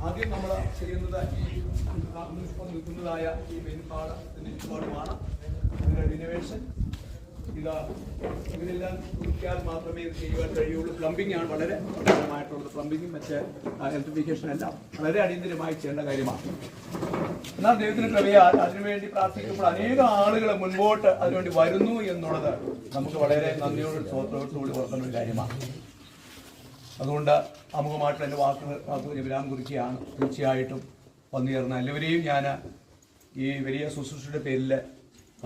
ആദ്യം നമ്മൾ ചെയ്യുന്നത് ഈ നിൽക്കുന്നതായ ഈ വെൻപാടത്തിന്റെ ചുറ്റുപാടുമാണ് ഇതിന്റെ റിനോവേഷൻ. ഇവരെല്ലാം കുറിക്കാൻ മാത്രമേ ഇത് ചെയ്യുവാൻ കഴിയുള്ളൂ. പ്ലംബിംഗ് ആണ് വളരെ പ്രധാനമായിട്ടുള്ളത്. പ്ലംബിങ്ങും മറ്റ് ഇലക്ട്രിഫിക്കേഷൻ എല്ലാം വളരെ അടിയന്തരമായി ചെയ്യേണ്ട കാര്യമാണ്. എന്നാൽ ദൈവത്തിന് കൃപയാൽ അതിനുവേണ്ടി പ്രാർത്ഥിക്കുമ്പോൾ അനേകം ആളുകൾ മുൻപോട്ട് അതിനുവേണ്ടി വരുന്നു എന്നുള്ളത് നമുക്ക് വളരെ നന്ദിയോടും സ്തോത്രത്തോടുകൂടി ഓർക്കുന്ന ഒരു കാര്യമാണ്. അതുകൊണ്ട് അമുഖമായിട്ട് എൻ്റെ വാക്കുകൾ വിരാം കുറിക്കുകയാണ്. തീർച്ചയായിട്ടും വന്നുചേർന്ന എല്ലാവരെയും ഞാൻ ഈ വലിയ ശുശ്രൂഷയുടെ പേരിൽ,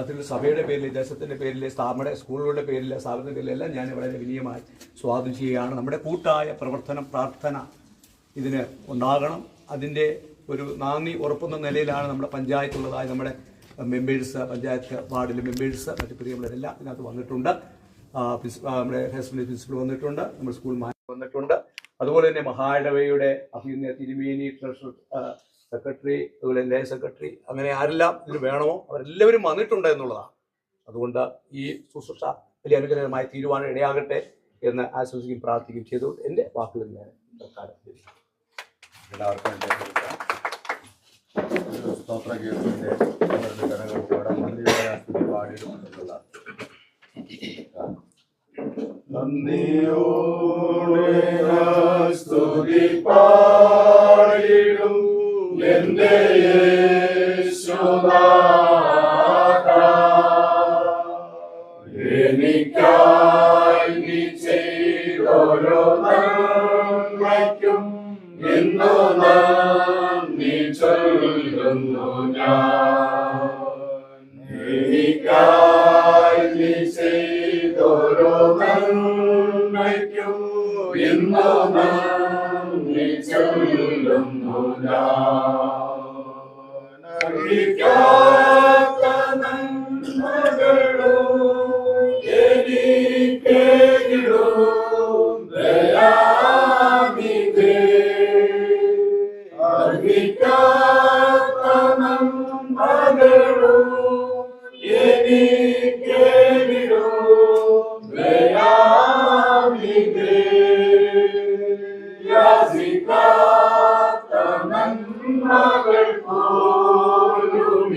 അതിൽ സഭയുടെ പേരിൽ, ദേശത്തിൻ്റെ പേരിൽ, നമ്മുടെ സ്കൂളുകളുടെ പേരിൽ, സ്ഥാപനത്തിൻ്റെ പേരിലെല്ലാം ഞാൻ വളരെ വിനയമായി സ്വാഗതം ചെയ്യുകയാണ്. നമ്മുടെ കൂട്ടായ പ്രവർത്തനം, പ്രാർത്ഥന ഇതിന് ഉണ്ടാകണം. അതിൻ്റെ ഒരു നാന്ദി ഉറപ്പുന്ന നിലയിലാണ് നമ്മുടെ പഞ്ചായത്തുള്ളതായ നമ്മുടെ മെമ്പേഴ്സ്, പഞ്ചായത്ത് വാർഡിലെ മെമ്പേഴ്സ്, മറ്റു പ്രിയമുള്ളവരെല്ലാം ഇതിനകത്ത് വന്നിട്ടുണ്ട്. നമ്മുടെ ഹൈസ്കൂളിൽ പ്രിൻസിപ്പൽ വന്നിട്ടുണ്ട്, നമ്മുടെ സ്കൂൾ മാനേജർ വന്നിട്ടുണ്ട്. അതുപോലെ തന്നെ മഹായിടവയുടെ അഭിനയ തിരുമേനി, ട്രഷറർ, സെക്രട്ടറി, അതുപോലെ ലേ സെക്രട്ടറി, അങ്ങനെ ആരെല്ലാം ഇതിന് വേണമോ അവരെല്ലാവരും വന്നിട്ടുണ്ട് എന്നുള്ളതാണ്. അതുകൊണ്ട് ഈ ശുശ്രൂഷ വലിയ അനുഗ്രഹമായി തീരുവാൻ ഇടയാകട്ടെ എന്ന് ആശ്വസിക്കുകയും പ്രാർത്ഥിക്കുകയും ചെയ്തു എൻ്റെ വാക്കുകൾ ഞാൻ സ്തോത്രഗീതത്തിന്റെ കരകൾക്കൂടെ നന്ദിയോടെ പാടിയിട്ടുള്ള നന്ദിയോടെ സ്തുതി പാടിടും എന്റെ യേശുനാഥാ, എനിക്കായി നീ ചെയ്തൊരു നന്മയ്ക്കും ഇന്നു നന്ദി ചൊല്ലുന്നു ഞാൻ. എനിക്കായി നീ ചെയ്തൊരു നന്മയ്ക്കും ഇന്നു നന്ദി ചൊല്ലുന്നു ഞാൻ. അറിയിക്കാത്ത നന്മകളും എനിക്കേകിടും ദയാനിധി, അറിയിക്കാത്ത നന്മകളും എനിക്കേകിടും ദയാനിധി, യാചിക്കാത്ത നന്മകൾ പോലും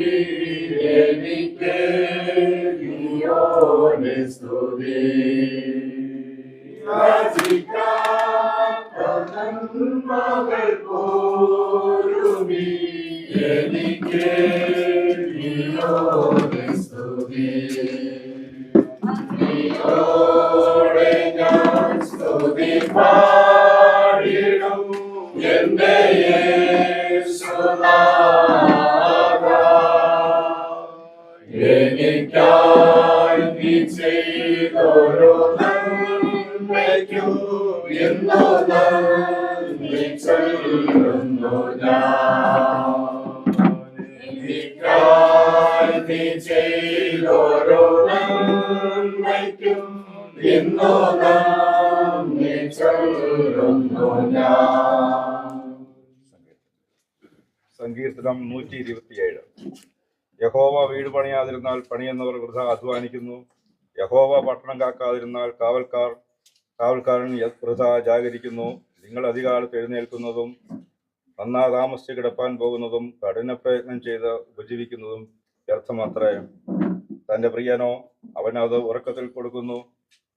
എനിക്ക് നീയോടെ സ്തുതി. യാചിക്കാത്ത നന്മകൾ പോലും എനിക്ക് നീയോടെ സ്തുതി. നീയോടെ ഞാൻ സ്തുതി പാടിടും എന്റെ യേശുനാഥാ, എനിക്കായി നീ ചെയ്തൊരു നന്മയ്ക്കും ഇന്നു നന്ദി ചൊല്ലുന്നു ഞാൻ. എനിക്കായി നീ ചെയ്തൊരു നന്മയ്ക്കും ഇന്നു നന്ദി ചൊല്ലുന്നു ഞാൻ. സങ്കീർത്തനം 127. യഹോവ വീട് പണിയാതിരുന്നാൽ പണിയുന്നവർ വൃഥ അധ്വാനിക്കുന്നു. യഹോവ പട്ടണം കാക്കാതിരുന്നാൽ കാവൽക്കാരൻ വൃഥ ജാഗരിക്കുന്നു. നിങ്ങൾ അധികാലത്ത് എഴുന്നേൽക്കുന്നതും നന്നാ താമസിച്ച് കിടപ്പാൻ പോകുന്നതും കഠിന പ്രയത്നം ചെയ്ത് ഉപജീവിക്കുന്നതും വ്യർത്ഥമത്രേ. തന്റെ പ്രിയനോ അവൻ അത് ഉറക്കത്തിൽ കൊടുക്കുന്നു.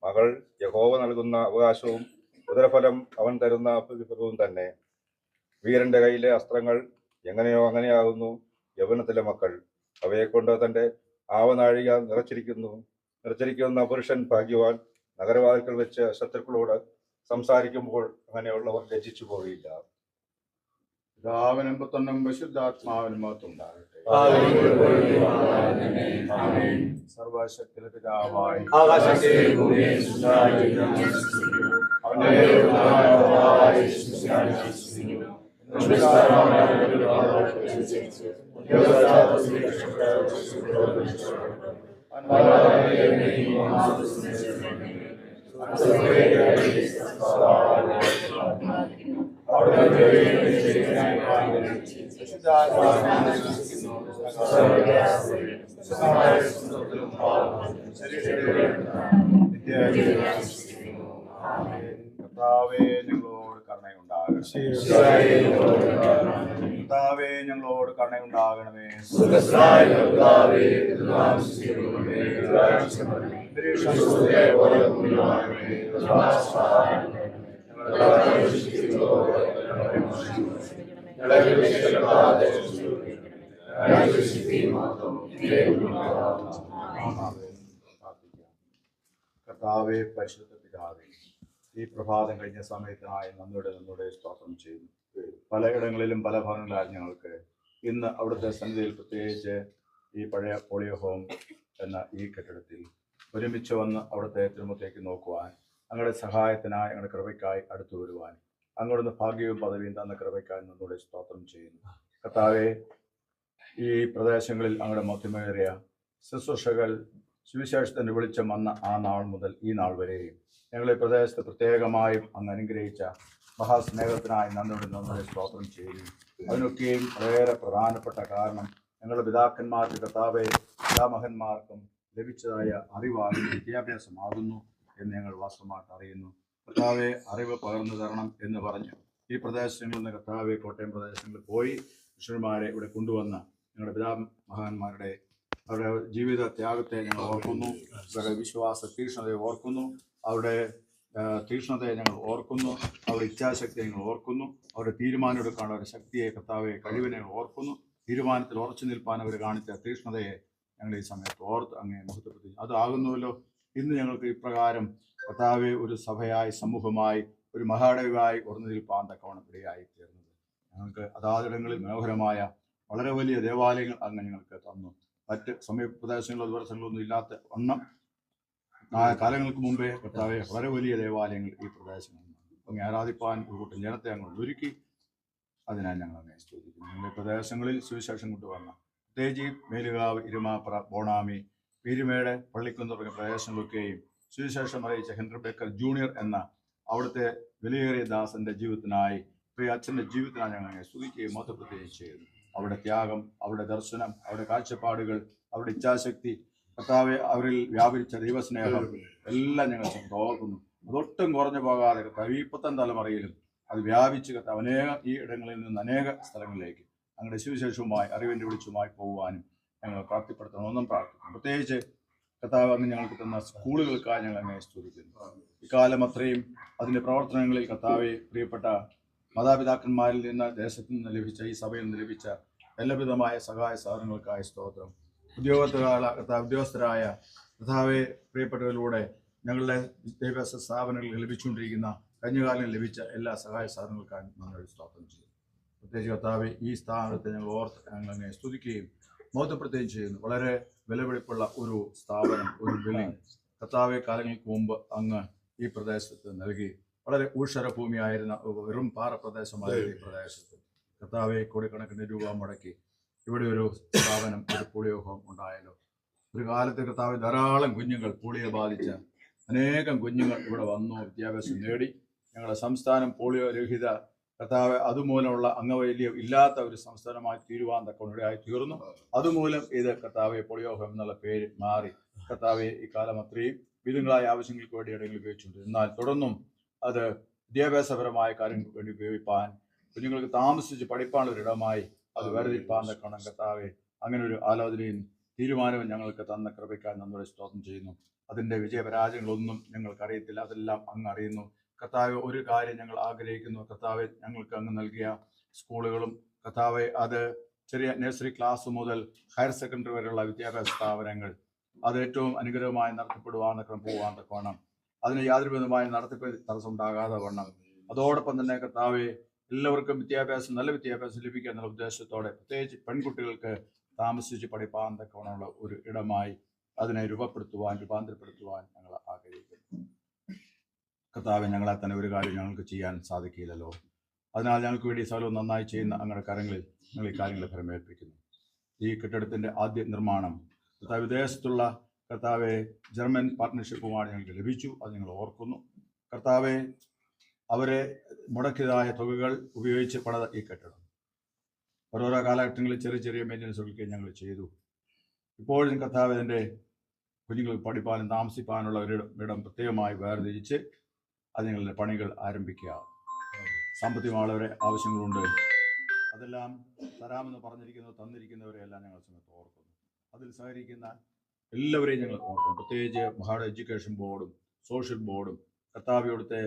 മകൾ യഹോവ നൽകുന്ന അവകാശവും ഉദരഫലം അവൻ തരുന്ന പ്രതിഫലവും തന്നെ. വീരന്റെ കയ്യിലെ അസ്ത്രങ്ങൾ എങ്ങനെയോ അങ്ങനെയാകുന്നു യൗവനത്തിലെ മക്കൾ. അവയെക്കൊണ്ട് തന്റെ ആവനാഴിക നിറച്ചിരിക്കുന്ന പുരുഷൻ ഭാഗ്യവാൻ. നഗരവാതിൽക്കൽ വെച്ച് ശത്രുക്കളോട് സംസാരിക്കുമ്പോൾ അങ്ങനെയുള്ളവർ ലജ്ജിച്ചു പോയില്ല. പിതാവിനും പുത്രനും പരിശുദ്ധാത്മാവിനും മഹത്വമുണ്ടാകട്ടെ. സർവശക്തിയുള്ള പിതാവായ കർത്താവേ ഞങ്ങളോട് കരുണയുണ്ടാകണമേ. കർത്താവേ ഞങ്ങളോട് കരുണയുണ്ടാകണമേ. കർത്താവേ പരിശുദ്ധ പിതാവേ, ഈ പ്രഭാതം കഴിഞ്ഞ സമയത്തിനായി നമ്മുടെ സ്തോത്രം ചെയ്യുന്നു. പലയിടങ്ങളിലും പല ഭാഗങ്ങളാൽ ഞങ്ങൾക്ക് ഇന്ന് അവിടുത്തെ സന്നിധിയിൽ പ്രത്യേകിച്ച് ഈ പഴയ പോളിയോ ഹോം എന്ന ഈ കെട്ടിടത്തിൽ ഒരുമിച്ച് വന്ന് അവിടുത്തെ തിരുമുഖത്തേക്ക് നോക്കുവാൻ, ഞങ്ങളുടെ സഹായത്തിനായി ഞങ്ങളുടെ കൃപയ്ക്കായി അടുത്തു വരുവാൻ അങ്ങോട്ട് ഭാഗ്യവും പദവിയും തന്ന കൃപയ്ക്കായി നമ്മുടെ സ്തോത്രം ചെയ്യുന്നു. കർത്താവെ, ഈ പ്രദേശങ്ങളിൽ അങ്ങയുടെ മധ്യമേറിയ ശുശ്രൂഷകൾ സുവിശേഷത്തിൻ്റെ വെളിച്ചം വന്ന ആ നാൾ മുതൽ ഈ നാൾ വരെയും ഞങ്ങളെ പ്രദേശത്ത് പ്രത്യേകമായും അങ്ങ് അനുഗ്രഹിച്ച മഹാസ്നേഹത്തിനായി നമ്മുടെ സ്തോത്രം ചെയ്യുന്നു. അതിനൊക്കെയും വളരെ പ്രധാനപ്പെട്ട കാരണം ഞങ്ങളുടെ പിതാക്കന്മാർക്ക് കർത്താവെ പിതാമഹന്മാർക്കും ലഭിച്ചതായ അറിവാകുന്നു, വിദ്യാഭ്യാസമാകുന്നു എന്ന് ഞങ്ങൾ വാസ്തവമായിട്ട് അറിയുന്നു. കർത്താവെ അറിവ് പകർന്നു തരണം എന്ന് പറഞ്ഞു ഈ പ്രദേശങ്ങളിൽ നിന്ന് കർത്താവെ കോട്ടയം പ്രദേശങ്ങളിൽ പോയി ശിഷ്യന്മാരെ ഇവിടെ കൊണ്ടുവന്ന ഞങ്ങളുടെ പിതാമഹന്മാരുടെ അവരുടെ ജീവിത ത്യാഗത്തെ ഞങ്ങൾ ഓർക്കുന്നു. അവരുടെ വിശ്വാസ തീക്ഷ്ണതയെ ഓർക്കുന്നു. അവരുടെ തീക്ഷ്ണതയെ ഞങ്ങൾ ഓർക്കുന്നു. അവരുടെ ഇച്ഛാശക്തിയെ ഞങ്ങൾ ഓർക്കുന്നു. അവരുടെ തീരുമാനമെടുക്കാനുള്ള ഒരു ശക്തിയെ കർത്താവെ കഴിവിനെ ഞങ്ങൾ ഓർക്കുന്നു. തീരുമാനത്തിൽ ഉറച്ചു നിൽപ്പാൻ അവർ കാണിച്ച തീക്ഷ്ണതയെ ഞങ്ങൾ ഈ സമയത്ത് ഓർത്ത് അങ്ങനെ മഹത്വപ്പെടുത്തി. അതാകുന്നുവല്ലോ ഇന്ന് ഞങ്ങൾക്ക് ഇപ്രകാരം കർത്താവെ ഒരു സഭയായി സമൂഹമായി ഒരു മഹാടവിയായി ഉറന്നു നിൽപ്പാൻ തക്കവണ്ണം ഇടയായി തീർന്നത്. ഞങ്ങൾക്ക് അതാതിടങ്ങളിൽ മനോഹരമായ വളരെ വലിയ ദേവാലയങ്ങൾ അങ്ങ് ഞങ്ങൾക്ക് തന്നു. മറ്റ് സമീപ പ്രദേശങ്ങളോ ദിവസങ്ങളൊന്നും ഇല്ലാത്ത വണ്ണം കാലങ്ങൾക്ക് മുമ്പേ കർത്താവെ വളരെ വലിയ ദേവാലയങ്ങൾ ഈ പ്രദേശങ്ങളിൽ അങ്ങ് ആരാധിപ്പാൻ ഒരു കൂട്ടം ജനത്തെ അങ്ങ് ഒരുക്കി. അതിനാൽ ഞങ്ങൾ അങ്ങനെ സ്തുതിക്കുന്നു. ഞങ്ങളുടെ പ്രദേശങ്ങളിൽ സുവിശേഷം കൊണ്ടുവന്ന പ്രത്യേകിച്ച് മേലുകാവ്, ഇരുമാപ്ര, ബോണാമി, പീരുമേട്, പള്ളിക്കുന്ന് തുടങ്ങിയ പ്രദേശങ്ങളൊക്കെയും സുവിശേഷം അറിയിച്ച ഹെൻറി ബേക്കർ ജൂനിയർ എന്ന അവിടുത്തെ വിലയേറിയ ദാസന്റെ ജീവിതത്തിനായി പ്രിയ അച്ഛൻ്റെ ജീവിതത്തിനായി ഞങ്ങൾ അങ്ങനെ സ്തുതിക്കുകയും മഹത്വപ്പെടുത്തുകയും ചെയ്യുന്നു. അവരുടെ ത്യാഗം, അവരുടെ ദർശനം, അവരുടെ കാഴ്ചപ്പാടുകൾ, അവരുടെ ഇച്ഛാശക്തി, കർത്താവെ അവരിൽ വ്യാപരിച്ച ദൈവസ്നേഹം എല്ലാം ഞങ്ങൾ ഓർക്കുന്നു. അതൊട്ടും കുറഞ്ഞു പോകാതെ കർത്താവ് ഈ 10 തലമുറയിലും അത് വ്യാപിച്ച് കർത്താവ് ഈ ഇടങ്ങളിൽ നിന്ന് അനേക സ്ഥലങ്ങളിലേക്ക് ഞങ്ങളുടെ സുവിശേഷവുമായി അറിവിൻ്റെ വെളിച്ചവുമായി പോകുവാനും ഞങ്ങൾ പ്രാപ്തിപ്പെടുത്തണമെന്നും പ്രാർത്ഥിക്കുന്നു. പ്രത്യേകിച്ച് കർത്താവ് അങ്ങ് ഞങ്ങൾക്ക് തന്ന സ്കൂളുകൾക്കായി ഞങ്ങൾ അങ്ങനെ സ്തുതിക്കുന്നു. ഇക്കാലം അത്രയും അതിൻ്റെ പ്രവർത്തനങ്ങളിൽ കർത്താവെ പ്രിയപ്പെട്ട മാതാപിതാക്കന്മാരിൽ നിന്ന് ദേശത്തു നിന്ന് ലഭിച്ച ഈ സഭയിൽ നിന്ന് ലഭിച്ച എല്ലാവിധമായ സഹായ സാധനങ്ങൾക്കായ സ്തോത്രം. ഉദ്യോഗസ്ഥരായ കർത്താവെ പ്രിയപ്പെട്ടവരിലൂടെ ഞങ്ങളുടെ വിദ്യാഭ്യാസ സ്ഥാപനങ്ങളിൽ ലഭിച്ചുകൊണ്ടിരിക്കുന്ന കഴിഞ്ഞകാലങ്ങളിൽ ലഭിച്ച എല്ലാ സഹായ സാധനങ്ങൾക്കായി നമ്മൾ സ്തോത്രം ചെയ്യും. പ്രത്യേകിച്ച് കർത്താവെ ഈ സ്ഥാപനത്തെ ഞങ്ങൾ ഓർത്ത് ഞങ്ങൾ അങ്ങനെ സ്തുതിക്കുകയും മഹത്വപ്പെടുത്തുകയും ചെയ്യുന്നു. വളരെ വിലപിടിപ്പുള്ള ഒരു സ്ഥാപനം, ഒരു ബിൽഡിംഗ് കർത്താവെ കാലങ്ങൾക്ക് മുമ്പ് അങ്ങ് ഈ പ്രദേശത്ത് നൽകി. വളരെ ഊഷരഭൂമിയായിരുന്ന വെറും പാറ പ്രദേശമായിരുന്ന ഈ പ്രദേശത്ത് കർത്താവെ കോടിക്കണക്കിന് രൂപ മുടക്കി ഇവിടെ ഒരു സ്ഥാപനം, ഒരു പോളിയോ ഹോം ഉണ്ടായല്ലോ. ഒരു കാലത്ത് കർത്താവ് ധാരാളം കുഞ്ഞുങ്ങൾ പോളിയോ ബാധിച്ച അനേകം കുഞ്ഞുങ്ങൾ ഇവിടെ വന്നു, വിദ്യാഭ്യാസം നേടി. ഞങ്ങളുടെ സംസ്ഥാനം പോളിയോ രഹിത കർത്താവ് അതുമൂലമുള്ള അംഗവൈകല്യം ഇല്ലാത്ത ഒരു സംസ്ഥാനമായി തീരുവാൻ തക്കവണ്ണയായി തീർന്നു. അതുമൂലം ഇത് കർത്താവെ പോളിയോ ഹോം എന്നുള്ള പേര് മാറി. കർത്താവെ ഈ കാലം അത്രയും വിധങ്ങളായ ആവശ്യങ്ങൾക്ക് വേണ്ടി ഇടങ്ങളിൽ ഉപയോഗിച്ചിട്ടുണ്ട്. എന്നാൽ തുടർന്നും അത് വിദ്യാഭ്യാസപരമായ കാര്യങ്ങൾക്ക് വേണ്ടി ഉപയോഗിപ്പാൻ, കുഞ്ഞുങ്ങൾക്ക് താമസിച്ച് പഠിപ്പാനുള്ള ഒരിടമായി അത് വേർതിരിപ്പാൻ തക്കണം. കർത്താവെ അങ്ങനെ ഒരു ആലോചനയും തീരുമാനവും ഞങ്ങൾക്ക് തന്ന കൃപയ്ക്കായി നമ്മുടെ സ്തോത്രം ചെയ്യുന്നു. അതിൻ്റെ വിജയപരാജയങ്ങളൊന്നും ഞങ്ങൾക്ക് അറിയത്തില്ല, അതെല്ലാം അങ്ങ് അറിയുന്നു. കർത്താവെ ഒരു കാര്യം ഞങ്ങൾ ആഗ്രഹിക്കുന്നു. കർത്താവെ ഞങ്ങൾക്ക് അങ്ങ് നൽകിയ സ്കൂളുകളും കർത്താവെ അത് ചെറിയ നഴ്സറി ക്ലാസ് മുതൽ ഹയർ സെക്കൻഡറി വരെയുള്ള വിദ്യാഭ്യാസ സ്ഥാപനങ്ങൾ അത് ഏറ്റവും അനുഗ്രഹമായി നടത്തപ്പെടുവാൻ പോകാൻ തക്കവണ്ണം അതിന് യാതൊരു വിധമായ നടത്തിപ്പ് തടസ്സം ഉണ്ടാകാതെ വണ്ണം, അതോടൊപ്പം തന്നെ കർത്താവെ എല്ലാവർക്കും വിദ്യാഭ്യാസം, നല്ല വിദ്യാഭ്യാസം ലഭിക്കുക എന്നുള്ള ഉദ്ദേശത്തോടെ പ്രത്യേകിച്ച് പെൺകുട്ടികൾക്ക് താമസിച്ച് പഠിപ്പാൻ തക്കവണ്ണമുള്ള ഒരു ഇടമായി അതിനെ രൂപാന്തരപ്പെടുത്തുവാൻ ഞങ്ങൾ ആഗ്രഹിക്കുന്നു. കർത്താവെ ഞങ്ങളെ തന്നെ ഒരു കാര്യം ഞങ്ങൾക്ക് ചെയ്യാൻ സാധിക്കില്ലല്ലോ. അതിനാൽ ഞങ്ങൾക്ക് വേണ്ടി സകലവും നന്നായി ചെയ്യുന്ന അങ്ങയുടെ കരങ്ങളിൽ ഞങ്ങൾ ഈ കാര്യങ്ങളെ ഫലമേൽപ്പിക്കുന്നു. ഈ കെട്ടിടത്തിൻ്റെ ആദ്യ നിർമ്മാണം കർത്താവ് വിദേശത്തുള്ള കർത്താവെ ജർമ്മൻ പാർട്ട്ണർഷിപ്പുമാണ് ഞങ്ങൾക്ക് ലഭിച്ചു. അത് ഞങ്ങൾ ഓർക്കുന്നു. കർത്താവെ അവരെ മുടക്കിയതായ തുകകൾ ഉപയോഗിച്ച് പണിത ഈ കെട്ടിടം ഓരോരോ കാലഘട്ടങ്ങളിൽ ചെറിയ ചെറിയ മെയിൻ്റനൻസുകൾക്ക് ഞങ്ങൾ ചെയ്തു. ഇപ്പോഴും കർത്താവ് അതിൻ്റെ കുഞ്ഞുങ്ങൾക്ക് പഠിപ്പാനും താമസിപ്പാനുള്ള ഒരു ഇടം പ്രത്യേകമായി വേർതിരിച്ച് അത് ഞങ്ങളുടെ പണികൾ ആരംഭിക്കുക. സാമ്പത്തികമായ വളരെ ആവശ്യങ്ങളുണ്ട്. അതെല്ലാം തരാമെന്ന് പറഞ്ഞിരിക്കുന്നത് തന്നിരിക്കുന്നവരെയെല്ലാം ഞങ്ങൾ സമയത്ത് ഓർക്കുന്നു. അതിൽ സഹകരിക്കുന്ന എല്ലാവരെയും ഞങ്ങൾ ഓർക്കുന്നു. പ്രത്യേകിച്ച് മഹാട് എഡ്യൂക്കേഷൻ ബോർഡും സോഷ്യൽ ബോർഡും കർത്താവിയോടുത്തെ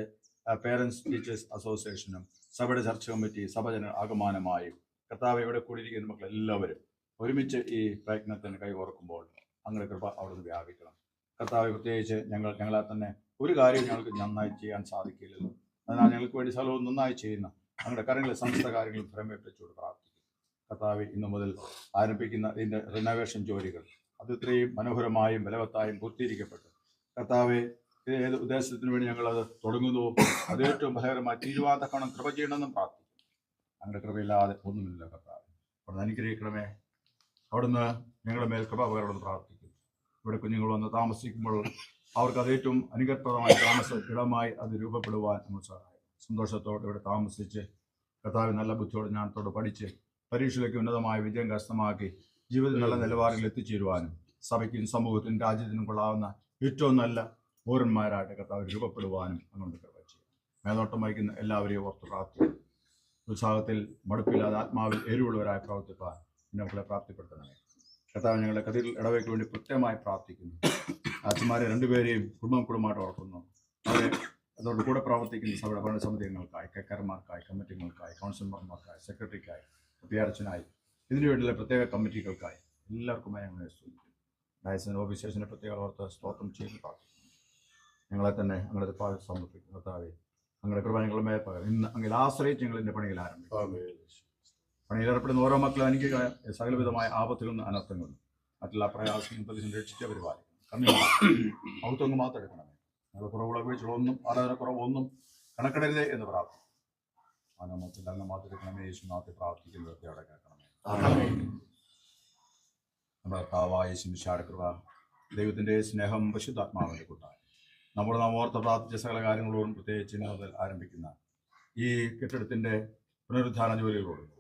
പേരൻസ് ടീച്ചേഴ്സ് അസോസിയേഷനും സഭയുടെ ചർച്ച കമ്മിറ്റി സഭജന ആകമാനമായും കർത്താവ് ഇവിടെ കൂടിയിരിക്കുന്ന മക്കൾ എല്ലാവരും ഒരുമിച്ച് ഈ പ്രയത്നത്തിന് കൈകോർക്കുമ്പോൾ അങ്ങനെ കൃപ അവിടുന്ന് വ്യാപിക്കണം. കർത്താവ് പ്രത്യേകിച്ച് ഞങ്ങളെ തന്നെ ഒരു കാര്യം ഞങ്ങൾക്ക് നന്നായി ചെയ്യാൻ സാധിക്കില്ലല്ലോ. അതിനാൽ ഞങ്ങൾക്ക് വേണ്ടി സ്ഥലവും നന്നായി ചെയ്യുന്ന ഞങ്ങളുടെ കാര്യങ്ങളിൽ സമസ്ത കാര്യങ്ങളും ഭ്രമേൽപ്പിച്ചുകൊണ്ട് പ്രാർത്ഥിക്കും. കർത്താവ് ഇന്നു മുതൽ ആരംഭിക്കുന്ന ഇതിൻ്റെ റിനോവേഷൻ ജോലികൾ അത് ഇത്രയും മനോഹരമായും ബലവത്തായും പൂർത്തീകരിക്കപ്പെട്ടു. കർത്താവ് ഏത് ഉദ്ദേശത്തിന് വേണ്ടി ഞങ്ങളത് തുടങ്ങുന്നു അത് ഏറ്റവും ഫലകരമായി തീരുവാതക്കണം കൃപ ചെയ്യണമെന്നും പ്രാർത്ഥിക്കും. അങ്ങനെ കൃപയില്ലാതെ ഒന്നുമില്ല കർത്താവ്. അവിടുന്ന് അനുഗ്രഹിക്കണമേ. അവിടുന്ന് ഞങ്ങളുടെ മേൽ കൃപ പകരണമെന്ന് പ്രാർത്ഥിക്കും. ഇവിടെ കുഞ്ഞുങ്ങൾ വന്ന് താമസിക്കുമ്പോൾ അവർക്ക് അത് ഏറ്റവും അനുഗ്രഹപ്രദമായ ഇടമായി അത് രൂപപ്പെടുവാൻ നമ്മൾ സഹായിക്കും. സന്തോഷത്തോടെ ഇവിടെ താമസിച്ച് കർത്താവ് നല്ല ബുദ്ധിയോടെ ജ്ഞാനത്തോടെ പഠിച്ച് പരീക്ഷയിലേക്ക് ഉന്നതമായ വിജയം കരസ്ഥമാക്കി ജീവിതത്തിൽ നല്ല നിലവാരങ്ങളിൽ എത്തിച്ചേരുവാനും സഭയ്ക്കും സമൂഹത്തിനും രാജ്യത്തിനും കൊള്ളാവുന്ന ഏറ്റവും നല്ല പൗരന്മാരായിട്ട് കർത്താവ് രൂപപ്പെടുവാനും അങ്ങോട്ട് കൃപ ചെയ്യും. മേലോട്ടം വഹിക്കുന്ന എല്ലാവരെയും ഓർത്ത് പ്രാർത്ഥിക്കും. ഉത്സാഹത്തിൽ മടുപ്പില്ലാതെ ആത്മാവിൽ എരിവുള്ളവരായി പ്രവർത്തിപ്പാൻ ഞങ്ങളെ പ്രാപ്തിപ്പെടുത്തണമേ. കർത്താവ് ഞങ്ങളുടെ കതിരിൽ ഇടവയ്ക്ക് വേണ്ടി കൃത്യമായി പ്രാർത്ഥിക്കുന്നു. അച്ഛന്മാരെ രണ്ടുപേരെയും കുടുംബമായിട്ട് ഓർക്കുന്നു. അവരെ അതോട് കൂടെ പ്രവർത്തിക്കുന്ന സഭയുടെ ഭരണസമിതി അംഗങ്ങൾക്കായി, കൈക്കാരന്മാർക്കായി, കമ്മിറ്റികൾക്കായി, കൗൺസിലർമാർക്കായി, സെക്രട്ടറിക്കായി, അഭ്യർത്ഥനായി, ഇതിനുവേണ്ടിയുള്ള പ്രത്യേക കമ്മിറ്റികൾക്കായി എല്ലാവർക്കുമായി ഞങ്ങളെ സ്തുതിക്കുന്നു. ഡയസിൻ്റെ ഓഫീസേഴ്സിനെ പ്രത്യേക ഓർത്ത് സ്തോത്രം ചെയ്ത് പ്രാർത്ഥിക്കുന്നു. ഞങ്ങളെ തന്നെ ഞങ്ങളുടെ സമർപ്പിക്കുന്നു. കർത്താവേ, ഞങ്ങളുടെ കൃപ ഞങ്ങളുടെ മേൽ പകരം ഇന്ന് അങ്ങനെ ആശ്രയിച്ച് ഞങ്ങളിൻ്റെ പണികൾ ആരംഭിക്കും. പണിയിലേർപ്പെടുന്ന ഓരോ മക്കളും എനിക്ക് സകലവിധമായ ആപത്തിൽ നിന്ന് അനർത്ഥങ്ങളിൽ നിന്ന് മറ്റുള്ള പ്രയാസങ്ങളും പ്രതിസന്ധി രക്ഷിച്ച് പരിപാലിക്കും. ഔത്തൊന്നും മാത്രം എടുക്കണമേ. ഞങ്ങളുടെ കുറവുള്ള വീഴ്ചകളൊന്നും ആരാധനക്കുറവൊന്നും കണക്കിടരുതേ എന്ന് പ്രാർത്ഥിക്കും. ആനമത്തിൽ അങ്ങ് മാത്രം എടുക്കണമേ. യേശുനാഥത്തെ പ്രാർത്ഥിക്കുന്നതൊക്കെ അവിടെ കേൾക്കണമേ. നമ്മുടെ കർത്താവായ യേശുമിശിഹായുടെ കൃപ, ദൈവത്തിൻ്റെ സ്നേഹം, പരിശുദ്ധാത്മാവിൻ്റെ കൂട്ടായി നമ്മൾ നാം ഓർത്ത് പ്രാർത്ഥിച്ച സകല കാര്യങ്ങളോടും പ്രത്യേകിച്ച് ഇന്ന് മുതൽ ആരംഭിക്കുന്ന ഈ കെട്ടിടത്തിൻ്റെ പുനരുദ്ധാരണ ജോലികളോടും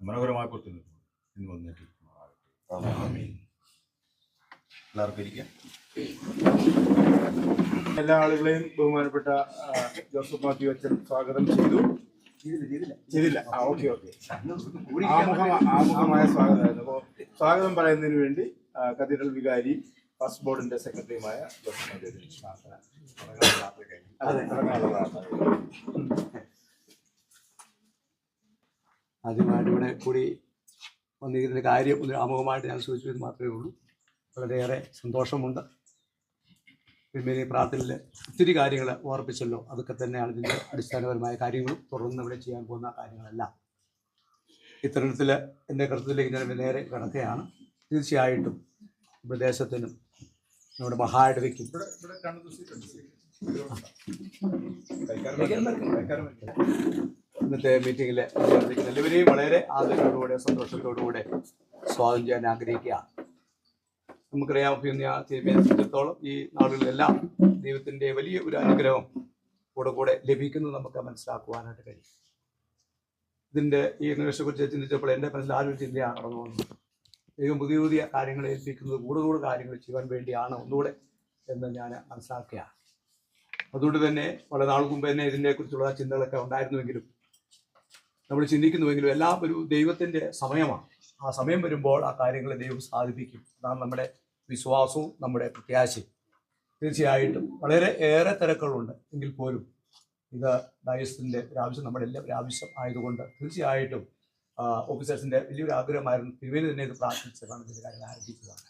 മനോഹരമായി പുറത്തുനിന്നു ഇന്ന് വന്നിട്ട് എല്ലാവർക്കും ഇരിക്കാം. എല്ലാ ആളുകളെയും ബഹുമാനപ്പെട്ട ജോസഫ് മാത്യു അച്ഛൻ സ്വാഗതം ചെയ്തില്ല. ഓക്കെ ആമുഖമായ സ്വാഗതമായിരുന്നു. അപ്പോൾ സ്വാഗതം പറയുന്നതിന് വേണ്ടി കത്തീഡ്രൽ വികാരി ഫസ്റ്റ് ബോർഡിന്റെ സെക്രട്ടറിയുമായ ജോസഫ് മാത്യു ആദ്യമായിട്ട് ഇവിടെ കൂടി വന്നിരിക്കുന്ന കാര്യം ഒരു ആമുഖമായിട്ട് ഞാൻ സൂചിപ്പിച്ചത് മാത്രമേ ഉള്ളൂ. വളരെയേറെ സന്തോഷമുണ്ട്. പിന്നെ പ്രാർത്ഥനയിൽ ഒത്തിരി കാര്യങ്ങൾ ഓർപ്പിച്ചല്ലോ. അതൊക്കെ തന്നെയാണ് ഇതിൻ്റെ അടിസ്ഥാനപരമായ കാര്യങ്ങളും തുടർന്ന് ഇവിടെ ചെയ്യാൻ പോകുന്ന കാര്യങ്ങളെല്ലാം. ഇത്തരത്തിൽ എൻ്റെ കൃത്യത്തിലേക്ക് ഞാൻ നേരെ കിടക്കുകയാണ്. തീർച്ചയായിട്ടും പ്രദേശത്തിനും നമ്മുടെ മഹായിടവയ്ക്കും ഇന്നത്തെ മീറ്റിങ്ങിൽ എല്ലാവരെയും വളരെ ആദരവോടുകൂടെ സന്തോഷത്തോടുകൂടെ സ്വാഗതം ചെയ്യാൻ ആഗ്രഹിക്കുകയാണ്. നമുക്കറിയാം, പിന്നെ സംബന്ധിച്ചിടത്തോളം ഈ നാളുകളിലെല്ലാം ദൈവത്തിൻ്റെ വലിയ ഒരു അനുഗ്രഹം കൂടെ ലഭിക്കുന്നത് നമുക്ക് മനസ്സിലാക്കുവാനായിട്ട് കഴിയും. ഇതിൻ്റെ ഈ നിമിഷത്തെക്കുറിച്ച് ചിന്തിച്ചപ്പോൾ എൻ്റെ മനസ്സിൽ ആരൊരു ചിന്തയാണ് കടന്നു വന്നത്. ദൈവം പുതിയ പുതിയ കാര്യങ്ങൾ ഏൽപ്പിക്കുന്നത് കൂടുതൽ കാര്യങ്ങൾ ചെയ്യാൻ വേണ്ടിയാണ് ഒന്നുകൂടെ എന്ന് ഞാൻ മനസ്സിലാക്കുകയാണ്. അതുകൊണ്ട് തന്നെ വളരെ നാൾ മുമ്പ് തന്നെ ഇതിനെക്കുറിച്ചുള്ള ചിന്തകളൊക്കെ ഉണ്ടായിരുന്നുവെങ്കിലും നമ്മൾ ചിന്തിക്കുന്നുവെങ്കിലും എല്ലാം ഒരു ദൈവത്തിൻ്റെ സമയമാണ്. ആ സമയം വരുമ്പോൾ ആ കാര്യങ്ങളെ ദൈവം സാധിപ്പിക്കും. അതാണ് നമ്മുടെ വിശ്വാസവും നമ്മുടെ പ്രത്യാശയും. തീർച്ചയായിട്ടും വളരെ ഏറെ തിരക്കുകളുണ്ട് എങ്കിൽ പോലും ഇത് ഡയസിൻ്റെ ഒരു ആവശ്യം, നമ്മുടെ എല്ലാവരും ആവശ്യം ആയതുകൊണ്ട് തീർച്ചയായിട്ടും ഓഫീസേഴ്സിൻ്റെ വലിയൊരു ആഗ്രഹമായിരുന്നു. തിരുവേലി തന്നെ ഇത് പ്രാർത്ഥിച്ചതാണ് ഇതിൻ്റെ കാര്യങ്ങൾ ആരംഭിച്ചതാണ്.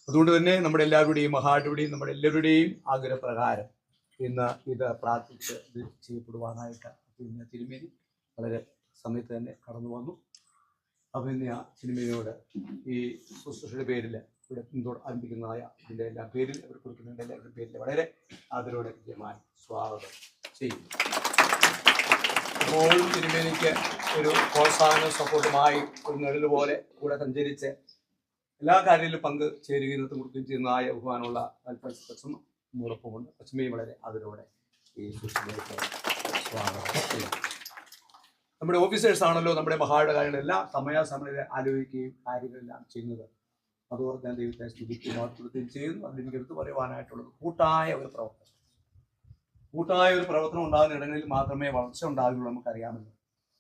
അതുകൊണ്ട് തന്നെ നമ്മുടെ എല്ലാവരുടെയും മഹാടുടെയും നമ്മുടെ എല്ലാവരുടെയും ആഗ്രഹപ്രകാരം ഇന്ന് ഇത് പ്രാർത്ഥിച്ച് ഇത് ചെയ്യപ്പെടുവാനായിട്ട് പിന്നെ തിരുമേനി വളരെ സമയത്ത് തന്നെ കടന്നു വന്നു. അപ്പം ഇന്ന് ആ തിരുമേനിയോട് ഈ ശുശ്രൂഷയുടെ പേരിൽ ഇവിടെ ഇതോട് ആരംഭിക്കുന്നതായ ഇതിൻ്റെ എല്ലാ പേരിൽ അവർ കൊടുക്കുന്നതിൻ്റെ എല്ലാവരുടെ പേരിൽ വളരെ ആദരവോടെ കൃത്യമായി സ്വാഗതം ചെയ്യും. അപ്പോൾ തിരുമേനിക്ക് ഒരു പ്രോത്സാഹന സപ്പോർട്ടുമായി ഒരു നിഴൽ പോലെ കൂടെ സഞ്ചരിച്ച് എല്ലാ കാര്യങ്ങളിലും പങ്ക് ചേരുകയും കൊടുക്കുകയും ചെയ്യുന്നതായ ബഹുമാനമുള്ള അച്ഛൻ നമ്മോടൊപ്പമുണ്ട്. അച്ഛമ്മയും വളരെ ആദരവോടെ ഈ ശുശ്രൂഷയിലേക്ക് സ്വാഗതം ചെയ്യും. നമ്മുടെ ഓഫീസേഴ്സാണല്ലോ നമ്മുടെ മഹായുടെ കാര്യങ്ങളെല്ലാം സമയാസമയത്തെ ആലോചിക്കുകയും കാര്യങ്ങളെല്ലാം ചെയ്യുന്നത്. അതുപോലെ ഞാൻ ദൈവത്തെ സ്തുതിക്കുകയും വാർത്തപ്പെടുത്തുകയും ചെയ്യുന്നു. അതിലെനിക്ക് എടുത്തു പറയുവാനായിട്ടുള്ളത് കൂട്ടായ ഒരു പ്രവർത്തനം. കൂട്ടായ ഒരു പ്രവർത്തനം ഉണ്ടാകുന്ന ഇടങ്ങളിൽ മാത്രമേ വളർച്ച ഉണ്ടാകുകയുള്ളൂ, നമുക്കറിയാമല്ലോ.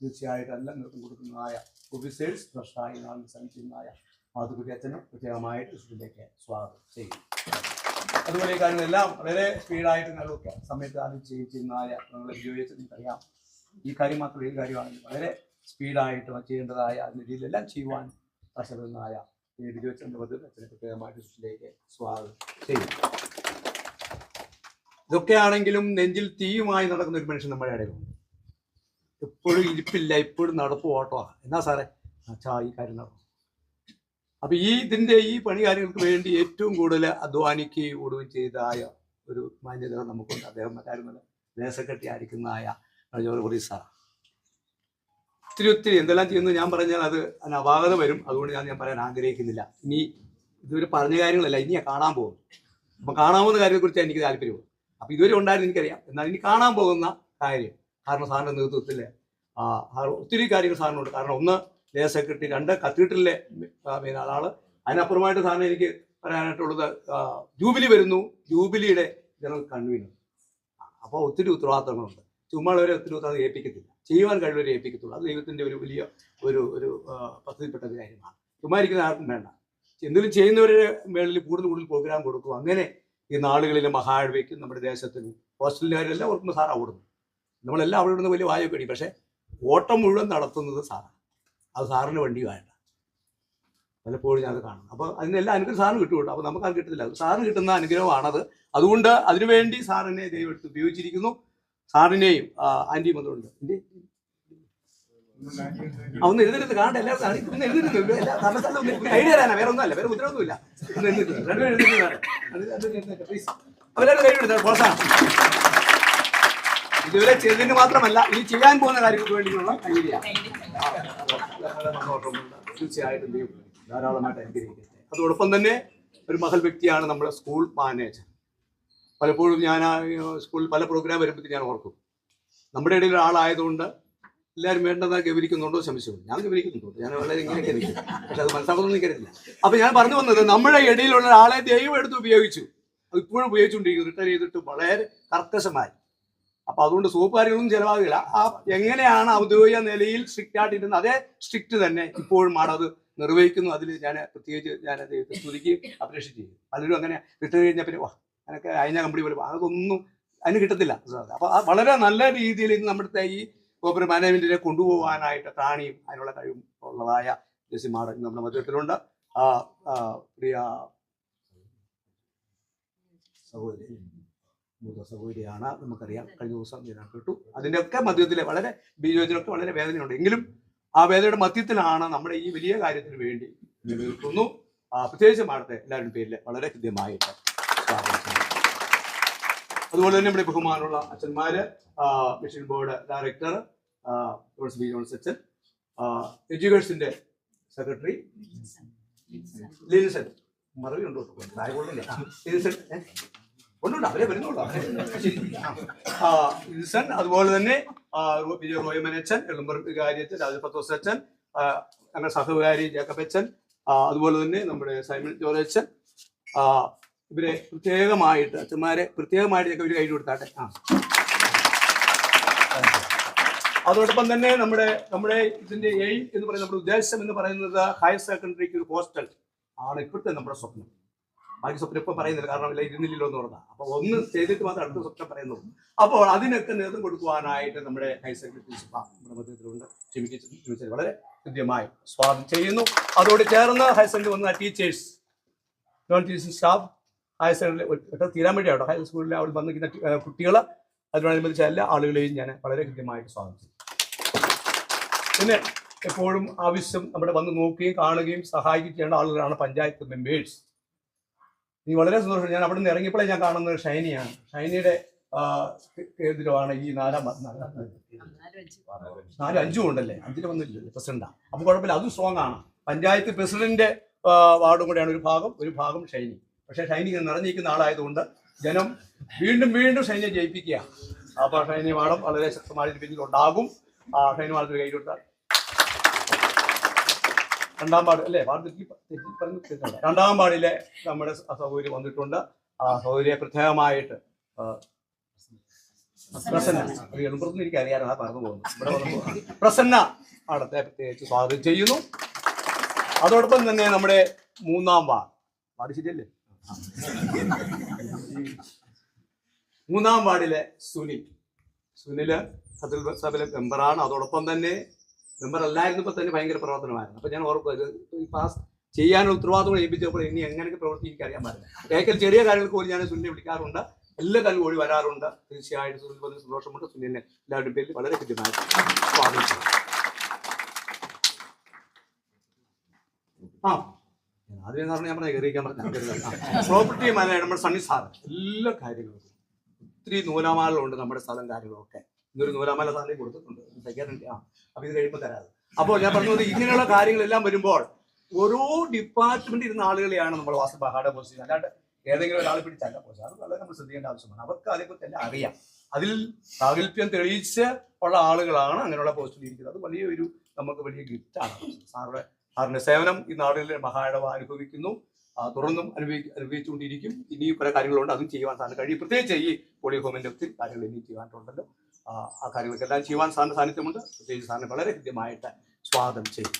തീർച്ചയായിട്ടും എല്ലാം നേതൃത്വം കൊടുക്കുന്നതായ ഓഫീസേഴ്സ് ഫ്രഷായി നാളിൽ ശ്രമിക്കുന്നതായ മാധുക്കുട്ടി അച്ഛനും പ്രത്യേകമായിട്ട് ഇതിലേക്ക് സ്വാഗതം ചെയ്യും. അതുപോലെ ഈ കാര്യങ്ങളെല്ലാം വളരെ സ്പീഡായിട്ട് നിങ്ങളൊക്കെ സമയത്ത് ആദ്യം ചെയ്യുന്നതായ നിങ്ങൾ ഉപയോഗിച്ച് നിങ്ങൾക്കറിയാം. ഈ കാര്യം മാത്രം ഈ കാര്യമാണെങ്കിൽ വളരെ സ്പീഡായിട്ട് ചെയ്യേണ്ടതായ അതിൻ്റെ രീതിയിലെല്ലാം ചെയ്യുവാൻ പ്രസന്നമായ അച്ഛൻ്റെ പദ്ധതി അച്ഛനെ പ്രത്യേകമായിട്ട് ഇതിലേക്ക് സ്വാഗതം ചെയ്യും. ഇതൊക്കെയാണെങ്കിലും നെഞ്ചിൽ തീയുമായി നടക്കുന്ന ഒരു മനുഷ്യൻ നമ്മുടെ ഇടയിലുണ്ട്. എപ്പോഴും ഇരിപ്പില്ല, എപ്പോഴും നടപ്പ് ഓട്ടമാണ്. എന്നാ സാറേ അച്ഛാ ഈ കാര്യം നടക്കും. അപ്പൊ ഈ പണി കാര്യങ്ങൾക്ക് വേണ്ടി ഏറ്റവും കൂടുതൽ അധ്വാനിക്കുകയും ഓടുകയും ചെയ്തതായ ഒരു മാന്യത നമുക്കുണ്ട്. അദ്ദേഹം മറ്റായിരുന്നത് ദേശക്കെട്ടി ആയിരിക്കുന്നതായ ജോലി സാർ. ഒത്തിരി എന്തെല്ലാം ചെയ്യുന്നത് ഞാൻ പറഞ്ഞാൽ അത് അപാകത വരും. അതുകൊണ്ട് ഞാൻ പറയാൻ ആഗ്രഹിക്കുന്നില്ല. ഇനി ഇതുവരെ പറഞ്ഞ കാര്യങ്ങളല്ല, ഇനി കാണാൻ പോകും. അപ്പൊ കാണാൻ പോകുന്ന കാര്യത്തെക്കുറിച്ച് എനിക്ക് താല്പര്യമുള്ളൂ. അപ്പൊ ഇതുവരെ ഉണ്ടായിരുന്നു എനിക്കറിയാം. എന്നാൽ ഇനി കാണാൻ പോകുന്ന കാര്യം, കാരണം സാറിന്റെ നേതൃത്വത്തിൽ ഒത്തിരി കാര്യങ്ങൾ സാറിനുണ്ട്. കാരണം ഒന്ന് ലേയ സെക്രട്ടറി, 2 കത്തീഡ്രലിലെ ആളാള്. അതിനപ്പുറമായിട്ട് സാറിന് എനിക്ക് പറയാനായിട്ടുള്ളത് ജൂബിലി വരുന്നു, ജൂബിലിയുടെ ജനറൽ കൺവീനർ. അപ്പോൾ ഒത്തിരി ഉത്തരവാദിത്തങ്ങളുണ്ട്. ചുമ്മാ വരെ ഒത്തിരി ഉത്തരവാദിത്തം ഏൽപ്പിക്കത്തില്ല, ചെയ്യുവാൻ കഴിവരെ ഏൽപ്പിക്കത്തുള്ളൂ. അത് ദൈവത്തിന്റെ ഒരു വലിയ ഒരു പദ്ധതിപ്പെട്ട കാര്യമാണ്. ചുമ്മാ ഇരിക്കുന്ന ആർക്കും വേണ്ട. എന്തെങ്കിലും ചെയ്യുന്നവരുടെ മേളിൽ കൂടുതൽ പ്രോഗ്രാം കൊടുക്കും. അങ്ങനെ ഈ നാടുകളിലെ മഹാഴ്വയ്ക്കും നമ്മുടെ ദേശത്തിനും ഹോസ്റ്റലുകാരെല്ലാം ഓർക്കുമ്പോൾ സാറാ ഓടുന്നു. നമ്മളെല്ലാം അവിടെ ഇടുന്ന വലിയ വായൊക്കെ അടി. പക്ഷേ ഓട്ടം മുഴുവൻ നടത്തുന്നത് സാറാണ്. അത് സാറിന് വണ്ടി വേണ്ട. പലപ്പോഴും ഞാൻ അത് കാണും. അപ്പോൾ അതിനെല്ലാം അനുഗ്രഹം സാറിന് കിട്ടുള്ളൂ. അപ്പോൾ നമുക്ക് അത് കിട്ടത്തില്ല. സാറിന് കിട്ടുന്ന അനുഗ്രഹമാണത്. അതുകൊണ്ട് അതിനുവേണ്ടി സാറിനെ ദൈവം എടുത്ത് ഉപയോഗിച്ചിരിക്കുന്നു. സാറിനെയും ആൻറ്റിയും അതുകൊണ്ട് ഒന്ന് എഴുതരുത്. കാണണ്ട, എല്ലാവരും ഒന്ന് എഴുതരുത്. ഐഡിയ തരാനാ, വേറെ ഒന്നുമല്ല, വേറെ ഉത്തരവൊന്നുമില്ല. ഒന്ന് എഴുതിട്ട് രണ്ടുപേരും എഴുതിട്ട് പ്ലീസ്. അവരെല്ലാവരും കഴിവെടുത്ത പ്രോത്സാഹനം ഇതുവരെ ചെയ്തതിന് മാത്രമല്ല ഇനി ചെയ്യാൻ പോകുന്ന കാര്യങ്ങൾക്ക് വേണ്ടിയുള്ള ഐഡിയ. തീർച്ചയായിട്ടും ധാരാളമായിട്ട് അനുഗ്രഹിക്കട്ടെ. അതോടൊപ്പം തന്നെ ഒരു മഹൽ വ്യക്തിയാണ് നമ്മുടെ സ്കൂൾ മാനേജർ. പലപ്പോഴും ഞാൻ സ്കൂളിൽ പല പ്രോഗ്രാം വരുമ്പോഴത്തേക്ക് ഞാൻ ഓർക്കും, നമ്മുടെ ഇടയിൽ ഒരാളായതുകൊണ്ട് എല്ലാവരും വേണ്ടതാ ഗവനിക്കുന്നുണ്ടോ സംശയമുണ്ട്. ഞാൻ ഗവനിക്കുന്നുണ്ട്, ഞാൻ വളരെ ഇങ്ങനെയൊക്കെ നിൽക്കും. പക്ഷെ അത് മനസ്സിലാക്കുന്നൊന്നും എനിക്കറിയില്ല. അപ്പൊ ഞാൻ പറഞ്ഞു വന്നത്, നമ്മുടെ ഇടയിലുള്ള ഒരാളെ ദൈവം എടുത്ത് ഉപയോഗിച്ചു. അത് ഇപ്പോഴും ഉപയോഗിച്ചുകൊണ്ടിരിക്കുന്നു. റിട്ടയർ ചെയ്തിട്ട് വളരെ കർക്കശമായി. അപ്പൊ അതുകൊണ്ട് സോപ്പ് കാര്യങ്ങളൊന്നും ചെലവാകില്ല. എങ്ങനെയാണ് ഔദ്യോഗിക നിലയിൽ സ്ട്രിക്റ്റ് ആയിട്ടിരുന്നത് അതേ സ്ട്രിക്റ്റ് തന്നെ ഇപ്പോഴും അത് നിർവഹിക്കുന്നു. അതിൽ ഞാൻ പ്രത്യേകിച്ച് ഞാൻ സ്തുതിക്കുകയും അപ്രീഷിയേറ്റ് ചെയ്യും. പലരും അങ്ങനെ റിട്ടയർ കഴിഞ്ഞാൽ പിന്നെ അങ്ങനെയൊക്കെ അയഞ്ഞ കമ്പനി പോലെ അതൊന്നും അതിന് കിട്ടത്തില്ല. അപ്പൊ വളരെ നല്ല രീതിയിൽ ഇന്ന് നമ്മുടെ ഈ കോർപ്പറേറ്റ് മാനേജ്മെന്റിനെ കൊണ്ടുപോകാനായിട്ട് ത്രാണിയും അതിനുള്ള കഴിവും ഉള്ളതായ ജെസ്സി മാഡം നമ്മുടെ മധ്യത്തിലുണ്ട്. പ്രിയ സഹോദരിയാണ്, നമുക്കറിയാം. കഴിഞ്ഞ ദിവസം ഞാൻ കേട്ടു. അതിൻ്റെയൊക്കെ മധ്യത്തിൽ വളരെ ബിജോജിനൊക്കെ വളരെ വേദനയുണ്ട്. എങ്കിലും ആ വേദനയുടെ മധ്യത്തിലാണ് നമ്മുടെ ഈ വലിയ കാര്യത്തിന് വേണ്ടി നിൽക്കുന്നു. പ്രത്യേകിച്ച് മാഡത്തെ എല്ലാവരുടെ പേരിൽ വളരെ ഹൃദ്യമായിട്ട് സ്വാഗതം ചെയ്യുന്നു. അതുപോലെ തന്നെ നമ്മുടെ ബഹുമാനമുള്ള അച്ഛന്മാര്, mission board director B Johns അച്ഛൻ, എഡ്യൂക്കേഷന്റെ സെക്രട്ടറി ലിൻസൺ, മറവി ഉണ്ടോ ലിൻസൺ കൊണ്ടുണ്ട്, അവരെ വരുന്നുള്ളൂ. ലിൻസൺ, അതുപോലെ തന്നെ വിജയ റോയമനച്ചൻ, എളുമ്പർ വികാരി അച്ഛൻ, രാജപത്തോസ് അച്ഛൻ, ഞങ്ങളുടെ സഹകാരി ജേക്കബ് അച്ഛൻ, അതുപോലെ തന്നെ നമ്മുടെ സൈമൺ ജോർജ് അച്ഛൻ, ഇവരെ പ്രത്യേകമായിട്ട് അച്ഛന്മാരെ പ്രത്യേകമായിട്ട് ഇവർ കൈ കൊടുത്താട്ടെ. അതോടൊപ്പം തന്നെ നമ്മുടെ ഇതിന്റെ എയിം എന്ന് പറയുന്നത്, നമ്മുടെ ഉദ്ദേശം എന്ന് പറയുന്നത് ഹയർ സെക്കൻഡറിക്ക് ഒരു ഹോസ്റ്റൽ ആണ് ഇപ്പോഴത്തെ നമ്മുടെ സ്വപ്നം. ബാക്കി സ്വപ്നം ഇപ്പം പറയുന്നില്ല, കാരണം ഇല്ല ഇരുന്നില്ലല്ലോ എന്ന് പറഞ്ഞാൽ. അപ്പോൾ ഒന്ന് ചെയ്തിട്ട് മാത്രം അടുത്ത സ്വപ്നം പറയുന്നുള്ളൂ. അപ്പോൾ അതിനൊക്കെ നേതൃത്വം കൊടുക്കുവാനായിട്ട് നമ്മുടെ ഹയർ സെക്കൻഡറി പ്രിൻസിപ്പാൾ നമ്മുടെ മധ്യത്തിലുണ്ട്. ക്ഷമിച്ച് വളരെ കൃത്യമായി സ്വാഗതം ചെയ്യുന്നു. അതോട് ചേർന്ന് ഹയർ സെക്കൻഡറി വന്ന teachers, non teaching staff, higher secondary തീരാൻ വേണ്ടിയാട്ടോ ഹയർ സ്കൂളിൽ അവിടെ വന്നിരിക്കുന്ന കുട്ടികൾ, അതിനോടനുബന്ധിച്ച എല്ലാ ആളുകളെയും ഞാൻ വളരെ കൃത്യമായിട്ട് സ്വാഗതം ചെയ്യും. പിന്നെ എപ്പോഴും ആവശ്യം നമ്മുടെ വന്ന് നോക്കുകയും കാണുകയും സഹായിക്കുകയും ചെയ്യേണ്ട ആളുകളാണ് പഞ്ചായത്ത് മെമ്പേഴ്സ്. നീ വളരെ സന്തോഷം. ഞാൻ അവിടെ നിന്ന് ഇറങ്ങിയപ്പോഴേ ഞാൻ കാണുന്നത് ഷൈനിയാണ്. ഷൈനിയുടെ കേന്ദ്രമാണ് ഈ 4-5 ഉണ്ടല്ലേ, 5 വന്നില്ലല്ലോ പ്രസിഡന്റാ. അപ്പൊ കുഴപ്പമില്ല, അതും സ്ട്രോങ് ആണ്. പഞ്ചായത്ത് പ്രസിഡന്റ് വാർഡും കൂടെയാണ് ഒരു ഭാഗം ഷൈനി. പക്ഷെ ഷൈനി നിറഞ്ഞിരിക്കുന്ന ആളായതുകൊണ്ട് ജനം വീണ്ടും ഷൈനിയെ ജയിപ്പിക്കുക. അപ്പൊ ഷൈനി വാർഡം വളരെ ശക്തമായ പിന്നിൽ ഉണ്ടാകും. ഷൈനി വാർഡിൽ കൈ കൊടുത്താൽ രണ്ടാം വാർഡ് അല്ലേ, രണ്ടാം വാർഡിലെ നമ്മുടെ സഹോദരി വന്നിട്ടുണ്ട്. ആ സഹോദരിയെ പ്രത്യേകമായിട്ട് പ്രസന്ന എളുപ്പത്തിൽ എനിക്ക് അറിയാനാണ് പറഞ്ഞു പോകുന്നത്. ഇവിടെ വന്നപ്പോൾ പ്രസന്ന പാടത്തെ പ്രത്യേകിച്ച് സ്വാഗതം ചെയ്യുന്നു. അതോടൊപ്പം തന്നെ നമ്മുടെ 3-ാം വാർഡ് ശരിയല്ലേ, 3-ാം വാർഡിലെ സുനില് സഭയിലെ മെമ്പറാണ്. അതോടൊപ്പം തന്നെ മെമ്പർ അല്ലായിരുന്നപ്പോൾ തന്നെ ഭയങ്കര പ്രവർത്തനമായിരുന്നു. അപ്പൊ ഞാൻ ഓർക്കും ഇത് ഈ പാസ് ചെയ്യാനുള്ള ഉത്തരവാദിത്തം ഏൽപ്പിച്ചപ്പോൾ ഇനി എങ്ങനെയൊക്കെ പ്രവർത്തിക്കാൻ എനിക്ക് അറിയാൻ പാടില്ല. ഏക്കൽ ചെറിയ കാര്യങ്ങൾക്ക് പോലും ഞാൻ സുനിലിനെ വിളിക്കാറുണ്ട്, എല്ലാ കാര്യം ഓടി വരാറുണ്ട്. തീർച്ചയായിട്ടും സുനിൽ വന്നതിന് സന്തോഷമുണ്ട്. സുനിലിനെ എല്ലാവരുടെയും പേരിൽ വളരെ കൃത്യമായിട്ട് സ്വാഗതം ചെയ്യും. ആദ്യം പറഞ്ഞാൽ ഞാൻ കയറിയിരിക്കാൻ പറഞ്ഞ പ്രോപ്പർട്ടി മാനേജ് നമ്മുടെ സണ്ണി സാർ എല്ലാ കാര്യങ്ങളും ഒത്തിരി നൂലാമാലകളുണ്ട് നമ്മുടെ സ്ഥലം കാര്യങ്ങളൊക്കെ. ഇന്നൊരു നൂലാമാല സാധനം കൊടുത്തിട്ടുണ്ട്, തയ്ക്കാറുണ്ട്. അപ്പൊ ഇത് കഴിയുമ്പോൾ തരാതെ. അപ്പോൾ ഞാൻ പറഞ്ഞത് ഇങ്ങനെയുള്ള കാര്യങ്ങളെല്ലാം വരുമ്പോൾ ഓരോ ഡിപ്പാർട്ട്മെന്റ് ഇരുന്ന ആളുകളെയാണ് നമ്മൾ വാസ്തുബാഹാടെ പോസ്റ്റ്, അല്ലാണ്ട് ഏതെങ്കിലും ഒരാളെ പിടിച്ചല്ല പോസ്റ്റ്. അത് വളരെ നമ്മൾ ശ്രദ്ധിക്കേണ്ട ആവശ്യമാണ്. അവർക്ക് അതേക്കുറിച്ച് എല്ലാം അറിയാം, അതിൽ പ്രാഗൽഭ്യം തെളിയിച്ച് ഉള്ള ആളുകളാണ് അങ്ങനെയുള്ള പോസ്റ്റിൽ ഇരിക്കുന്നത്. അത് വലിയൊരു നമുക്ക് വലിയ ഗിഫ്റ്റാണ്. സാറിന്റെ സേവനം ഈ നാടുകളിൽ മഹായിടവ അനുഭവിക്കുന്നു, തുടർന്നും അനുഭവിച്ചുകൊണ്ടിരിക്കും. ഇനിയും പല കാര്യങ്ങളുണ്ട്, അതും ചെയ്യുവാൻ സാറിന് കഴിയും. പ്രത്യേകിച്ച് ഈ പോളിയോ ഹോമിന്റെ ഒത്തിരി കാര്യങ്ങൾ ഇനിയും ചെയ്യാനുണ്ടല്ലോ. ആ കാര്യങ്ങൾക്കെല്ലാം ചെയ്യുവാൻ സാറിന്റെ സാന്നിധ്യമുണ്ട്. പ്രത്യേകിച്ച് സാറിനെ വളരെ കൃത്യമായിട്ട് സ്വാഗതം ചെയ്യും.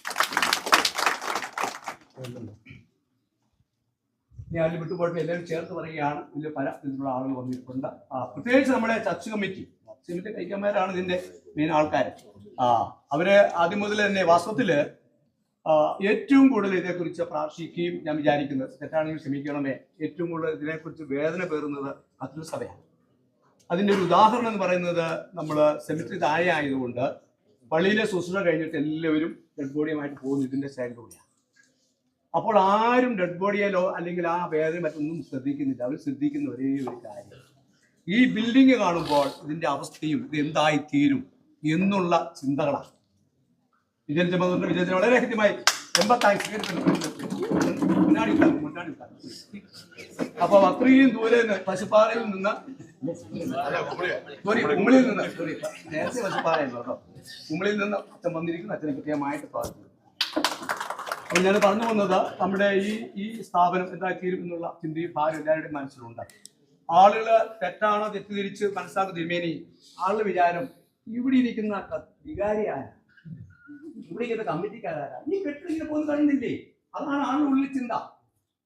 ഞാൻ വിട്ടുപോയിട്ട് എല്ലാവരും ചേർത്ത് പറയുകയാണ്. ഇതിൽ പല ഇതിലുള്ള ആളുകൾ വന്നിട്ടുണ്ട്. പ്രത്യേകിച്ച് നമ്മുടെ ചർച്ച് കമ്മിറ്റി കൈക്കന്മാരാണ് ഇതിന്റെ മെയിൻ ആൾക്കാർ. അവര് ആദ്യം മുതൽ തന്നെ വാസ്തവത്തില് ഏറ്റവും കൂടുതൽ ഇതേക്കുറിച്ച് പ്രാർത്ഥിക്കുകയും ഞാൻ വിചാരിക്കുന്നത്, തെറ്റാണെങ്കിൽ ക്ഷമിക്കണമേ, ഏറ്റവും കൂടുതൽ ഇതിനെക്കുറിച്ച് വേദന പേറുന്നത് കത്തോലിക്ക സഭയാണ്. അതിൻ്റെ ഒരു ഉദാഹരണം എന്ന് പറയുന്നത്, നമ്മൾ സെമിട്രി താഴെ ആയതുകൊണ്ട് പള്ളിയിലെ ശുശ്രൂഷ കഴിഞ്ഞിട്ട് എല്ലാവരും ഡെഡ് ബോഡിയുമായിട്ട് പോകുന്നു ഇതിന്റെ സൈഡിലൂടെയാണ്. അപ്പോൾ ആരും ഡെഡ് ബോഡിയിലോ അല്ലെങ്കിൽ ആ വേദന മറ്റൊന്നും ശ്രദ്ധിക്കുന്നില്ല. അവർ ശ്രദ്ധിക്കുന്ന ഒരേ ഒരു കാര്യം, ഈ ബിൽഡിങ് കാണുമ്പോൾ ഇതിന്റെ അവസ്ഥയും ഇത് എന്തായി തീരും എന്നുള്ള ചിന്തകളാണ്. വിജയത്തിന് വളരെ കൃത്യമായി അപ്പൊ അത്രയും ദൂരെ പശുപ്പാറയിൽ നിന്ന് ഉമ്മളിൽ നിന്ന് നേരത്തെ പശുപ്പാറയായിരുന്നു കേട്ടോ, ഉമ്മളിൽ നിന്ന് അച്ഛൻ വന്നിരിക്കുന്ന അച്ഛനെ കൃത്യമായിട്ട് പ്രാർത്ഥിക്കുന്നു. അപ്പൊ ഞാൻ പറഞ്ഞു വന്നത്, നമ്മുടെ ഈ സ്ഥാപനം എന്തായിത്തീരും എന്നുള്ള ചിന്തയും ഭാരം എല്ലാവരുടെയും മനസ്സിലുണ്ട്. ആളുകൾ തെറ്റാണോ തെറ്റിദ്ധരിച്ച് മനസ്സിലാക്കുന്ന തിരുമേനി ആളുടെ വിചാരം ഇവിടെ ഇരിക്കുന്ന വികാരിയായ ഇവിടെ ഇരിക്കുന്ന കമ്മിറ്റിക്കാരാരാ ഈ കെട്ടിങ്ങനെ പോകുന്ന കാണുന്നില്ലേ, അതാണ് ആളുടെ ഉള്ളിൽ ചിന്ത.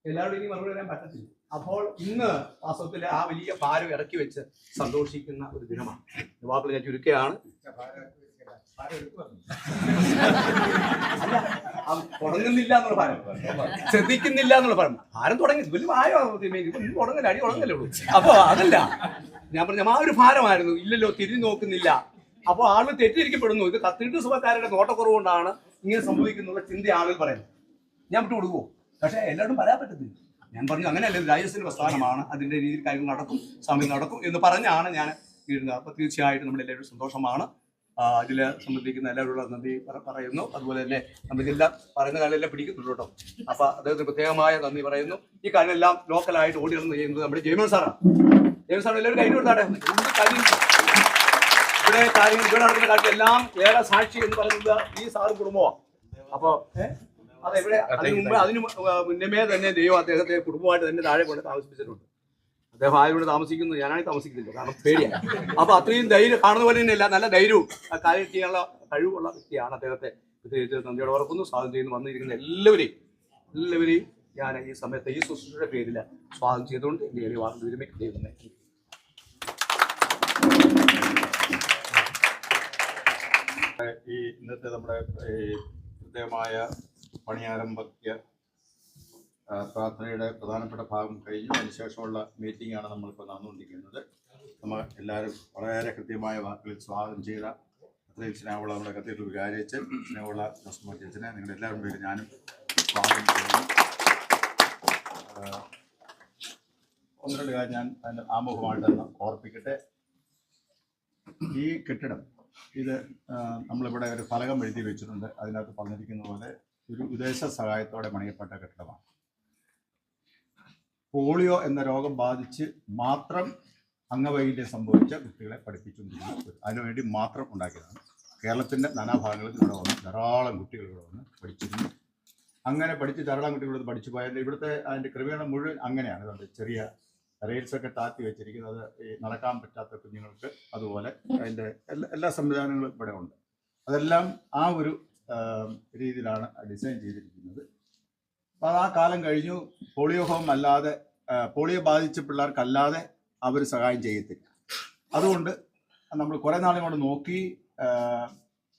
എല്ലാവരും ഇനി മറുപടി വരാൻ പറ്റത്തില്ല. അപ്പോൾ ഇന്ന് വാസ്തവത്തിൽ ആ വലിയ ഭാരം ഇറക്കി വെച്ച് സന്തോഷിക്കുന്ന ഒരു ദിനമാണ്. വാക്കുകൾ ഞാൻ ചുരുക്കുകയാണ്. തുടങ്ങുന്നില്ല എന്നുള്ള ഭാരം, ശ്രദ്ധിക്കുന്നില്ല എന്നുള്ള ഭാരം. ഭാരം തുടങ്ങി വലിയ ഭാരം തുടങ്ങല, അടി തുടങ്ങല്ലേ ഉള്ളൂ. അപ്പൊ അതല്ല ഞാൻ പറഞ്ഞ ആ ഒരു ഭാരമായിരുന്നു. ഇല്ലല്ലോ, തിരിഞ്ഞു നോക്കുന്നില്ല. അപ്പോൾ ആള് തെറ്റിയിരിക്കപ്പെടുന്നു. ഇത് കത്തീഡ്രൽ സഭക്കാരുടെ നോട്ടക്കുറവുകൊണ്ടാണ് ഇങ്ങനെ സംഭവിക്കുന്നുള്ള ചിന്ത ആളുകൾ പറയുന്നത്. ഞാൻ വിട്ടു കൊടുക്കുമോ? പക്ഷെ എല്ലാവരും പറയാൻ പറ്റത്തില്ല. ഞാൻ പറഞ്ഞു അങ്ങനെയല്ല, രാജ്യത്തിന്റെ പ്രസ്ഥാനമാണ്, അതിന്റെ രീതിയിൽ കാര്യങ്ങൾ നടക്കും, സമയം നടക്കും എന്ന് പറഞ്ഞാണ് ഞാൻ ഇരുന്നത്. അപ്പൊ തീർച്ചയായിട്ടും നമ്മളെല്ലാവരും സന്തോഷമാണ്. ഇതിൽ സംബന്ധിക്കുന്ന എല്ലാവരോടുള്ള നന്ദി പറയുന്നു. അതുപോലെ തന്നെ നമ്മളിതെല്ലാം പറയുന്ന കാര്യമെല്ലാം പിടിക്കുന്നുണ്ട് കേട്ടോ. അപ്പൊ അദ്ദേഹത്തിന് പ്രത്യേകമായ നന്ദി പറയുന്നു. ഈ കാര്യമെല്ലാം ലോക്കലായിട്ട് ഓടി നടന്ന് ചെയ്യുന്നത് നമ്മുടെ ജയമോൻ സാറാണ്. ജയമോൻ സാർ എല്ലാവരും കഴിഞ്ഞു കൊടുത്താട്ടെ. ഇവിടെ കാര്യങ്ങൾ ഇവിടെ നടക്കുന്ന കാര്യമെല്ലാം ഏറെ സാക്ഷി എന്ന് പറയുന്നത് ഈ സാറും കുടുംബമാണ്. അപ്പൊ അതെവിടെ അതിന് മുന്നമേ തന്നെ ദൈവം അദ്ദേഹത്തെ കുടുംബമായിട്ട് തന്നെ താഴെ കൊണ്ട് താമസിപ്പിച്ചിട്ടുണ്ട്. അദ്ദേഹം ആരോട് താമസിക്കുന്നത്, ഞാനാണ് താമസിക്കുന്നില്ല, കാരണം പേടിയാണ്. അപ്പൊ അത്രയും ധൈര്യം കാണുന്ന പോലെ തന്നെയല്ല, നല്ല ധൈര്യവും കാര്യം ചെയ്യാനുള്ള കഴിവുള്ള വ്യക്തിയാണ്. അദ്ദേഹത്തെ പ്രത്യേകിച്ച് നന്ദിയോടെ ഓർക്കുന്നു. സ്വാഗതം ചെയ്യുന്നു. വന്നിരിക്കുന്ന എല്ലാവരെയും ഞാൻ ഈ സമയത്ത് ഈ ശുശ്രൂഷയുടെ പേരിൽ സ്വാഗതം ചെയ്തുകൊണ്ട് എന്റെ എളിയ വാർത്ത വിരമിക്കുന്നേ. ഈ ഇന്നത്തെ നമ്മുടെ പ്രത്യേകമായ പണിയാരംഭയ്ക്ക് പ്രാർത്ഥനയുടെ പ്രധാനപ്പെട്ട ഭാഗം കഴിഞ്ഞു. അതിനുശേഷമുള്ള മീറ്റിംഗ് ആണ് നമ്മളിപ്പോൾ നടന്നുകൊണ്ടിരിക്കുന്നത്. നമ്മൾ എല്ലാവരും വളരെ കൃത്യമായ വാക്കുകളിൽ സ്വാഗതം ചെയ്ത അത്രയും സ്നേഹമുള്ള നമ്മുടെ കത്തീഡ്രൽ വികാരിയച്ഛൻ, സ്നേഹമുള്ള ജോസമ്മച്ചനെ നിങ്ങളുടെ എല്ലാവരും പേര് ഞാനും സ്വാഗതം ചെയ്യുന്നു. ഒന്ന് രണ്ട് കാര്യം ഞാൻ അതിൻ്റെ ആമുഖമായിട്ടൊന്ന് ഓർപ്പിക്കട്ടെ. ഈ കെട്ടിടം ഇത് നമ്മളിവിടെ ഒരു ഫലകം എഴുതി വെച്ചിട്ടുണ്ട്. അതിനകത്ത് പറഞ്ഞിരിക്കുന്ന പോലെ ഒരു വിദേശ സഹായത്തോടെ പണിയപ്പെട്ട കെട്ടിടമാണ്. പോളിയോ എന്ന രോഗം ബാധിച്ച് മാത്രം അംഗവൈകല്യം സംഭവിച്ച കുട്ടികളെ പഠിപ്പിച്ചുകൊണ്ടിരിക്കുന്നത് അതിനുവേണ്ടി മാത്രം ഉണ്ടാക്കിയതാണ്. കേരളത്തിൻ്റെ നാനാഭാഗങ്ങളിൽ ഇവിടെ വന്ന് ധാരാളം കുട്ടികൾ ഇവിടെ വന്ന് പഠിച്ചിരുന്നു. അങ്ങനെ പഠിച്ച് ധാരാളം കുട്ടികൾ പഠിച്ചു പോയാൽ ഇവിടുത്തെ അതിൻ്റെ ക്രമീകരണം മുഴുവൻ അങ്ങനെയാണ്. അതുകൊണ്ട് ചെറിയ റെയിൽസൊക്കെ താത്തി വെച്ചിരിക്കുന്നത്. ഈ നടക്കാൻ പറ്റാത്ത കുഞ്ഞുങ്ങൾക്ക് അതുപോലെ അതിൻ്റെ എല്ലാ സംവിധാനങ്ങളും ഇവിടെ ഉണ്ട്. അതെല്ലാം ആ ഒരു രീതിയിലാണ് ഡിസൈൻ ചെയ്തിരിക്കുന്നത്. അപ്പോൾ ആ കാലം കഴിഞ്ഞു. പോളിയോ ഹോം അല്ലാതെ പോളിയോ ബാധിച്ച പിള്ളേർക്കല്ലാതെ അവർ സഹായം ചെയ്യത്തില്ല. അതുകൊണ്ട് നമ്മൾ കുറേ നാളും കൊണ്ട് നോക്കി.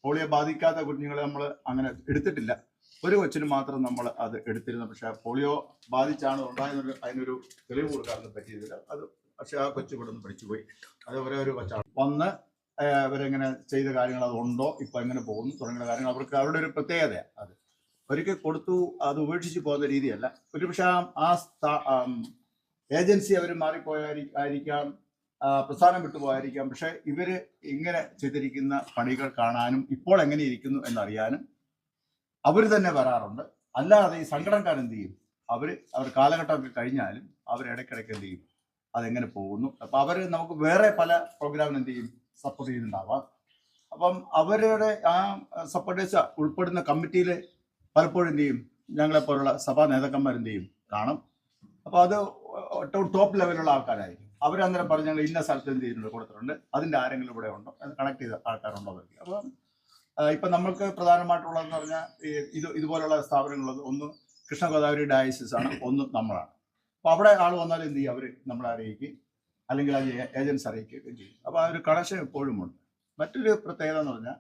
പോളിയോ ബാധിക്കാത്ത കുഞ്ഞുങ്ങളെ നമ്മൾ അങ്ങനെ എടുത്തിട്ടില്ല. ഒരു കൊച്ചിന് മാത്രം നമ്മൾ അത് എടുത്തിരുന്നു. പക്ഷെ പോളിയോ ബാധിച്ചാണ് ഉണ്ടായെന്നൊരു അതിനൊരു തെളിവ് കൊടുക്കാനൊന്നും പറ്റിയതില്ല. അത് പക്ഷെ ആ കൊച്ചു ഇവിടെ നിന്ന് പഠിച്ചു പോയി. അത് ഒരു കൊച്ചാണ് വന്ന് അവരെങ്ങനെ ചെയ്ത കാര്യങ്ങൾ അതുണ്ടോ, ഇപ്പം എങ്ങനെ പോകുന്നു തുടങ്ങിയ കാര്യങ്ങൾ അവർക്ക് അവരുടെ ഒരു പ്രത്യേകതയാണ്. അത് ഒരിക്കൽ കൊടുത്തു അത് ഉപേക്ഷിച്ച് പോകുന്ന രീതിയല്ല. ഒരുപക്ഷെ ആ ഏജൻസി അവർ മാറിപ്പോയായിരിക്കാം, പ്രസ്ഥാനം വിട്ടുപോയായിരിക്കാം. പക്ഷെ ഇവര് ഇങ്ങനെ ചെയ്തിരിക്കുന്ന പണികൾ കാണാനും ഇപ്പോൾ എങ്ങനെ ഇരിക്കുന്നു എന്നറിയാനും അവർ തന്നെ വരാറുണ്ട്. അല്ലാതെ ഈ സംഘടനക്കാരെന്ത് ചെയ്യും, അവർ കാലഘട്ടമൊക്കെ കഴിഞ്ഞാലും അവർ ഇടയ്ക്കിടയ്ക്ക് എന്ത് ചെയ്യും, അതെങ്ങനെ പോകുന്നു. അപ്പം അവർ നമുക്ക് വേറെ പല പ്രോഗ്രാമിന് എന്ത് ചെയ്യും, സപ്പോർട്ട് ചെയ്യുന്നുണ്ടാവാം. അപ്പം അവരുടെ ആ സപ്പോർട്ടേഴ്സ് ഉൾപ്പെടുന്ന കമ്മിറ്റിയിൽ പലപ്പോഴും എന്ത് ചെയ്യും, ഞങ്ങളെപ്പോലുള്ള സഭാ നേതാക്കന്മാരെന്ത് ചെയ്യും കാണും. അപ്പോൾ അത് ടോപ്പ് ലെവലുള്ള ആൾക്കാരായിരിക്കും. അവരന്നേരം പറഞ്ഞ് ഞങ്ങൾ ഇന്ന സ്ഥലത്ത് എന്ത് ചെയ്യുന്നുണ്ട്, കൊടുത്തിട്ടുണ്ട്, അതിൻ്റെ ആരെങ്കിലും ഇവിടെ ഉണ്ടോ, കണക്ട് ചെയ്ത ആൾക്കാരുണ്ടോ അവർക്ക്. അപ്പം ഇപ്പം നമ്മൾക്ക് പ്രധാനമായിട്ടുള്ളതെന്ന് പറഞ്ഞാൽ ഇതുപോലുള്ള സ്ഥാപനങ്ങളുള്ളത് ഒന്ന് കൃഷ്ണ ഗോദാവരി ഡയാലിസിസ് ആണ്, ഒന്ന് നമ്മളാണ്. അപ്പോൾ അവിടെ ആൾ വന്നാലും എന്ത് ചെയ്യും, അവർ നമ്മളെ അറിയിക്കും, അല്ലെങ്കിൽ അത് ഏജൻസ് അറിയിക്കുകയൊക്കെ ചെയ്യും. അപ്പോൾ ആ ഒരു കണക്ഷൻ എപ്പോഴും ഉണ്ട്. മറ്റൊരു പ്രത്യേകത എന്ന് പറഞ്ഞാൽ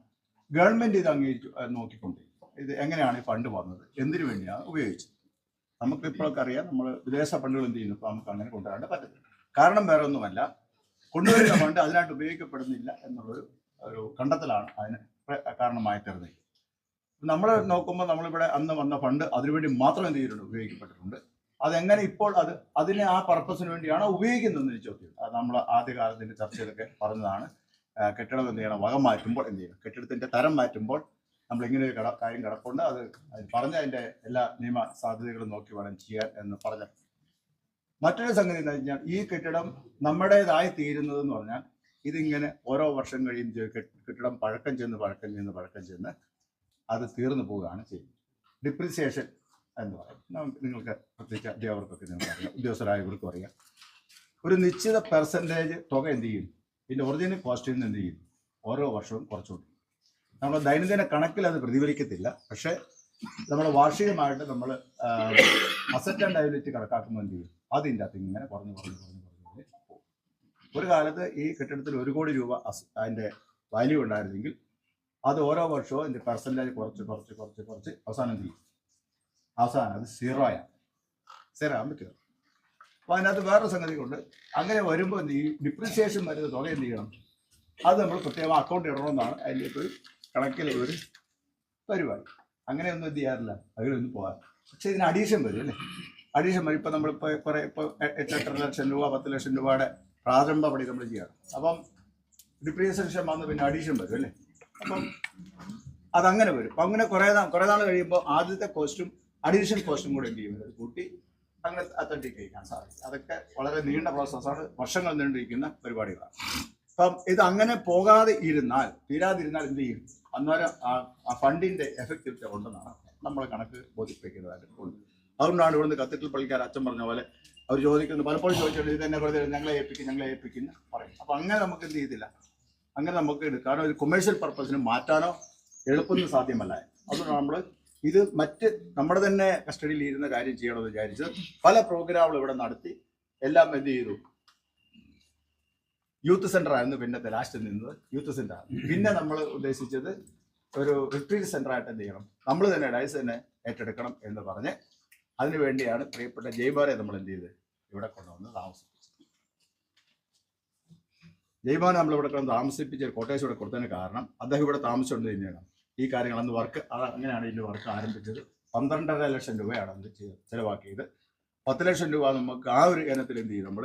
ഗവൺമെൻറ് ഇത് അംഗീകരിച്ചു നോക്കിക്കൊണ്ടിരിക്കും. ഇത് എങ്ങനെയാണ് ഈ ഫണ്ട് വന്നത്, എന്തിനു വേണ്ടിയാണ് ഉപയോഗിച്ചത്. നമുക്കിപ്പോഴൊക്കെ അറിയാം, നമ്മൾ വിദേശ ഫണ്ടുകൾ എന്ത് ചെയ്യുന്നു, ഇപ്പോൾ നമുക്ക് അങ്ങനെ കൊണ്ടുവരാൻ പറ്റത്തില്ല. കാരണം വേറെ ഒന്നുമല്ല, കൊണ്ടുവരുന്ന ഫണ്ട് അതിനായിട്ട് ഉപയോഗിക്കപ്പെടുന്നില്ല എന്നുള്ളൊരു കണ്ടെത്തലാണ് അതിന് കാരണമായി തീർന്നത്. നമ്മൾ നോക്കുമ്പോൾ നമ്മളിവിടെ അന്ന് വന്ന ഫണ്ട് അതിനുവേണ്ടി മാത്രം എന്ത് ചെയ്തിട്ടുണ്ട്, ഉപയോഗിക്കപ്പെട്ടിട്ടുണ്ട്. അതെങ്ങനെ ഇപ്പോൾ അതിനെ ആ പർപ്പസിന് വേണ്ടിയാണോ ഉപയോഗിക്കുന്നതെന്ന് ചോദ്യം. അത് നമ്മൾ ആദ്യകാലത്തിൻ്റെ ചർച്ചയിലൊക്കെ പറഞ്ഞതാണ്. കെട്ടിടം എന്ത് ചെയ്യണം, വകം മാറ്റുമ്പോൾ എന്ത് ചെയ്യണം, കെട്ടിടത്തിൻ്റെ തരം മാറ്റുമ്പോൾ നമ്മൾ ഇങ്ങനെ ഒരു കാര്യം കിടപ്പുണ്ട്, അത് പറഞ്ഞ അതിൻ്റെ എല്ലാ നിയമ സാധ്യതകളും നോക്കി വേണം ചെയ്യാൻ എന്ന് പറഞ്ഞു. മറ്റൊരു സംഗതി എന്ന് വെച്ചാൽ ഈ കെട്ടിടം നമ്മുടേതായി തീരുന്നതെന്ന് പറഞ്ഞാൽ ഇതിങ്ങനെ ഓരോ വർഷം കഴിയുമ്പോൾ കെട്ടിടം പഴക്കം ചെന്ന് അത് തീർന്നു പോവുകയാണ് ചെയ്യുന്നത്. ഡിപ്രിസിയേഷൻ എന്ന് പറയും. നിങ്ങൾക്ക് പ്രത്യേകിച്ച് അധ്യാപകർക്കൊക്കെ നിങ്ങൾക്കറിയാം, ഉദ്യോഗസ്ഥരായവർക്കും അറിയാം. ഒരു നിശ്ചിത പെർസെൻറ്റേജ് തുക എന്ത് ചെയ്യും, ഇതിൻ്റെ ഒറിജിനൽ കോസ്റ്റിൽ നിന്ന് എന്ത് ചെയ്യും, ഓരോ വർഷവും കുറച്ചുകൊണ്ട്. നമ്മൾ ദൈനംദിന കണക്കിൽ അത് പ്രതിഫലിക്കത്തില്ല. പക്ഷേ നമ്മൾ വാർഷികമായിട്ട് നമ്മൾ അസറ്റ് ആൻഡ് ലയബിലിറ്റി കണക്കാക്കുമ്പോൾ എന്ത് ചെയ്യും, അതിൻ്റെ അകത്ത് ഇങ്ങനെ കുറഞ്ഞ് പോകും. ഒരു കാലത്ത് ഈ കെട്ടിടത്തിൽ 1 കോടി രൂപ അതിൻ്റെ വാല്യൂ ഉണ്ടായിരുന്നെങ്കിൽ അത് ഓരോ വർഷവും അതിൻ്റെ പെർസെൻറ്റേജ് കുറച്ച് അവസാനം ചെയ്യും. അവസാനം അത് സീറോ ആകാൻ പറ്റുക. അപ്പോൾ അതിനകത്ത് വേറൊരു സംഗതി കൊണ്ട് അങ്ങനെ വരുമ്പോൾ എന്ത് ചെയ്യും, ഡിപ്രിസിയേഷൻ വരുന്ന തുക എന്ത് ചെയ്യണം, അത് നമ്മൾ പ്രത്യേകം അക്കൗണ്ട് ഇടണമെന്നാണ് അതിൻ്റെ ഒരു കണക്കിലെ ഒരു പരിപാടി. അങ്ങനെയൊന്നും എന്ത് ചെയ്യാറില്ല, അതിലൊന്നും പോകാൻ. പക്ഷേ ഇതിന് അഡീഷൻ വരും അല്ലേ, അഡീഷൻ വരും. ഇപ്പോൾ നമ്മളിപ്പോൾ കുറേ 8 ലക്ഷം രൂപ 10 ലക്ഷം രൂപയുടെ പ്രാരംഭ പണി നമ്മൾ ചെയ്യണം. അപ്പം ഡിപ്രിസിയേഷൻ വന്ന് പിന്നെ അഡീഷൻ വരും അല്ലേ. അപ്പം അതങ്ങനെ വരും. അപ്പം അങ്ങനെ കുറേ നാൾ കഴിയുമ്പോൾ ആദ്യത്തെ കോസ്റ്റും അഡീഷണൽ കോസ്റ്റും കൂടെ എന്ത് ചെയ്യുന്നത് കൂട്ടി അങ്ങനെ അത്തൻറ്റിക് കഴിക്കാൻ സാധിക്കും. അതൊക്കെ വളരെ നീണ്ട പ്രോസസ്സാണ്, വർഷങ്ങൾ നീണ്ടിരിക്കുന്ന പരിപാടികളാണ്. അപ്പം ഇത് അങ്ങനെ പോകാതെ തീരാതിരുന്നാൽ എന്ത് ചെയ്യും, അന്നേരം ആ ഫണ്ടിൻ്റെ എഫക്റ്റിവിറ്റി ഉണ്ടെന്നാണ് നമ്മൾ കണക്ക് ബോധിപ്പിക്കുന്നതായിട്ട് ഉണ്ട്. അതുകൊണ്ടാണ് ഇവിടുന്ന് കത്തീഡ്രൽ പള്ളിക്കാർ അച്ഛൻ പറഞ്ഞ പോലെ അവർ ചോദിക്കുന്നത്, പലപ്പോഴും ചോദിച്ചിട്ടുണ്ട്, ഇത് തന്നെ വെറുതെ ഞങ്ങളെ ഏൽപ്പിക്കുന്ന പറയും. അപ്പം അങ്ങനെ നമുക്ക് എന്ത് ചെയ്തില്ല, അങ്ങനെ നമുക്ക് എടുക്കാനോ ഒരു കൊമേഴ്ഷ്യൽ പർപ്പസിന് മാറ്റാനോ എളുപ്പമൊന്നും സാധ്യമല്ല. അതുകൊണ്ടാണ് നമ്മൾ ഇത് നമ്മുടെ തന്നെ കസ്റ്റഡിയിൽ ഇരുന്ന കാര്യം ചെയ്യണമെന്ന് വിചാരിച്ച് പല പ്രോഗ്രാമുകൾ ഇവിടെ നടത്തി എല്ലാം എന്ത് ചെയ്തു, യൂത്ത് സെൻ്റർ ആയിരുന്നു. പിന്നെ ലാസ്റ്റ് നിന്നത് യൂത്ത് സെൻ്റർ ആണ്. പിന്നെ നമ്മൾ ഉദ്ദേശിച്ചത് ഒരു റിട്രീറ്റ് സെൻ്ററായിട്ട് എന്ത് ചെയ്യണം, നമ്മൾ തന്നെ ഡയസ് തന്നെ ഏറ്റെടുക്കണം എന്ന് പറഞ്ഞ് അതിനുവേണ്ടിയാണ് പ്രിയപ്പെട്ട ജയ്ബാനെ നമ്മൾ എന്ത് ചെയ്ത് ഇവിടെ കൊണ്ടുവന്ന് താമസിപ്പിച്ചത്. ജയ്ബാനെ നമ്മളിവിടെ താമസിപ്പിച്ച് കോട്ടേഴ്സ് ഇവിടെ കൊടുത്തതിന് കാരണം അദ്ദേഹം ഇവിടെ താമസിച്ചുകൊണ്ട് തന്നെയാണ് ഈ കാര്യങ്ങൾ അന്ന് വർക്ക് അങ്ങനെയാണ് ഇതിൻ്റെ വർക്ക് ആരംഭിച്ചത്. 12.5 ലക്ഷം രൂപയാണ് അത് ചിലവാക്കിയത്. 10 ലക്ഷം രൂപ നമുക്ക് ആ ഒരു ഇനത്തിൽ എന്ത് ചെയ്യും, നമ്മൾ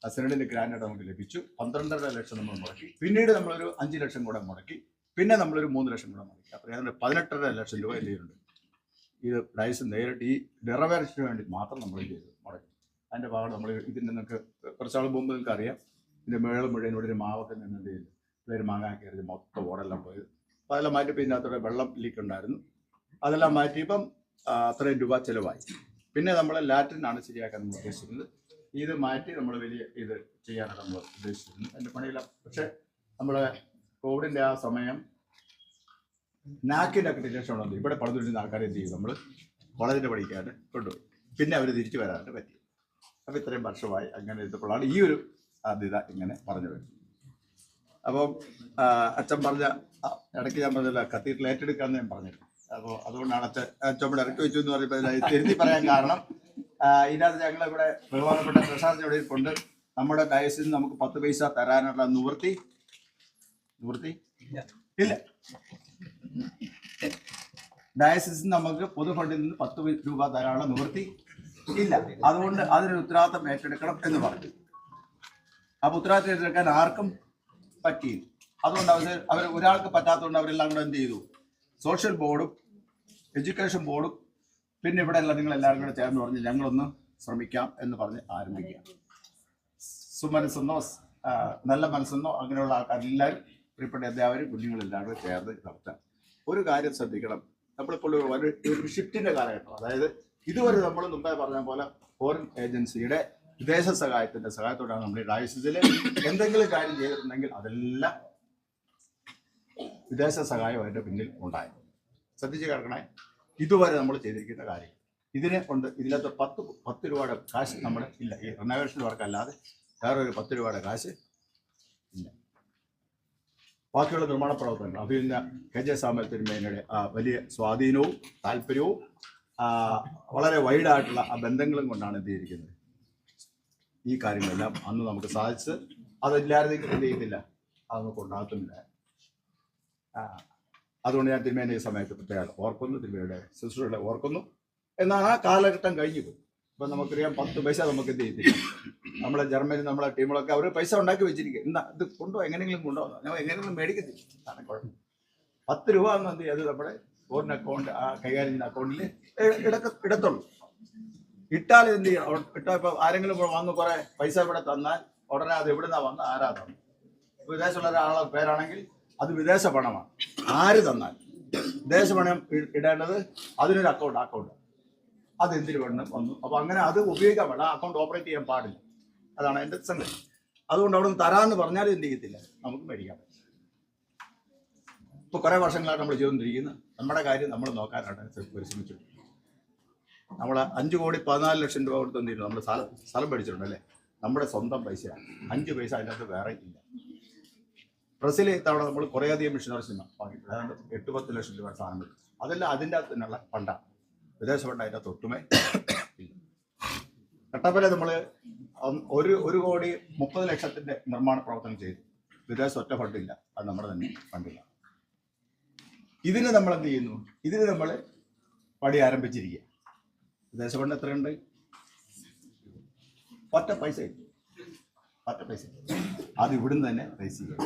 സെനറ്റിൻ്റെ ഗ്രാൻഡായിട്ട് നമുക്ക് ലഭിച്ചു. 12.5 ലക്ഷം നമ്മൾ മുടക്കി. പിന്നീട് നമ്മളൊരു 5 ലക്ഷം കൂടെ മുടക്കി. പിന്നെ നമ്മളൊരു 3 ലക്ഷം കൂടെ മുടക്കി. അപ്പോൾ ഏതാണ്ട് 18.5 ലക്ഷം രൂപ എന്ത് ചെയ്യുന്നുണ്ട്, ഇത് ഡയസ് നേരിട്ട് ഈ ഡെറവേഷന് വേണ്ടി മാത്രം നമ്മൾ ചെയ്ത് മുടക്കി. അതിൻ്റെ ഭാഗം നമ്മൾ ഇതിൻ്റെ നിങ്ങൾക്ക് കുറച്ചാൾ മുമ്പ് നിങ്ങൾക്ക് അറിയാം, ഇതിൻ്റെ മേളം മുഴുവൻ ഇവിടെ ഒരു മാവൊക്കെ നിന്ന് എന്ത് ചെയ്തു, ഒരു മാങ്ങാൻ കയറി മൊത്തം ഓടെല്ലാം പോയത്. അപ്പോൾ അതെല്ലാം മാറ്റിയപ്പോൾ ഇതിനകത്തോടെ വെള്ളം ലീക്ക് ഉണ്ടായിരുന്നു. അതെല്ലാം മാറ്റിയപ്പം അത്രയും രൂപ ചിലവായി. പിന്നെ നമ്മൾ ലാറ്റിനാണ് ശരിയാക്കാൻ നമ്മൾ ഉദ്ദേശിക്കുന്നത്. ഇത് മാറ്റി നമ്മൾ വലിയ ഇത് ചെയ്യാനാണ് നമ്മൾ ഉദ്ദേശിച്ചിരുന്നത്. എൻ്റെ പണിയില്ല. പക്ഷെ നമ്മൾ കോവിഡിൻ്റെ ആ സമയം നാക്കിൻ്റെ അക്രഡിറ്റേഷൻ ഉള്ളത് ഇവിടെ പണിതുകൊണ്ടിരുന്ന ആൾക്കാരെ എന്ത് ചെയ്യും, നമ്മൾ കോളേജിൻ്റെ പഠിക്കാണ്ട് കൊണ്ടുപോയി. പിന്നെ അവർ തിരിച്ചു വരാനായിട്ട് പറ്റി. അപ്പോൾ ഇത്രയും വർഷമായി അങ്ങനെ ഇരുന്നപ്പോഴാണ് ഈ ഒരു സാധ്യത ഇങ്ങനെ പറഞ്ഞു വരുന്നത്. അപ്പം അച്ഛൻ പറഞ്ഞ ഇടയ്ക്ക് ഞാൻ പറഞ്ഞില്ല കത്തീഡ്രൽ ഏറ്റെടുക്കാമെന്ന് ഞാൻ പറഞ്ഞില്ല. അപ്പോൾ അതുകൊണ്ടാണ് അച്ഛൻ ഇറക്കി വെച്ചു എന്ന് പറയുമ്പോൾ തിരുത്തി പറയാൻ കാരണം ഇതിനകത്ത് ഞങ്ങളിവിടെ ബഹുമാനപ്പെട്ട പ്രസാദ് ഇവിടെ കൊണ്ട് നമ്മുടെ ഡയസിന് നമുക്ക് 10 പൈസ തരാനുള്ള നിവൃത്തി ഇല്ല. ഡയസിന് നമുക്ക് പൊതുഫണ്ടിൽ നിന്ന് 10 രൂപ തരാനുള്ള നിവൃത്തി ഇല്ല. അതുകൊണ്ട് അതിനൊരു ഉത്തരവാദിത്തം ഏറ്റെടുക്കണം എന്ന് പറഞ്ഞു. അപ്പോൾ ഉത്തരവാദിത്തം ഏറ്റെടുക്കാൻ ആർക്കും പറ്റിയില്ല. അതുകൊണ്ട് അവർ ഒരാൾക്ക് പറ്റാത്തതുകൊണ്ട് അവരെല്ലാം കൂടെ എന്ത് ചെയ്തു, സോഷ്യൽ ബോർഡും എഡ്യൂക്കേഷൻ ബോർഡും പിന്നെ ഇവിടെ ഉള്ള നിങ്ങൾ എല്ലാവരും കൂടെ ചേർന്ന് പറഞ്ഞ് ഞങ്ങളൊന്ന് ശ്രമിക്കാം എന്ന് പറഞ്ഞ് ആരംഭിക്കുക. സുമനസ്സെന്നോ നല്ല മനസ്സെന്നോ അങ്ങനെയുള്ള ആൾക്കാരെല്ലാവരും പ്രിയപ്പെട്ട എല്ലാവരും കുഞ്ഞുങ്ങളെല്ലാവരും ചേർന്ന് നടത്താം. ഒരു കാര്യം ശ്രദ്ധിക്കണം, നമ്മളിപ്പോൾ ഒരു ഷിഫ്റ്റിന്റെ കാലഘട്ടം. അതായത് ഇതുവരെ നമ്മൾ മുമ്പേ പറഞ്ഞ പോലെ ഫോറിൻ ഏജൻസിയുടെ വിദേശ സഹായത്തിന്റെ സഹായത്തോടാണ് നമ്മൾ ഈ ഡയസിസിൽ എന്തെങ്കിലും കാര്യം ചെയ്തിട്ടുണ്ടെങ്കിൽ അതെല്ലാം വിദേശ സഹായം അതിന്റെ പിന്നിൽ ഉണ്ടായി. ശ്രദ്ധിച്ച് കേൾക്കണേ, ഇതുവരെ നമ്മൾ ചെയ്തിരിക്കുന്ന കാര്യം ഇതിനെ കൊണ്ട് ഇതിനകത്ത് 10 രൂപയുടെ കാശ് നമ്മുടെ ഇല്ല. ഈ റിനോവേഷൻ വർക്ക് അല്ലാതെ വേറെ ഒരു 10 രൂപയുടെ കാശ് ഇല്ല. ബാക്കിയുള്ള നിർമ്മാണ പ്രവർത്തനങ്ങൾ അഭിനന്ദ KJ സാമുവൽ തിരുമേനിയുടെ വലിയ സ്വാധീനവും താല്പര്യവും വളരെ വൈഡായിട്ടുള്ള ആ ബന്ധങ്ങളും കൊണ്ടാണ് എന്ത് ചെയ്തിരിക്കുന്നത്. ഈ കാര്യങ്ങളെല്ലാം അന്ന് നമുക്ക് സാധിച്ച് അതില്ലായിരുന്നെങ്കിൽ എന്ത് ചെയ്യുന്നില്ല, അത് നമുക്ക് ഉണ്ടാകത്തുമില്ല. അതുകൊണ്ട് ഞാൻ തിരുമേനി ഈ സമയത്ത് പ്രത്യേകം ഓർക്കുന്നു, തിരുമേനിയുടെ ശുശ്രൂഷകളെ ഓർക്കുന്നു. എന്നാൽ ആ കാലഘട്ടം കഴിഞ്ഞു പോയി. ഇപ്പം നമുക്കറിയാം 10 പൈസ നമുക്ക് എന്ത് ചെയ്തില്ല. നമ്മളെ ജർമ്മനി നമ്മളെ ടീമുകളൊക്കെ അവർ പൈസ ഉണ്ടാക്കി വെച്ചിരിക്കുക. എന്നാ ഇത് കൊണ്ടുപോകും, എങ്ങനെയെങ്കിലും കൊണ്ടുപോകും, ഞങ്ങൾ എങ്ങനെയെങ്കിലും മേടിക്കത്തില്ല. അതാണ് കുഴപ്പം. 10 രൂപ എന്ന് എന്ത് ചെയ്യും, അത് നമ്മുടെ ഫോറിൻ അക്കൗണ്ട് ആ കൈകാര്യം ചെയ്യുന്ന അക്കൗണ്ടിൽ ഇടത്തുള്ളൂ. ഇട്ടാൽ എന്ത് ചെയ്യണം, ഇട്ടാൽ ഇപ്പം ആരെങ്കിലും വന്ന് കുറെ പൈസ ഇവിടെ തന്നാൽ ഉടനെ അത് എവിടുന്നാ വന്ന് ആരാ തന്നു. വിദേശമുള്ള ഒരാളുടെ പേരാണെങ്കിൽ അത് വിദേശ പണമാണ്. ആര് തന്നാൽ വിദേശ പണം ഇടേണ്ടത് അതിനൊരു അക്കൗണ്ട് അതെന്തിനു വേണം വന്നു. അപ്പോൾ അങ്ങനെ അത് ഉപയോഗിക്കാൻ പാടില്ല, ആ അക്കൗണ്ട് ഓപ്പറേറ്റ് ചെയ്യാൻ പാടില്ല. അതാണ് എൻ്റെ സംഗതി. അതുകൊണ്ട് അവിടെ നിന്ന് തരാമെന്ന് പറഞ്ഞാലും എന്ത് ചെയ്യത്തില്ല, നമുക്ക് മേടിക്കാൻ പറ്റും. ഇപ്പോൾ കുറേ വർഷങ്ങളായിട്ട് നമ്മൾ ചെയ്തുകൊണ്ടിരിക്കുന്നത് നമ്മുടെ കാര്യം നമ്മൾ നോക്കാനായിട്ട് പരിശ്രമിച്ചിട്ടുണ്ട്. നമ്മൾ 5,14,00,000 രൂപ കൊടുത്ത് എന്ത് ചെയ്യുന്നു, നമ്മൾ സ്ഥലം മേടിച്ചിട്ടുണ്ട് അല്ലേ, നമ്മുടെ സ്വന്തം പൈസയാണ്. 5 പൈസ അതിനകത്ത് വേറെ ഇല്ല. ബ്രസീലിൽ ഇത്തവണ നമ്മൾ കുറേയധികം മിഷനറീസിന് വാങ്ങിയിട്ട് ഏതാണ്ട് 8-10 ലക്ഷം രൂപ സാധനം മേടിച്ചു. അതെല്ലാം അതിൻ്റെ അകത്ത് തന്നെയുള്ള ഫണ്ടാണ്, വിദേശ ഫണ്ട് അതിൻ്റെ അകത്ത് ഒട്ടുമേ ഇല്ല. കട്ടപ്പന നമ്മൾ 1,30,00,000 നിർമ്മാണ പ്രവർത്തനം ചെയ്തു. വിദേശ ഒറ്റ ഫണ്ടില്ല, അത് നമ്മുടെ തന്നെ ഫണ്ടില്ല. ഇതിന് നമ്മൾ എന്ത് ചെയ്യുന്നു, ഇതിന് നമ്മൾ പടി ആരംഭിച്ചിരിക്കുക. വിദേശ ഫണ്ട് എത്രയുണ്ട്, ഒറ്റ പൈസ അത് ഇവിടുന്ന് തന്നെ റേസ് ചെയ്യുക.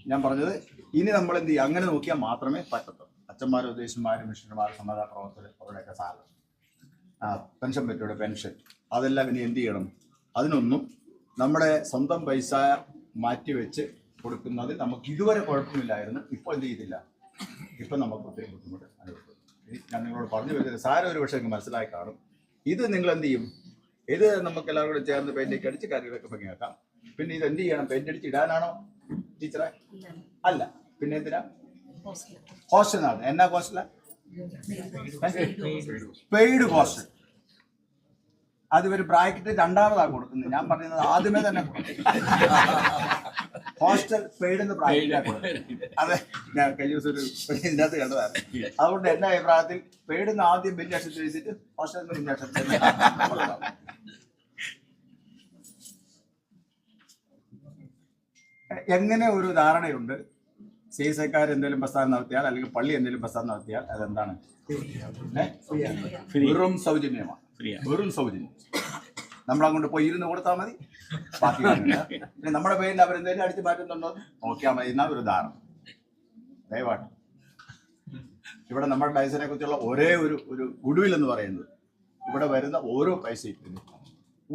ഞാൻ പറഞ്ഞത് ഇനി നമ്മൾ എന്ത് ചെയ്യുക, അങ്ങനെ നോക്കിയാൽ മാത്രമേ പറ്റത്തുള്ളൂ. അച്ഛന്മാരും ഉദ്ദേശന്മാരും മിഷണർമാരും സമാധാന പ്രവർത്തകർ അവരുടെയൊക്കെ സാധനം പെൻഷൻ പറ്റിയുടെ പെൻഷൻ അതെല്ലാം ഇനി എന്ത് ചെയ്യണം, അതിനൊന്നും നമ്മുടെ സ്വന്തം പൈസ മാറ്റിവെച്ച് കൊടുക്കുന്നതിൽ നമുക്ക് ഇതുവരെ കുഴപ്പമില്ലായിരുന്നു. ഇപ്പോൾ എന്ത് ചെയ്തില്ല, ഇപ്പം നമുക്ക് ഒത്തിരി ബുദ്ധിമുട്ട് അനുഭവപ്പെടും. ഞാൻ നിങ്ങളോട് പറഞ്ഞു വരുന്നത് സാരം ഒരു പക്ഷേ മനസ്സിലായി കാണും. ഇത് നിങ്ങൾ എന്ത് ചെയ്യും, ഇത് നമുക്ക് എല്ലാവരും കൂടെ ചേർന്ന് പെയിൻ്റൊക്കെ അടിച്ച് കാര്യങ്ങളൊക്കെ ഭംഗിയാക്കാം. പിന്നെ ഇത് എന്ത് ചെയ്യണം, പെയിൻ്റ് അടിച്ച് ഇടാനാണോ ടീച്ചറെ? അല്ല, പിന്നെ എന്തിനാ? ഹോസ്റ്റലാണ്. എന്നാ ഹോസ്റ്റല? Paid hostel. അത് ഒരു ബ്രാക്കറ്റ് രണ്ടാമതാണ് കൊടുക്കുന്നത്. ഞാൻ പറയുന്നത് ആദ്യമേ തന്നെ ഹോസ്റ്റൽ പെയ്ഡ് എന്ന് ബ്രാക്കറ്റാണ് കൊടുക്കുന്നത്. അതെ, ഞാൻ കഴിഞ്ഞ ദിവസം ഒരു ഇതിനകത്ത് കണ്ടതാണ്. അതുകൊണ്ട് എന്റെ അഭിപ്രായത്തിൽ പെയ്ഡ് ആദ്യം വലിയ അക്ഷരത്തിൽ എഴുതിയിട്ട് ഹോസ്റ്റൽ വലിയ അക്ഷരത്തിൽ എങ്ങനെ ഒരു ധാരണയുണ്ട്, CSIക്കാർ എന്തെങ്കിലും പ്രസ്ഥാനം നടത്തിയാൽ അല്ലെങ്കിൽ പള്ളി എന്തെങ്കിലും പ്രസ്ഥാനം നടത്തിയാൽ അതെന്താണ്, വെറും സൗജന്യമാണ്. വെറും സൗജന്യം. നമ്മളങ്ങോട്ട് പോയി ഇരുന്ന് കൊടുത്താൽ മതി, ബാക്കി പിന്നെ നമ്മുടെ പേരിൽ അവരെന്തെങ്കിലും അടിച്ചു മാറ്റുന്നുണ്ടോ നോക്കിയാൽ മതി എന്നാ ഒരു ധാരണ. ദയവായിട്ട് ഇവിടെ നമ്മുടെ ഡയസിനെ കുറിച്ചുള്ള ഒരേ ഒരു ഗുഡ്വിൽ എന്ന് പറയുന്നത് ഇവിടെ വരുന്ന ഓരോ പൈസയും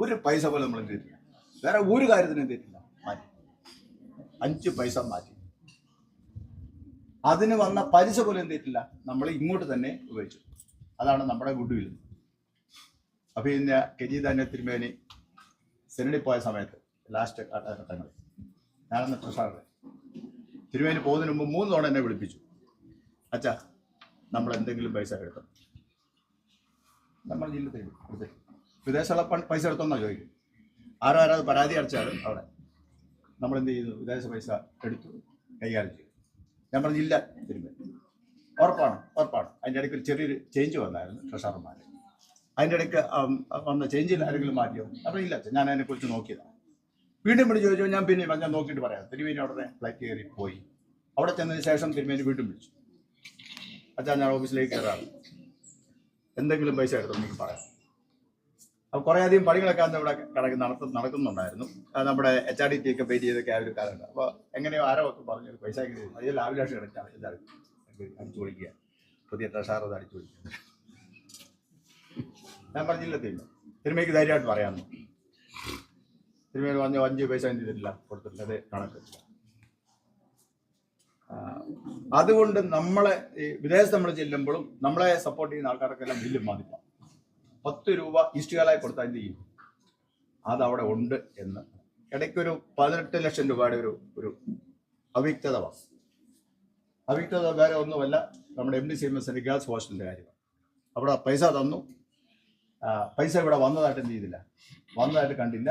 ഒരു പൈസ പോലും നമ്മൾ എന്ത് ചെയ്തിട്ടില്ല, വേറെ ഒരു കാര്യത്തിനും എന്ത് ചെയ്തിട്ടില്ല, മാറ്റി 5 പൈസ മാറ്റി. അതിന് വന്ന പലിശ പോലും എന്ത് ചെയ്തിട്ടില്ല, നമ്മൾ ഇങ്ങോട്ട് തന്നെ ഉപയോഗിച്ചു. അതാണ് നമ്മുടെ ഗുഡ്വിൽ. അപ്പോൾ ഇന്ന് KJ തിരുമേനി സെനഡിൽ പോയ സമയത്ത് ലാസ്റ്റ് ഘട്ടങ്ങളിൽ ഞാനന്ന് ട്രഷറർ തിരുവേനി പോകുന്നതിന് മുമ്പ് 3 തവണ എന്നെ വിളിപ്പിച്ചു. അച്ഛാ, നമ്മൾ എന്തെങ്കിലും പൈസ എടുക്കണം. നമ്മൾ ജില്ലത്തിൽ എടുത്തിട്ട് വിദേശമുള്ള പൈസ എടുത്തോന്നാ ചോദിക്കും. ആരോ അത് പരാതി അടച്ചാലും അവിടെ നമ്മൾ എന്ത് ചെയ്തു? വിദേശ പൈസ എടുത്തു കൈകാര്യം ചെയ്തു. ഞാൻ പറഞ്ഞില്ല തിരുവേനി. ഉറപ്പാണ്. അതിൻ്റെ ഇടയ്ക്ക് ഒരു ചെറിയൊരു ചേഞ്ച് വന്നായിരുന്നു ട്രഷറർമാർ. അതിൻ്റെ ഇടയ്ക്ക് വന്ന ചേഞ്ചിൽ ആരെങ്കിലും മാറ്റിയോ? അപ്പോൾ ഇല്ല, ഞാൻ അതിനെക്കുറിച്ച് നോക്കിയതാണ്. വീണ്ടും വിളിച്ച് ചോദിച്ചു. ഞാൻ പിന്നെ ഞാൻ നോക്കിയിട്ട് പറയാം. തിരുമേനി അവിടെ ഫ്ലൈറ്റ് കയറി പോയി. അവിടെ ചെന്നതിന് ശേഷം തിരുമേനി വീണ്ടും വിളിച്ചു. അച്ഛാ, ഞാൻ ഓഫീസിലേക്ക് കയറാറ്, എന്തെങ്കിലും പൈസ എടുത്തു എനിക്ക് പറയാം. അപ്പോൾ കുറേ അധികം പണികളൊക്കെ അന്ന് ഇവിടെ നടക്കുന്നുണ്ടായിരുന്നു. നമ്മുടെ HRDT ഒക്കെ പെയിന്റ് ചെയ്തൊക്കെ ആ ഒരു കാലമുണ്ട്. അപ്പോൾ എങ്ങനെയോ ആരോ ഒക്കെ പറഞ്ഞു പൈസ അതിൽ അഭിലാഷം എടുത്താണ് എല്ലാവരും അടിച്ചു പൊളിക്കുക, പുതിയ ട്രഷറർ അത് അടിച്ചു പൊളിക്കുക. ഞാൻ പറഞ്ഞില്ല തിരുമേനിക്ക് ധൈര്യമായിട്ട് പറയാമെന്ന്. തിരുമേനി പറഞ്ഞു 5 പൈസ എന്ത് ചെയ്തിട്ടില്ല, കൊടുത്തിട്ടില്ല, അത് കണക്കില്ല. അതുകൊണ്ട് നമ്മളെ ഈ വിദേശത്ത് നമ്മൾ ചെല്ലുമ്പോഴും നമ്മളെ സപ്പോർട്ട് ചെയ്യുന്ന ആൾക്കാർക്കെല്ലാം വലിയ മതിപ്പാണ്. 10 രൂപ ഈസ്റ്റുകാലായി കൊടുത്താൽ എന്ത് ചെയ്യും? അതവിടെ ഉണ്ട് എന്ന്. ഇടയ്ക്കൊരു 18 ലക്ഷം രൂപയുടെ ഒരു അവ്യക്തത വന്നു. അവ്യക്തത വേറെ ഒന്നുമല്ല, നമ്മുടെ MDCMSന്റെ ഗേൾസ് ഹോസ്റ്റലിൻ്റെ കാര്യമാണ്. അവിടെ പൈസ തന്നു, പൈസ ഇവിടെ വന്നതായിട്ട് എന്ത് ചെയ്തില്ല, വന്നതായിട്ട് കണ്ടില്ല.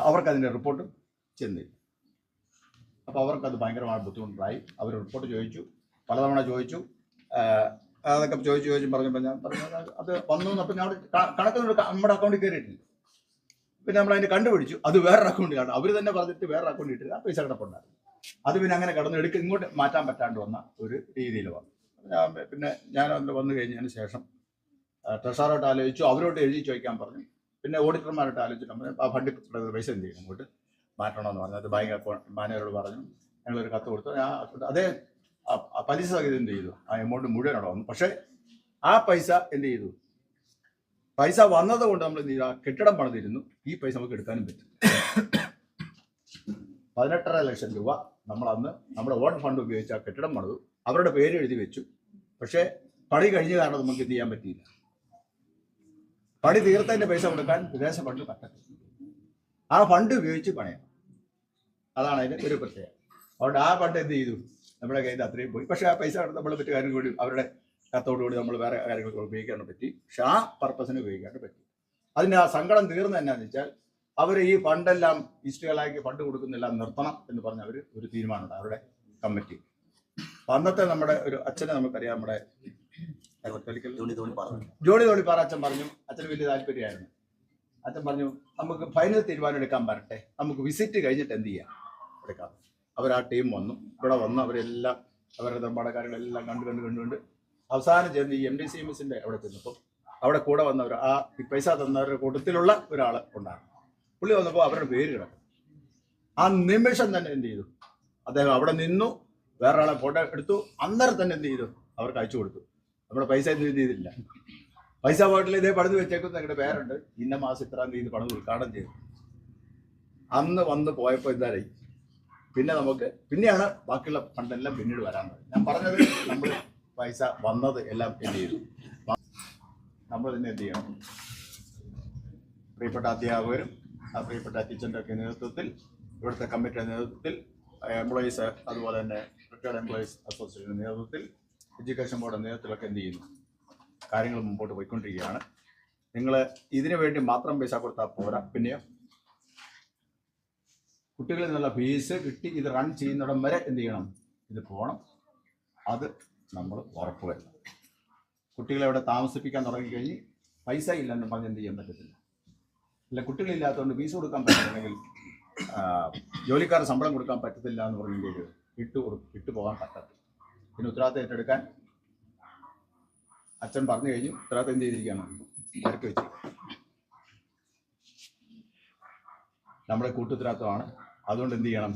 അവർക്കതിൻ്റെ റിപ്പോർട്ടും ചെന്നില്ല. അപ്പോൾ അവർക്കത് ഭയങ്കരമായ ബുദ്ധിമുട്ടുണ്ടായി. അവർ റിപ്പോർട്ട് ചോദിച്ചു, പലതവണ ചോദിച്ചു. അതൊക്കെ ചോദിച്ചു പറഞ്ഞപ്പോൾ ഞാൻ പറഞ്ഞു അത് വന്നു. അപ്പം ഞാൻ കണക്ക് നമ്മുടെ അക്കൗണ്ടിൽ കയറിയിട്ടില്ല. പിന്നെ നമ്മൾ അതിന് കണ്ടുപിടിച്ചു, അത് വേറൊരു അക്കൗണ്ടിലാണ്. അവർ തന്നെ പറഞ്ഞിട്ട് വേറൊരു അക്കൗണ്ടിൽ ഇട്ടില്ല, പൈസ കിടപ്പുണ്ടായിരുന്നു. അത് പിന്നെ അങ്ങനെ കടന്ന് ഇങ്ങോട്ട് മാറ്റാൻ പറ്റാണ്ട് വന്ന ഒരു രീതിയിൽ വന്നു. പിന്നെ ഞാൻ വന്നു കഴിഞ്ഞതിന് ശേഷം ട്രഷറോട്ട് ആലോചിച്ചു, അവരോട്ട് എഴുതി ചോദിക്കാൻ പറഞ്ഞു. പിന്നെ ഓഡിറ്റർമാരോട്ട് ആലോചിച്ചിട്ട് ആ ഫണ്ട് പൈസ എന്ത് ചെയ്യണം, ഇങ്ങോട്ട് മാറ്റണമെന്ന് പറഞ്ഞു. അത് ബാങ്ക് അക്കൗണ്ട് മാനേജറോട് പറഞ്ഞു. ഞങ്ങളൊരു കത്ത് കൊടുത്തു. അതേ പലിശ സഹിതം എന്ത് ചെയ്തു, ആ എമൗണ്ട് മുഴുവൻ അവിടെ വന്നു. പക്ഷേ ആ പൈസ എന്ത് ചെയ്തു, പൈസ വന്നത് കൊണ്ട് നമ്മൾ എന്ത് ചെയ്തു, ആ കെട്ടിടം പണിതിരുന്നു. ഈ പൈസ നമുക്ക് എടുക്കാനും പറ്റും. 18.5 ലക്ഷം രൂപ നമ്മളന്ന് നമ്മുടെ ഓൺ ഫണ്ട് ഉപയോഗിച്ച് ആ കെട്ടിടം പണിതു. അവരുടെ പേര് എഴുതി വെച്ചു. പക്ഷേ പണി കഴിഞ്ഞ കാരണം നമുക്ക് എന്ത് ചെയ്യാൻ പറ്റിയില്ല. പണി തീർത്തതിൻ്റെ പൈസ കൊടുക്കാൻ വിദേശ ഫണ്ട് പറ്റത്തില്ല. ആ ഫണ്ട് ഉപയോഗിച്ച് പണിയാം. അതാണ് അതിൻ്റെ ഒരു പ്രത്യേകത. അതുകൊണ്ട് ആ ഫണ്ട് എന്ത് ചെയ്തു, നമ്മുടെ കയ്യിൽ അത്രയും പോയി. പക്ഷേ ആ പൈസ നമ്മൾ മറ്റു കാര്യം കൂടി അവരുടെ കത്തോടുകൂടി നമ്മൾ വേറെ കാര്യങ്ങൾക്ക് ഉപയോഗിക്കാൻ പറ്റി. പക്ഷെ ആ പർപ്പസിന് ഉപയോഗിക്കാൻ പറ്റി. അതിൻ്റെ ആ സങ്കടം തീർന്ന് എന്നാന്ന് വെച്ചാൽ അവർ ഈ ഫണ്ടെല്ലാം ഈസ്റ്റുകാലാക്കി ഫണ്ട് കൊടുക്കുന്നില്ല, നിർത്തണം എന്ന് പറഞ്ഞ് അവർ ഒരു തീരുമാനമുണ്ട് അവരുടെ കമ്മിറ്റി. അന്നത്തെ നമ്മുടെ ഒരു അച്ഛനെ നമുക്കറിയാം, നമ്മുടെ ജോണി തോണിപ്പാറ അച്ഛൻ പറഞ്ഞു. അച്ഛന് വലിയ താല്പര്യമായിരുന്നു. അച്ഛൻ പറഞ്ഞു നമുക്ക് ഫൈനൽ തീരുമാനം എടുക്കാൻ വരട്ടെ, നമുക്ക് വിസിറ്റ് കഴിഞ്ഞിട്ട് എന്ത് ചെയ്യാം എടുക്കാം. അവർ ആ ടീം വന്നു, ഇവിടെ വന്ന് അവരെല്ലാം അവരുടെ നിർമ്മാണക്കാരെല്ലാം കണ്ട് അവസാനം ചെന്ന് ഈ MDCMSന്റെ അവിടെ ചെന്നപ്പോൾ അവിടെ കൂടെ വന്നവർ ആ പൈസ തന്നവരുടെ കൂട്ടത്തിലുള്ള ഒരാൾ ഉണ്ടായിരുന്നു. പുള്ളി വന്നപ്പോൾ അവരുടെ പേര് കിടക്കും. ആ നിമിഷം തന്നെ എന്ത് ചെയ്തു, അദ്ദേഹം അവിടെ നിന്നു, വേറൊരാളെ ഫോട്ടോ എടുത്തു. അന്നേരം തന്നെ എന്ത് ചെയ്തു, അവർക്ക് അയച്ചു കൊടുത്തു. നമ്മുടെ പൈസ എന്ത് ചെയ്തില്ല, പൈസ ബോട്ടിൽ ഇതേ പണിത് വെച്ചേക്കുന്ന നിങ്ങളുടെ പേരുണ്ട്, ഇന്ന മാസം ഇത്രാം തീയതി പണിത് ഉദ്ഘാടനം ചെയ്തു. അന്ന് വന്ന് പോയപ്പോൾ എന്തായി, പിന്നെ പിന്നെയാണ് ബാക്കിയുള്ള ഫണ്ടെല്ലാം പിന്നീട് വരാൻ തുടങ്ങി. ഞാൻ പറഞ്ഞത് നമ്മൾ പൈസ വന്നത് എല്ലാം എന്ത് ചെയ്തു, നമ്മൾ തന്നെ എന്ത് ചെയ്യണം. പ്രിയപ്പെട്ട അധ്യാപകരും പ്രിയപ്പെട്ട ടീച്ചറിൻ്റെ ഒക്കെ നേതൃത്വത്തിൽ, ഇവിടുത്തെ കമ്മിറ്റിയുടെ നേതൃത്വത്തിൽ, എംപ്ലോയീസ് അതുപോലെ തന്നെ റിട്ടയർഡ് എംപ്ലോയീസ് അസോസിയേഷൻ്റെ നേതൃത്വത്തിൽ, എഡ്യൂക്കേഷൻ ബോർഡിൻ്റെ നേതൃത്വത്തിലൊക്കെ എന്ത് ചെയ്യുന്നു, കാര്യങ്ങൾ മുമ്പോട്ട് പോയിക്കൊണ്ടിരിക്കുകയാണ്. നിങ്ങൾ ഇതിനു വേണ്ടി മാത്രം പൈസ കൊടുത്താൽ പോരാ, പിന്നെയോ കുട്ടികളിൽ നിന്നുള്ള ഫീസ് കിട്ടി ഇത് റൺ ചെയ്യുന്നിടം വരെ എന്ത് ചെയ്യണം, ഇത് പോകണം. അത് നമ്മൾ ഉറപ്പുവരുത്തണം. കുട്ടികളെ അവിടെ താമസിപ്പിക്കാൻ തുടങ്ങിക്കഴിഞ്ഞ് പൈസ ഇല്ലെന്ന് പറഞ്ഞ് എന്ത് ചെയ്യാൻ പറ്റത്തില്ല. അല്ല, കുട്ടികളില്ലാത്തതുകൊണ്ട് ഫീസ് കൊടുക്കാൻ പറ്റില്ലെങ്കിൽ ജോലിക്കാരുടെ ശമ്പളം കൊടുക്കാൻ പറ്റത്തില്ല എന്ന് പറഞ്ഞെങ്കിൽ ഇട്ടു പോകാൻ പറ്റത്തില്ല. പിന്നെ ഉത്തരവാദിത്തം ഏറ്റെടുക്കാൻ അച്ഛൻ പറഞ്ഞു കഴിഞ്ഞു. ഉത്തരവാദിത്തം എന്ത് ചെയ്തിരിക്കുകയാണ്, ഇറക്കി വെച്ചു. നമ്മുടെ കൂട്ടുത്തരവാദിത്തമാണ്. അതുകൊണ്ട് എന്ത് ചെയ്യണം,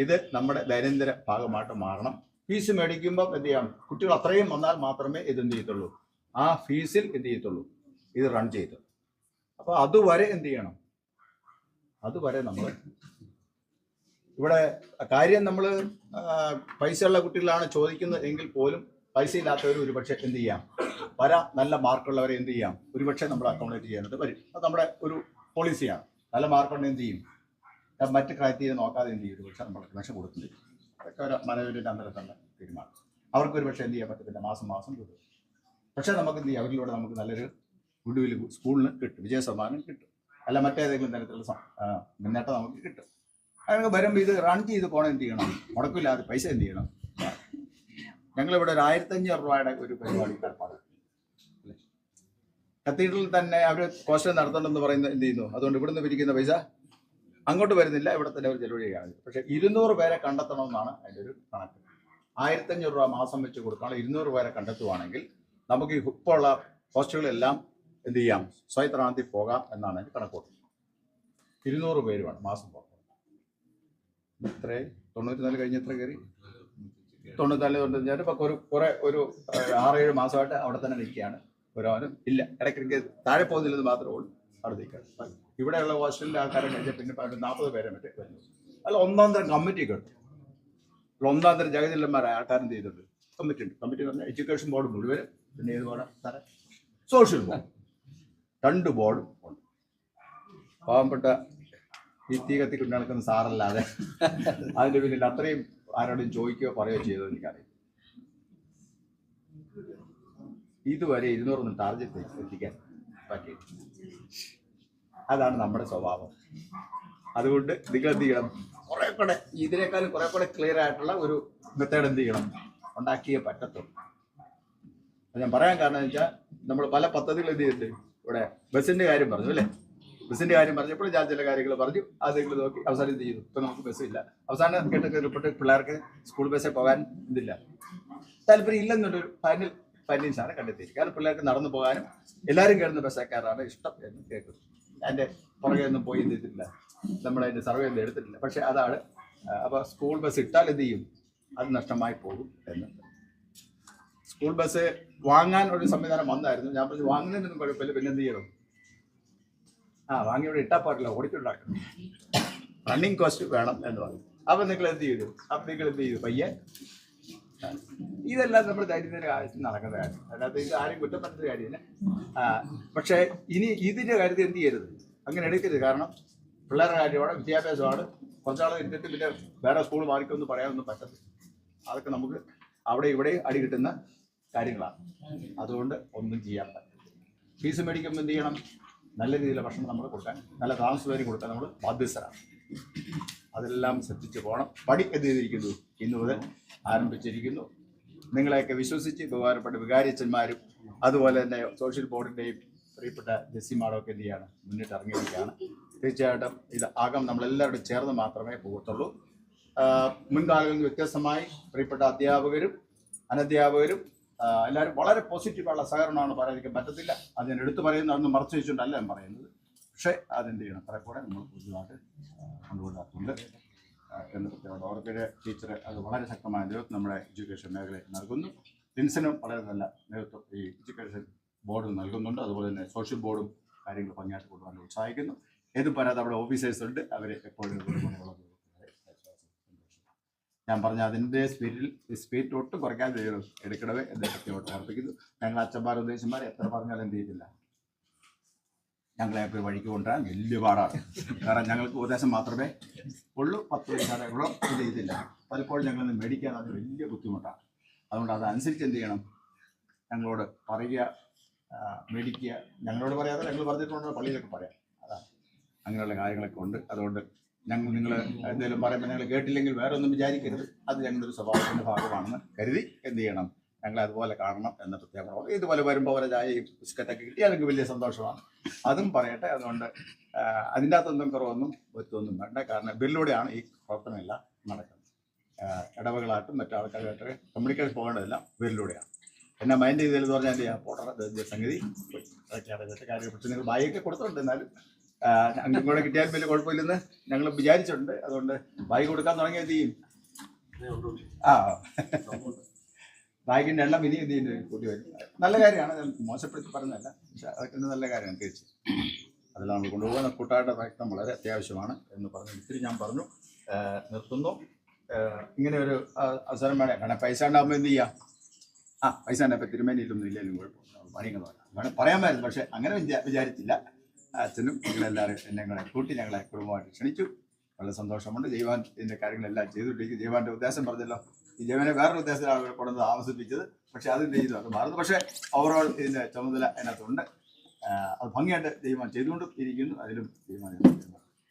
ഇത് നമ്മുടെ ദൈനംദിന ഭാഗമായിട്ട് മാറണം. ഫീസ് മേടിക്കുമ്പോൾ എന്ത് ചെയ്യാം, കുട്ടികൾ അത്രയും വന്നാൽ മാത്രമേ ഇത് എന്ത് ചെയ്യത്തുള്ളൂ, ആ ഫീസിൽ എന്ത് ചെയ്യത്തുള്ളൂ, ഇത് റൺ ചെയ്തു. അപ്പോൾ അതുവരെ എന്ത് ചെയ്യണം, അതുവരെ നമ്മൾ ഇവിടെ കാര്യം നമ്മൾ പൈസയുള്ള കുട്ടികളാണ് ചോദിക്കുന്നത് എങ്കിൽ പോലും പൈസ ഇല്ലാത്തവർ ഒരുപക്ഷെ എന്ത് ചെയ്യാം, നല്ല മാർക്കുള്ളവരെ എന്ത് ചെയ്യാം, ഒരുപക്ഷെ നമ്മൾ അക്കോമഡേറ്റ് ചെയ്യാനായിട്ട് വരും. അത് നമ്മുടെ ഒരു പോളിസിയാണ്. നല്ല മാർക്കുണ്ട് എന്ത് ചെയ്യും, മറ്റ് ക്രൈറ്റീരിയ നോക്കാതെ എന്ത് ചെയ്യും, ഒരു പക്ഷേ നമ്മൾ കണക്ഷൻ കൊടുക്കുന്നില്ല. അതൊക്കെ ഒരു മനോവിൻ്റെ അന്തരത്തുള്ള തീരുമാനം. അവർക്കൊരു പക്ഷേ എന്ത് ചെയ്യാൻ പറ്റത്തില്ല, മാസം മാസം കിട്ടും. പക്ഷേ നമുക്ക് എന്ത് ചെയ്യും, അവരിലൂടെ നമുക്ക് നല്ലൊരു ഗുഡ് വിൽ സ്കൂളിന് കിട്ടും, വിജയശതമാനം കിട്ടും, അല്ല മറ്റേതെങ്കിലും തരത്തിലുള്ള മുന്നേറ്റം നമുക്ക് കിട്ടും. അതിനൊക്കെ വരുമ്പോൾ ഇത് റൺ ചെയ്ത് പോകണം, എന്ത് ചെയ്യണം, മുടക്കില്ലാതെ പൈസ എന്ത് ചെയ്യണം. ഞങ്ങളിവിടെ ഒരു 1500 രൂപയുടെ ഒരു പരിപാടി ഏർപ്പാട്. കത്തീഡ്രലിൽ തന്നെ അവർ കോസ്റ്റൽ നടത്തണമെന്ന് പറയുന്നത് എന്ത് ചെയ്യുന്നു, അതുകൊണ്ട് ഇവിടുന്ന് പിരിക്കുന്ന പൈസ അങ്ങോട്ട് വരുന്നില്ല, ഇവിടെ തന്നെ അവർ ചെലവ് ചെയ്യുകയാണ്. പക്ഷേ 200 പേരെ കണ്ടെത്തണമെന്നാണ് അതിൻ്റെ ഒരു കണക്ക്. 1500 രൂപ മാസം വെച്ച് കൊടുക്കണം. 200 പേരെ കണ്ടെത്തുവാണെങ്കിൽ നമുക്ക് ഈ ഇപ്പോൾ ഉള്ള പോസ്റ്റുകളെല്ലാം എന്ത് ചെയ്യാം, സ്വയത്തറാന്തി പോകാം എന്നാണ് അതിന് കണക്കോട്ട്. 200 പേര് വേണം മാസം പോകാം. ഇത്രയും 94 കഴിഞ്ഞ് എത്ര കയറി, 94 ഇപ്പോൾ ഒരു 6-7 മാസമായിട്ട് അവിടെ തന്നെ നിൽക്കുകയാണ്. ഒരാളും ഇല്ല, ഇടയ്ക്കിടയ്ക്ക് താഴെ പോകുന്നില്ലെന്ന് മാത്രമേ ഉള്ളൂ. അവിടെ നിൽക്കുകയാണ്. ഇവിടെയുള്ള ഹോസ്റ്റലിലെ ആൾക്കാരെ കഴിഞ്ഞാൽ പിന്നെ 40 പേരെ മറ്റേ വരുന്നു. അല്ല, ഒന്നാം തരം കമ്മിറ്റി കേട്ടു. ഒന്നാം തരം ജഗതിലന്മാരെ ആൾക്കാരും ചെയ്തിട്ടുണ്ട്. കമ്മിറ്റി ഉണ്ട്. കമ്മിറ്റി എന്ന് പറഞ്ഞാൽ എഡ്യൂക്കേഷൻ ബോർഡ് മുഴുവനും, പിന്നെ ഏത് ബോർഡാണ് സാറേ, സോഷ്യൽ ബോർഡ്, 2 ബോർഡും ഉണ്ട്. പാവപ്പെട്ട ഈ തീ കത്തിക്കൊണ്ട് നടക്കുന്ന സാറല്ലാതെ അതിൻ്റെ പിന്നിൽ അത്രയും ആരോടും ചോദിക്കുകയോ പറയുകയോ ചെയ്തോ എനിക്കറിയാം. ഇതുവരെ 200 ടാർഗറ്റ് എത്തിക്കാൻ പറ്റി. അതാണ് നമ്മുടെ സ്വഭാവം. അതുകൊണ്ട് നിങ്ങൾ എന്ത് ചെയ്യണം, കുറെ കൂടെ ഇതിനേക്കാളും കുറെ കൂടെ ക്ലിയർ ആയിട്ടുള്ള ഒരു മെത്തേഡ് എന്ത് ചെയ്യണം, ഉണ്ടാക്കിയേ പറ്റത്തുള്ളൂ. അത് ഞാൻ പറയാൻ കാരണം എന്ന് വെച്ചാൽ നമ്മൾ പല പദ്ധതികൾ എന്ത് ചെയ്തിട്ട് ഇവിടെ ബസ്സിന്റെ കാര്യം പറഞ്ഞു അല്ലേ, ബസ്സിന്റെ കാര്യം പറഞ്ഞപ്പോൾ ഞാൻ ചില കാര്യങ്ങൾ പറഞ്ഞു, അതെങ്കിലും നോക്കി അവസാനം എന്ത് ചെയ്തു, ഇപ്പം നമുക്ക് ബസ്സില്ല. അവസാനം കേട്ടിട്ട് പിള്ളേർക്ക് സ്കൂൾ ബസ്സിൽ പോകാൻ എന്തില്ല, താല്പര്യം ഇല്ലെന്നുള്ളൊരു ഫൈനൽസാണ് കണ്ടെത്തിയിരിക്കുന്നത്. കാരണം പിള്ളേർക്ക് നടന്നു പോകാനും എല്ലാവരും കയറുന്ന ബസ്സേക്കാരാണ് ഇഷ്ടം എന്ന് കേൾക്കുന്നു. അതിൻ്റെ പുറകെ ഒന്നും പോയി ചെയ്തിട്ടില്ല, നമ്മളതിൻ്റെ സർവേ ഒന്നും എടുത്തിട്ടില്ല. പക്ഷെ അതാണ്. അപ്പോൾ സ്കൂൾ ബസ് ഇട്ടാൽ എന്ത് ചെയ്യും, അത് നഷ്ടമായി പോകും എന്ന്. സ്കൂൾ ബസ് വാങ്ങാൻ ഒരു സംവിധാനം വന്നായിരുന്നു. ഞാൻ പറഞ്ഞു വാങ്ങുന്നതിനൊന്നും കുഴപ്പമില്ല, പിന്നെ എന്ത് ചെയ്യണം, വാങ്ങി ഇവിടെ ഇട്ടാൽ പാടില്ല, ഓടിച്ചുണ്ടാക്കണം, റണ്ണിങ് കോസ്റ്റ് വേണം എന്ന് പറഞ്ഞു. അപ്പം നിങ്ങൾ എന്ത് ചെയ്തു, പയ്യെ ഇതെല്ലാം നമ്മൾ ദൈനംദിന കാര്യത്തിൽ നടക്കുന്ന കാര്യം. അല്ലാതെ ഇത് ആരും കുറ്റപ്പെടുത്തുന്ന കാര്യമില്ല. പക്ഷേ ഇനി ഇതിൻ്റെ കാര്യത്തിൽ എന്ത് ചെയ്യരുത്, അങ്ങനെ എടുക്കരുത്. കാരണം പിള്ളേരുടെ കാര്യമാണ്, വിദ്യാഭ്യാസമാണ്. കുറച്ചാളെ ഇരുന്നിട്ട് പിന്നെ വേറെ സ്കൂൾ മാറിക്കൊന്നും പറയാനൊന്നും പറ്റത്തില്ല. അതൊക്കെ നമുക്ക് അവിടെ ഇവിടെ അടി കിട്ടുന്ന കാര്യങ്ങളാണ്. അതുകൊണ്ട് ഒന്നും ചെയ്യാൻ പറ്റില്ല. ഫീസ് മേടിക്കുമ്പോൾ എന്ത് ചെയ്യണം, നല്ല രീതിയിലുള്ള ഭക്ഷണം നമ്മൾ കൊടുക്കാൻ, നല്ല താമസസൗകര്യം കൊടുക്കാൻ നമ്മൾ ബാധ്യസ്ഥരാണ്. അതെല്ലാം ശ്രദ്ധിച്ച് പോകണം. പടി എന്ത് ചെയ്തിരിക്കുന്നു, ഇന്നു മുതൽ ആരംഭിച്ചിരിക്കുന്നു. നിങ്ങളെയൊക്കെ വിശ്വസിച്ച് ബഹുമാനപ്പെട്ട വികാരിയച്ഛന്മാരും അതുപോലെ തന്നെ സോഷ്യൽ ബോർഡിൻ്റെയും പ്രിയപ്പെട്ട ജസ്സിമാടൊക്കെ എന്ത് ചെയ്യാണ്, മുന്നിട്ട് ഇറങ്ങിയിരിക്കുകയാണ്. തീർച്ചയായിട്ടും ഇത് ആകം നമ്മളെല്ലാവരും ചേർന്ന് മാത്രമേ പോകത്തുള്ളൂ. മുൻകാലങ്ങളിൽ വ്യത്യസ്തമായി പ്രിയപ്പെട്ട അധ്യാപകരും അനധ്യാപകരും എല്ലാവരും വളരെ പോസിറ്റീവായുള്ള സഹകരണമാണ് പറയാതിരിക്കാൻ പറ്റത്തില്ല. അത് ഞാൻ എടുത്തു പറയുന്നതൊന്നും മറച്ചു വെച്ചുകൊണ്ടല്ല ഞാൻ പറയുന്നത്. പക്ഷേ അതെന്ത് ചെയ്യണം, കുറെ കൂടെ നമ്മൾ പുതുതായിട്ട് കൊണ്ടുപോകാറുണ്ട് എന്ന് പ്രത്യേകത. അവർക്കൊരു ടീച്ചർ അത് വളരെ ശക്തമായ നേതൃത്വം നമ്മുടെ എഡ്യൂക്കേഷൻ മേഖലയിൽ നൽകുന്നു. ലിൻസിനും വളരെ നല്ല നേതൃത്വം ഈ എഡ്യൂക്കേഷൻ ബോർഡ് നൽകുന്നുണ്ട്. അതുപോലെ തന്നെ സോഷ്യൽ ബോർഡും കാര്യങ്ങൾ ഭംഗിയായിട്ട് കൊണ്ടുപോകാൻ ഉത്സാഹിക്കുന്നു. ഏതും പറയാതെ അവിടെ ഓഫീസേഴ്സ് ഉണ്ട്, അവർ എപ്പോഴും ഞാൻ പറഞ്ഞ അതിൻ്റെ സ്പിരിറ്റ് ഒട്ടും കുറയ്ക്കാൻ എടുക്കണമേ എന്ന് കൃത്യമായിട്ട് ഓർപ്പിക്കുന്നു. ഞങ്ങൾ അച്ഛന്മാർ ഉദ്ദേശന്മാർ എത്ര പറഞ്ഞാലും എന്ത് ചെയ്തില്ല, ഞങ്ങളെയൊക്കെ വഴിക്ക് കൊണ്ടുവരാൻ വലിയ പാടാണ്. കാരണം ഞങ്ങൾക്ക് ഉപദേശം മാത്രമേ ഉള്ളൂ, 10 പൈസയുടെ ഗുണം ഇത് ചെയ്തില്ല. പലപ്പോഴും ഞങ്ങളൊന്ന് മേടിക്കാൻ അത് വലിയ ബുദ്ധിമുട്ടാണ്. അതുകൊണ്ട് അതനുസരിച്ച് എന്ത് ചെയ്യണം, ഞങ്ങളോട് പറയുക, മേടിക്കുക. ഞങ്ങളോട് പറയാതെ ഞങ്ങൾ പറഞ്ഞിട്ടുണ്ടോ പള്ളിയിലൊക്കെ പറയാം. അതാണ് അങ്ങനെയുള്ള കാര്യങ്ങളൊക്കെ ഉണ്ട്. അതുകൊണ്ട് നിങ്ങൾ എന്തെങ്കിലും പറയുമ്പോൾ ഞങ്ങൾ കേട്ടില്ലെങ്കിൽ വേറെ ഒന്നും വിചാരിക്കരുത്. അത് ഞങ്ങളുടെ ഒരു സ്വഭാവത്തിൻ്റെ ഭാഗമാണെന്ന് കരുതി എന്ത് ചെയ്യണം, ഞങ്ങൾ അതുപോലെ കാണണം എന്ന പ്രത്യേകം. ഇതുപോലെ വരുമ്പോൾ അവരെ ചായയും ബിസ്ക്കറ്റൊക്കെ കിട്ടിയാൽ എനിക്ക് വലിയ സന്തോഷമാണ്. അതും പറയട്ടെ. അതുകൊണ്ട് അതിൻ്റെ അകത്തൊന്നും കുറവൊന്നും ഒത്തൊന്നും വേണ്ട. കാരണം ഇവരിലൂടെയാണ് ഈ പ്രവർത്തനമെല്ലാം നടക്കുന്നത്. ഇടവകളായിട്ടും മറ്റാൾക്കാരുമായിട്ട് കമ്മ്യൂണിക്കേഷൻ പോകേണ്ടതെല്ലാം ഇവരിലൂടെയാണ്. എന്നെ മൈൻഡ് ചെയ്തതെന്ന് പറഞ്ഞാൽ എന്ത് ചെയ്യാം, പോട്ടറ സംഗതി അതൊക്കെയാണ് കാര്യം. പക്ഷേ നിങ്ങൾ ബായൊക്കെ കൊടുത്തിട്ടുണ്ട്, എന്നാലും അങ്ങും കൂടെ കിട്ടിയാൽ വലിയ കുഴപ്പമില്ലെന്ന് ഞങ്ങൾ വിചാരിച്ചിട്ടുണ്ട്. അതുകൊണ്ട് ബാഗ് കൊടുക്കാൻ തുടങ്ങിയ എന്ത് ചെയ്യും, ബാഗിൻ്റെ എണ്ണം ഇനി എന്ത് ചെയ്യുന്നത് കൂട്ടി വരും. നല്ല കാര്യമാണ്, മോശപ്പെടുത്തി പറഞ്ഞതല്ല. പക്ഷെ അതൊക്കെ നല്ല കാര്യമാണ് തിരിച്ച്. അതെല്ലാം നമ്മൾ കൊണ്ടുപോകുന്ന കൂട്ടായിട്ട് പ്രയത്നം വളരെ അത്യാവശ്യമാണ് എന്ന് പറഞ്ഞു ഇത്തിരി ഞാൻ പറഞ്ഞു നിർത്തുന്നു. ഇങ്ങനെ ഒരു അവസരം വേണം. കാരണം പൈസ ഉണ്ടാകുമ്പോൾ എന്ത് ചെയ്യാം, പൈസ ഉണ്ടപ്പോൾ തിരുമേനിയിലൊന്നും ഇല്ലെങ്കിലും കുഴപ്പമില്ല, പണിയൊക്കെ വേണം പറയാമായിരുന്നു. പക്ഷെ അങ്ങനെ വിചാരിച്ചില്ല. അച്ഛനും നിങ്ങളെല്ലാവരും ഞങ്ങളെ കൂട്ടി ഞങ്ങളെ കുടുംബമായിട്ട് ക്ഷണിച്ചു. വളരെ സന്തോഷമുണ്ട്. ജയ്വാൻ ഇതിൻ്റെ കാര്യങ്ങളെല്ലാം ചെയ്തുകൊണ്ടിരിക്കും. ജയ്വാൻ്റെ ഉദ്ദേശം പറഞ്ഞല്ലോ, ഈ ജയ്വാനെ വേറൊരു ഉദ്ദേശത്തിലാണ് ഇവിടെ കൊണ്ടുവന്ന് താമസിപ്പിച്ചത്. പക്ഷേ അതിൻ്റെ ഇത് അത് മാറുന്നു. പക്ഷേ ഓവറോൾ ഇതിൻ്റെ ചുമതല അതിനകത്തുണ്ട്. അത് ഭംഗിയായിട്ട് ജയ്വാൻ ചെയ്തുകൊണ്ടും ഇരിക്കുന്നു. അതിലും ജയ്വാൻ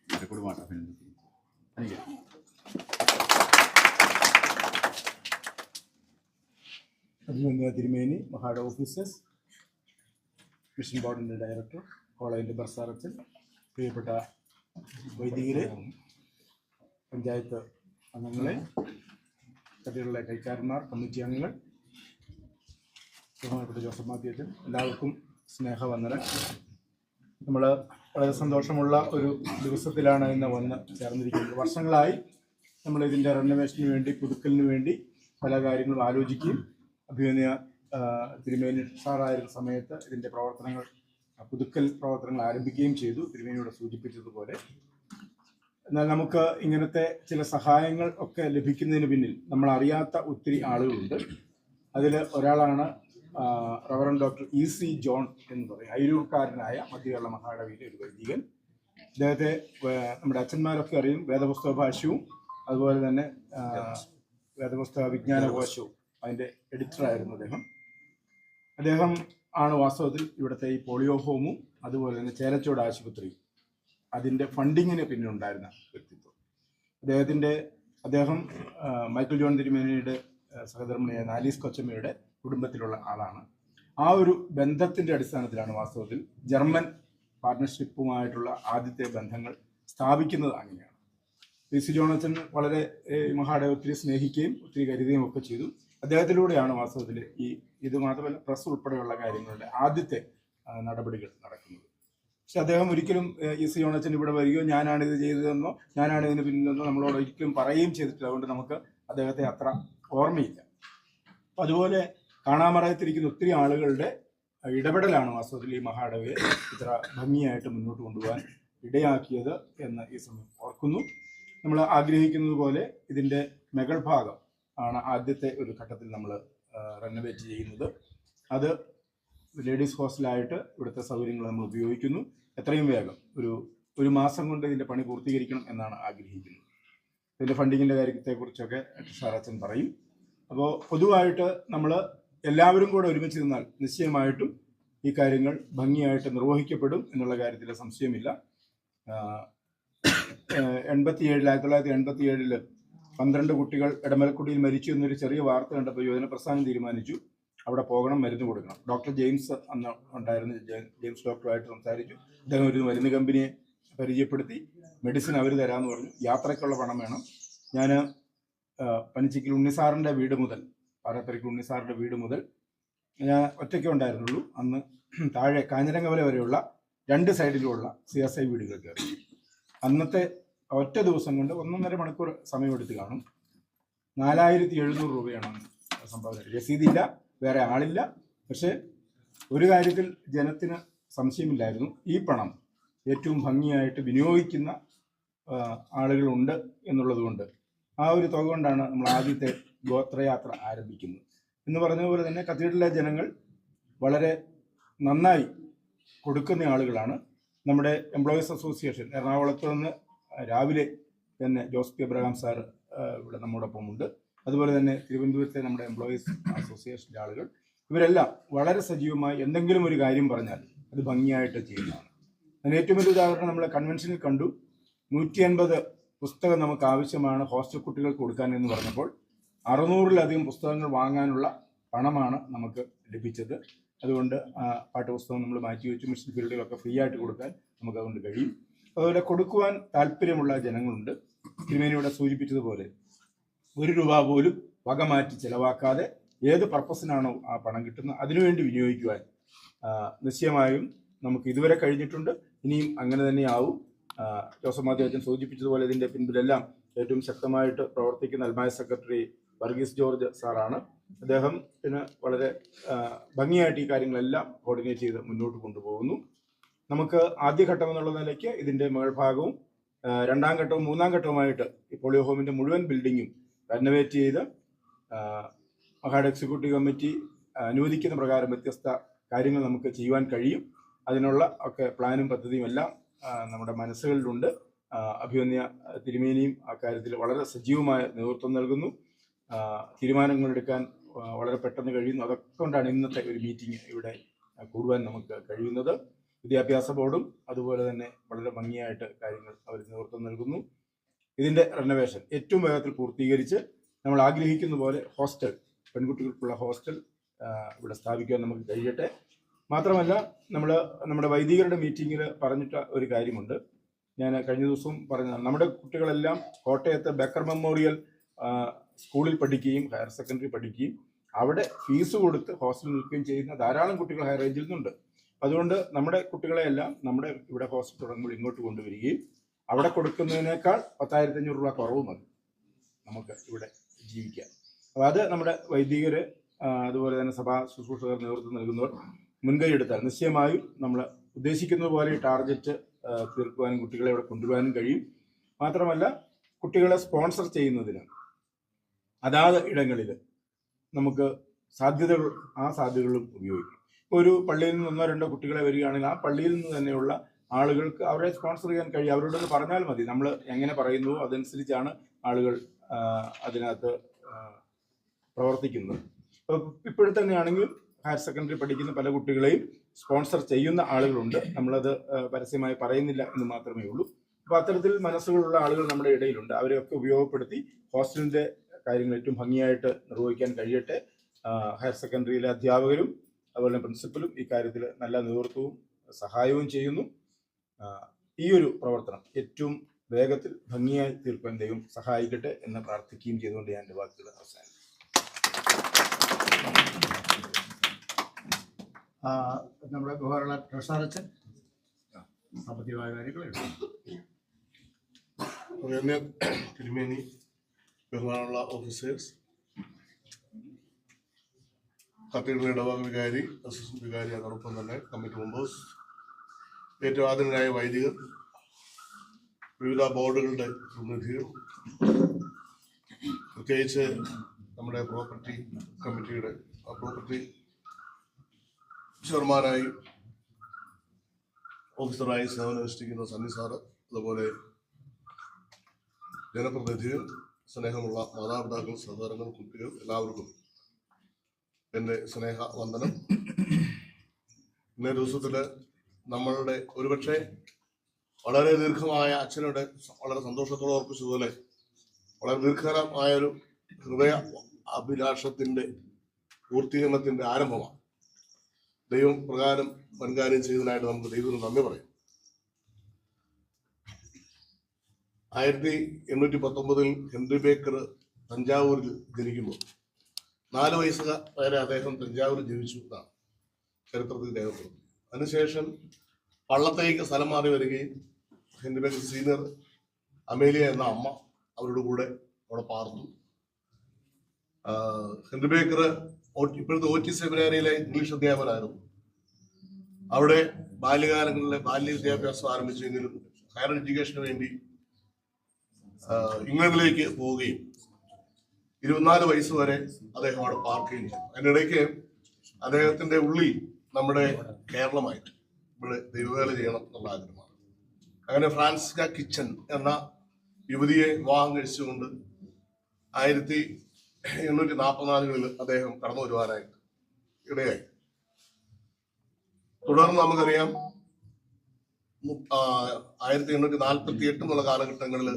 എൻ്റെ കുടുംബമായിട്ട് അഭിനന്ദിക്കുന്നു. എനിക്ക് അഭിനന്ദന തിരുമേനി, മഹാഡ് ഓഫീസേഴ്സ്, മിഷൻ ബോർഡിൻ്റെ ഡയറക്ടർ, കോളേജിൻ്റെ ബർസാറച്ചൻ, പ്രിയപ്പെട്ട വൈദികരെ, പഞ്ചായത്ത് അംഗങ്ങളെ, കഥകളിലെ കൈക്കാരന്മാർ, കമ്മിറ്റി അംഗങ്ങൾ, ബഹുമാനപ്പെട്ട ജോസഫ് മാത്യച്ചൻ, എല്ലാവർക്കും സ്നേഹവന്ദനം. നമ്മൾ വളരെ സന്തോഷമുള്ള ഒരു ദിവസത്തിലാണ് ഇന്ന് വന്ന് ചേർന്നിരിക്കുന്നത്. വർഷങ്ങളായി നമ്മൾ ഇതിൻ്റെ റെനോവേഷന് വേണ്ടി, പുതുക്കലിന് വേണ്ടി പല കാര്യങ്ങളും ആലോചിക്കുകയും അഭിനന്ദന തിരുമേനി സാറായിരുന്ന സമയത്ത് ഇതിൻ്റെ പ്രവർത്തനങ്ങൾ, പുതുക്കൽ പ്രവർത്തനങ്ങൾ ആരംഭിക്കുകയും ചെയ്തു, തിരുമേനിയോട് സൂചിപ്പിച്ചതുപോലെ. എന്നാൽ നമുക്ക് ഇങ്ങനത്തെ ചില സഹായങ്ങൾ ഒക്കെ ലഭിക്കുന്നതിന് പിന്നിൽ നമ്മൾ അറിയാത്ത ഒത്തിരി ആളുകളുണ്ട്. അതിൽ ഒരാളാണ് റവറൻ ഡോക്ടർ EC ജോൺ എന്ന് പറയും, അയിരൂർക്കാരനായ മധ്യകേരള മഹാടവിയിലെ ഒരു വൈദികൻ. അദ്ദേഹത്തെ നമ്മുടെ അച്ഛന്മാരൊക്കെ അറിയും. വേദപുസ്തക ഭാഷ്യവും അതുപോലെ തന്നെ വേദപുസ്തക വിജ്ഞാനകോശവും അതിൻ്റെ എഡിറ്ററായിരുന്നു അദ്ദേഹം ആണ് വാസ്തവത്തിൽ ഇവിടുത്തെ ഈ പോളിയോ ഹോമും അതുപോലെ തന്നെ ചേലച്ചോട് ആശുപത്രിയും അതിൻ്റെ ഫണ്ടിങ്ങിന് പിന്നിലുണ്ടായിരുന്ന വ്യക്തിത്വം. അദ്ദേഹം മൈക്കിൾ ജോൺ തിരുമേനിയുടെ സഹധർമ്മിണിയായ നാലീസ് കൊച്ചമ്മയുടെ കുടുംബത്തിലുള്ള ആളാണ്. ആ ഒരു ബന്ധത്തിൻ്റെ അടിസ്ഥാനത്തിലാണ് വാസ്തവത്തിൽ ജർമ്മൻ പാർട്ട്ണർഷിപ്പുമായിട്ടുള്ള ആദ്യത്തെ ബന്ധങ്ങൾ സ്ഥാപിക്കുന്നത്. അങ്ങനെയാണ് EC ജോണച്ചൻ വളരെ മഹാടെ ഒത്തിരി സ്നേഹിക്കുകയും ഒത്തിരി കരുതുകയും ഒക്കെ ചെയ്തു. അദ്ദേഹത്തിലൂടെയാണ് വാസ്തവത്തിൽ ഇത് മാത്രമല്ല പ്രസ് ഉൾപ്പെടെയുള്ള കാര്യങ്ങളുടെ ആദ്യത്തെ നടപടികൾ നടക്കുന്നത്. പക്ഷെ അദ്ദേഹം ഒരിക്കലും EC ജോണച്ചൻ ഇവിടെ വരികയോ ഞാനാണിത് ചെയ്തതെന്നോ ഞാനാണ് ഇതിന് പിന്നിലെന്നോ നമ്മളോട് ഒരിക്കലും പറയുകയും ചെയ്തിട്ടില്ല. അതുകൊണ്ട് നമുക്ക് അദ്ദേഹത്തെ അത്ര ഓർമ്മയില്ല. അപ്പം അതുപോലെ കാണാമറയത്തിരിക്കുന്ന ഒത്തിരി ആളുകളുടെ ഇടപെടലാണ് വാസ്തവത്തിൽ ഈ മഹാടവയെ ഇത്ര ഭംഗിയായിട്ട് മുന്നോട്ട് കൊണ്ടുപോകാൻ ഇടയാക്കിയത് എന്ന് ഈ സമയം ഓർക്കുന്നു. നമ്മൾ ആഗ്രഹിക്കുന്നത് പോലെ ഇതിൻ്റെ മുകൾ ഭാഗം ആണ് ആദ്യത്തെ ഒരു ഘട്ടത്തിൽ നമ്മൾ റെനോവേറ്റ് ചെയ്യുന്നത്. അത് ലേഡീസ് ഹോസ്റ്റലായിട്ട് ഇവിടുത്തെ സൗകര്യങ്ങൾ നമ്മൾ ഉപയോഗിക്കുന്നു. എത്രയും വേഗം ഒരു മാസം കൊണ്ട് ഇതിൻ്റെ പണി പൂർത്തീകരിക്കണം എന്നാണ് ആഗ്രഹിക്കുന്നത്. ഇതിൻ്റെ ഫണ്ടിങ്ങിൻ്റെ കാര്യത്തെക്കുറിച്ചൊക്കെ സാറച്ചൻ പറയും. അപ്പോൾ പൊതുവായിട്ട് നമ്മൾ എല്ലാവരും കൂടെ ഒരുമിച്ച് നിന്നാൽ നിശ്ചയമായിട്ടും ഈ കാര്യങ്ങൾ ഭംഗിയായിട്ട് നിർവഹിക്കപ്പെടും എന്നുള്ള കാര്യത്തിൽ സംശയമില്ല. 1987 12 കുട്ടികൾ എടമലക്കുടിയിൽ മരിച്ചു എന്നൊരു ചെറിയ വാർത്ത കണ്ടപ്പോൾ യുവജന പ്രസ്ഥാനം തീരുമാനിച്ചു അവിടെ പോകണം, മരുന്ന് കൊടുക്കണം. ഡോക്ടർ ജെയിംസ് അന്ന് ഉണ്ടായിരുന്നു. ജെയിംസ് ഡോക്ടറുമായിട്ട് സംസാരിച്ചു. അദ്ദേഹം ഒരു മരുന്ന് കമ്പനിയെ പരിചയപ്പെടുത്തി. മെഡിസിൻ അവർ തരാമെന്ന് പറഞ്ഞു. യാത്രയ്ക്കുള്ള പണം വേണം. ഞാൻ പനിച്ചിക്കൽ ഉണ്ണിസാറിൻ്റെ വീട് മുതൽ, പാറത്തറയ്ക്ക് ഉണ്ണിസാറിൻ്റെ വീട് മുതൽ ഞാൻ ഒറ്റയ്ക്കേ ഉണ്ടായിരുന്നുള്ളൂ. അന്ന് താഴെ കാഞ്ഞിരങ്കവല വരെയുള്ള 2 സൈഡിലുമുള്ള CSI വീടുകൾ കയറി. അന്നത്തെ ഒറ്റ ദിവസം കൊണ്ട് 1.5 മണിക്കൂർ സമയമെടുത്ത് കാണും. 4700 രൂപയാണ് സംഭാവന. രസീതില്ല, വേറെ ആളില്ല. പക്ഷേ ഒരു കാര്യത്തിൽ ജനത്തിന് സംശയമില്ലായിരുന്നു, ഈ പണം ഏറ്റവും ഭംഗിയായിട്ട് വിനിയോഗിക്കുന്ന ആളുകളുണ്ട് എന്നുള്ളത് കൊണ്ട് ആ ഒരു തുക കൊണ്ടാണ് നമ്മൾ ആദ്യത്തെ ഗോത്രയാത്ര ആരംഭിക്കുന്നത്. എന്ന് പറഞ്ഞതുപോലെ തന്നെ കത്തീഡ്രലിലെ ജനങ്ങൾ വളരെ നന്നായി കൊടുക്കുന്ന ആളുകളാണ്. നമ്മുടെ എംപ്ലോയീസ് അസോസിയേഷൻ എറണാകുളത്ത് നിന്ന് രാവിലെ തന്നെ ജോസ് പി എബ്രഹാം സാർ ഇവിടെ നമ്മോടൊപ്പം ഉണ്ട്. അതുപോലെ തന്നെ തിരുവനന്തപുരത്തെ നമ്മുടെ എംപ്ലോയീസ് അസോസിയേഷൻ്റെ ആളുകൾ, ഇവരെല്ലാം വളരെ സജീവമായി എന്തെങ്കിലും ഒരു കാര്യം പറഞ്ഞാൽ അത് ഭംഗിയായിട്ട് ചെയ്യുന്നതാണ്. അതിന് ഏറ്റവും വലിയ ഉദാഹരണം നമ്മൾ കൺവെൻഷനിൽ കണ്ടു. 150 പുസ്തകം നമുക്ക് ആവശ്യമാണ് ഹോസ്റ്റൽ കുട്ടികൾക്ക് കൊടുക്കാൻ എന്ന് പറഞ്ഞപ്പോൾ 600-ലധികം പുസ്തകങ്ങൾ വാങ്ങാനുള്ള പണമാണ് നമുക്ക് ലഭിച്ചത്. അതുകൊണ്ട് പാഠ്യപുസ്തകം നമ്മൾ മാറ്റിവെച്ചു. മിഷൻ ഫീൽഡുകളൊക്കെ ഫ്രീ ആയിട്ട് കൊടുക്കാൻ നമുക്ക് അതുകൊണ്ട് കഴിയും. അതുപോലെ കൊടുക്കുവാൻ താല്പര്യമുള്ള ജനങ്ങളുണ്ട്. തിരുമേനിയുടെ സൂചിപ്പിച്ചതുപോലെ 1 രൂപ പോലും വക മാറ്റി ചിലവാക്കാതെ ഏത് പർപ്പസിനാണോ ആ പണം കിട്ടുന്നത് അതിനുവേണ്ടി വിനിയോഗിക്കുവാൻ നിശ്ചയമായും നമുക്ക് ഇതുവരെ കഴിഞ്ഞിട്ടുണ്ട്. ഇനിയും അങ്ങനെ തന്നെയാവും. ജോസഫ് മാത്യച്ചൻ സൂചിപ്പിച്ചതുപോലെ ഇതിൻ്റെ പിൻപിലെല്ലാം ഏറ്റവും ശക്തമായിട്ട് പ്രവർത്തിക്കുന്ന അൽമായ സെക്രട്ടറി വർഗീസ് ജോർജ് സാറാണ്. അദ്ദേഹത്തിന് വളരെ ഭംഗിയായിട്ട് ഈ കാര്യങ്ങളെല്ലാം കോർഡിനേറ്റ് ചെയ്ത് മുന്നോട്ട് കൊണ്ടുപോകുന്നു. നമുക്ക് ആദ്യഘട്ടം എന്നുള്ള നിലയ്ക്ക് ഇതിൻ്റെ മേൽഭാഗവും 2ാം ഘട്ടവും 3ാം ഘട്ടവുമായിട്ട് ഈ പോളിയോ ഹോമിൻ്റെ മുഴുവൻ ബിൽഡിങ്ങും റെനോവേറ്റ് ചെയ്ത് മഹാഡ് എക്സിക്യൂട്ടീവ് കമ്മിറ്റി അനുവദിക്കുന്ന പ്രകാരം വ്യത്യസ്ത കാര്യങ്ങൾ നമുക്ക് ചെയ്യുവാൻ കഴിയും. അതിനുള്ള ഒക്കെ പ്ലാനും പദ്ധതിയും എല്ലാം നമ്മുടെ മനസ്സുകളിലുണ്ട്. അഭിമന്യ തിരുമേനിയും ആ കാര്യത്തിൽ വളരെ സജീവമായ നേതൃത്വം നൽകുന്നു. തീരുമാനങ്ങളെടുക്കാൻ വളരെ പെട്ടെന്ന് കഴിയുന്നു. അതൊക്കെ കൊണ്ടാണ് ഇന്നത്തെ ഒരു മീറ്റിംഗ് ഇവിടെ കൂടുവാൻ നമുക്ക് കഴിയുന്നത്. വിദ്യാഭ്യാസ ബോർഡും അതുപോലെ തന്നെ വളരെ ഭംഗിയായിട്ട് കാര്യങ്ങൾ അവർ നേതൃത്വം നൽകുന്നു. ഇതിൻ്റെ റെനോവേഷൻ ഏറ്റവും വേഗത്തിൽ പൂർത്തീകരിച്ച് നമ്മൾ ആഗ്രഹിക്കുന്ന പോലെ ഹോസ്റ്റൽ, പെൺകുട്ടികൾക്കുള്ള ഹോസ്റ്റൽ ഇവിടെ സ്ഥാപിക്കാൻ നമുക്ക് കഴിയട്ടെ. മാത്രമല്ല നമ്മുടെ വൈദികരുടെ മീറ്റിങ്ങിൽ പറഞ്ഞിട്ട ഒരു കാര്യമുണ്ട്. ഞാൻ കഴിഞ്ഞ ദിവസവും പറഞ്ഞതാണ്, നമ്മുടെ കുട്ടികളെല്ലാം കോട്ടയത്തെ ബക്കർ മെമ്മോറിയൽ സ്കൂളിൽ പഠിക്കുകയും ഹയർ സെക്കൻഡറി പഠിക്കുകയും അവിടെ ഫീസ് കൊടുത്ത് ഹോസ്റ്റലിൽ നിൽക്കുകയും ചെയ്യുന്ന ധാരാളം കുട്ടികൾ ഹൈ റേഞ്ചിൽ നിന്നുണ്ട്. അതുകൊണ്ട് നമ്മുടെ കുട്ടികളെയെല്ലാം നമ്മുടെ ഇവിടെ ഹോസ്റ്റൽ തുടങ്ങുമ്പോൾ ഇങ്ങോട്ട് കൊണ്ടുവരികയും അവിടെ കൊടുക്കുന്നതിനേക്കാൾ 10,500 രൂപ കുറവ് മതി നമുക്ക് ഇവിടെ ജീവിക്കാൻ. അപ്പോൾ അത് നമ്മുടെ വൈദികർ അതുപോലെ തന്നെ സഭാ ശുശ്രൂഷകർ നേതൃത്വം നൽകുന്നവർ മുൻകൈ എടുത്താൽ നിശ്ചയമായും നമ്മൾ ഉദ്ദേശിക്കുന്നത് പോലെ ടാർഗറ്റ് തീർക്കുവാനും കുട്ടികളെ ഇവിടെ കൊണ്ടുവരാനും കഴിയും. മാത്രമല്ല കുട്ടികളെ സ്പോൺസർ ചെയ്യുന്നതിന് അതാത് ഇടങ്ങളിൽ നമുക്ക് സാധ്യതകളും ഉപയോഗിക്കും. ഇപ്പോൾ ഒരു പള്ളിയിൽ നിന്ന് 1-2 കുട്ടികളെ വരികയാണെങ്കിൽ ആ പള്ളിയിൽ നിന്ന് തന്നെയുള്ള ആളുകൾക്ക് അവരെ സ്പോൺസർ ചെയ്യാൻ കഴിയും. അവരോടൊന്ന് പറഞ്ഞാൽ മതി. നമ്മൾ എങ്ങനെ പറയുന്നുവോ അതനുസരിച്ചാണ് ആളുകൾ അതിനകത്ത് പ്രവർത്തിക്കുന്നത്. ഇപ്പോൾ തന്നെയാണെങ്കിൽ ഹയർ സെക്കൻഡറി പഠിക്കുന്ന പല കുട്ടികളെയും സ്പോൺസർ ചെയ്യുന്ന ആളുകളുണ്ട്. നമ്മളത് പരസ്യമായി പറയുന്നില്ല എന്ന് മാത്രമേ ഉള്ളൂ. അപ്പോൾ അത്തരത്തിൽ മനസ്സുകളുള്ള ആളുകൾ നമ്മുടെ ഇടയിലുണ്ട്. അവരെയൊക്കെ ഉപയോഗപ്പെടുത്തി ഹോസ്റ്റലിൻ്റെ കാര്യങ്ങൾ ഏറ്റവും ഭംഗിയായിട്ട് നിർവഹിക്കാൻ കഴിയട്ടെ. ഹയർ സെക്കൻഡറിയിലെ അധ്യാപകരും അതുപോലെ പ്രിൻസിപ്പലും ഈ കാര്യത്തിൽ നല്ല നേതൃത്വവും സഹായവും ചെയ്യുന്നു. ഈ ഒരു പ്രവർത്തനം ഏറ്റവും വേഗത്തിൽ ഭംഗിയായി തീർക്കാൻ ദൈവം സഹായിക്കട്ടെ എന്ന് പ്രാർത്ഥിക്കുകയും ചെയ്തുകൊണ്ട് ഞാൻ എൻ്റെ വാക്കുകൾ അവസാനിപ്പിക്കും. നമ്മുടെ ബഹുമാനുള്ള ട്രഷറച്ചൻ സാമ്പത്തികമായ കാര്യങ്ങൾ തിരുമേനി, ബഹുമാനമുള്ള ഓഫീസേഴ്സ്, കത്തീഡ്രൽ ഇടവക വികാരി, അസിസ്റ്റന്റ് വികാരി, അതോടൊപ്പം തന്നെ കമ്മിറ്റി മെമ്പേഴ്സ്, ഏറ്റവും ആദരണീയരായ വൈദികർ, വിവിധ ബോർഡുകളുടെ പ്രതിനിധികൾ, പ്രത്യേകിച്ച് നമ്മുടെ പ്രോപ്പർട്ടി കമ്മിറ്റിയുടെ പ്രോപ്പർട്ടി ചെയർമാനായി ഓഫീസറായി സേവനമനുഷ്ഠിക്കുന്ന സണ്ണി സാറ്, അതുപോലെ ജനപ്രതിനിധികൾ, സ്നേഹമുള്ള മാതാപിതാക്കൾ, സഹോദരങ്ങൾ, കുട്ടികൾ, എല്ലാവർക്കും എൻ്റെ സ്നേഹ വന്ദനം. ഇന്നേ ദിവസത്തിൽ നമ്മളുടെ ഒരുപക്ഷെ വളരെ ദീർഘമായ അച്ഛനുടെ വളരെ സന്തോഷത്തോടെ ഓർപ്പിച്ചതുപോലെ വളരെ ദീർഘമായൊരു ഹൃദയ അഭിലാഷത്തിൻ്റെ പൂർത്തീകരണത്തിൻ്റെ ആരംഭമാണ്. ദൈവം പ്രകാരം വൻകാര്യം ചെയ്തതിനായിട്ട് നമുക്ക് ദൈവത്തിന് നന്ദി പറയാം. 1819 ഹെൻറി ബേക്കർ തഞ്ചാവൂരിൽ ജനിക്കുമ്പോൾ 4 വയസ്സ് വരെ അദ്ദേഹം തഞ്ചാവൂരിൽ ജീവിച്ചു എന്നാണ് ചരിത്രത്തിൽ രേഖപ്പെടുത്തുന്നത്. അതിനുശേഷം പള്ളത്തേക്ക് സ്ഥലം മാറി വരികയും ഹെൻറി ബേക്കർ സീനിയർ, അമേലിയ എന്ന അമ്മ അവരുടെ കൂടെ അവിടെ പാർത്തു. ഹെൻറി ബേക്കർ ഇപ്പോഴത്തെ OT സെമിനാരിയിലെ ഇംഗ്ലീഷ് അധ്യാപകനായിരുന്നു. അവിടെ ബാല്യകാലങ്ങളിലെ ബാല്യ വിദ്യാഭ്യാസം ആരംഭിച്ചെങ്കിലും ഹയർ എഡ്യൂക്കേഷന് വേണ്ടി ഇംഗ്ലണ്ടിലേക്ക് പോവുകയും 24 വയസ്സ് വരെ അദ്ദേഹം അവിടെ പാർക്കുകയും ചെയ്തു. അതിനിടയ്ക്ക് അദ്ദേഹത്തിന്റെ ഉള്ളിൽ നമ്മുടെ കേരളമായിട്ട് ഇവിടെ ദൈവവേല ചെയ്യണം എന്നുള്ള ആഗ്രഹമാണ്. അങ്ങനെ ഫ്രാൻസിസ്ക കിച്ചൻ എന്ന യുവതിയെ വിവാഹം കഴിച്ചുകൊണ്ട് 1844 അദ്ദേഹം കടന്നു വരുവാനായിട്ട് ഇടയായി. തുടർന്ന് നമുക്കറിയാം 1848 എന്നുള്ള കാലഘട്ടങ്ങളിൽ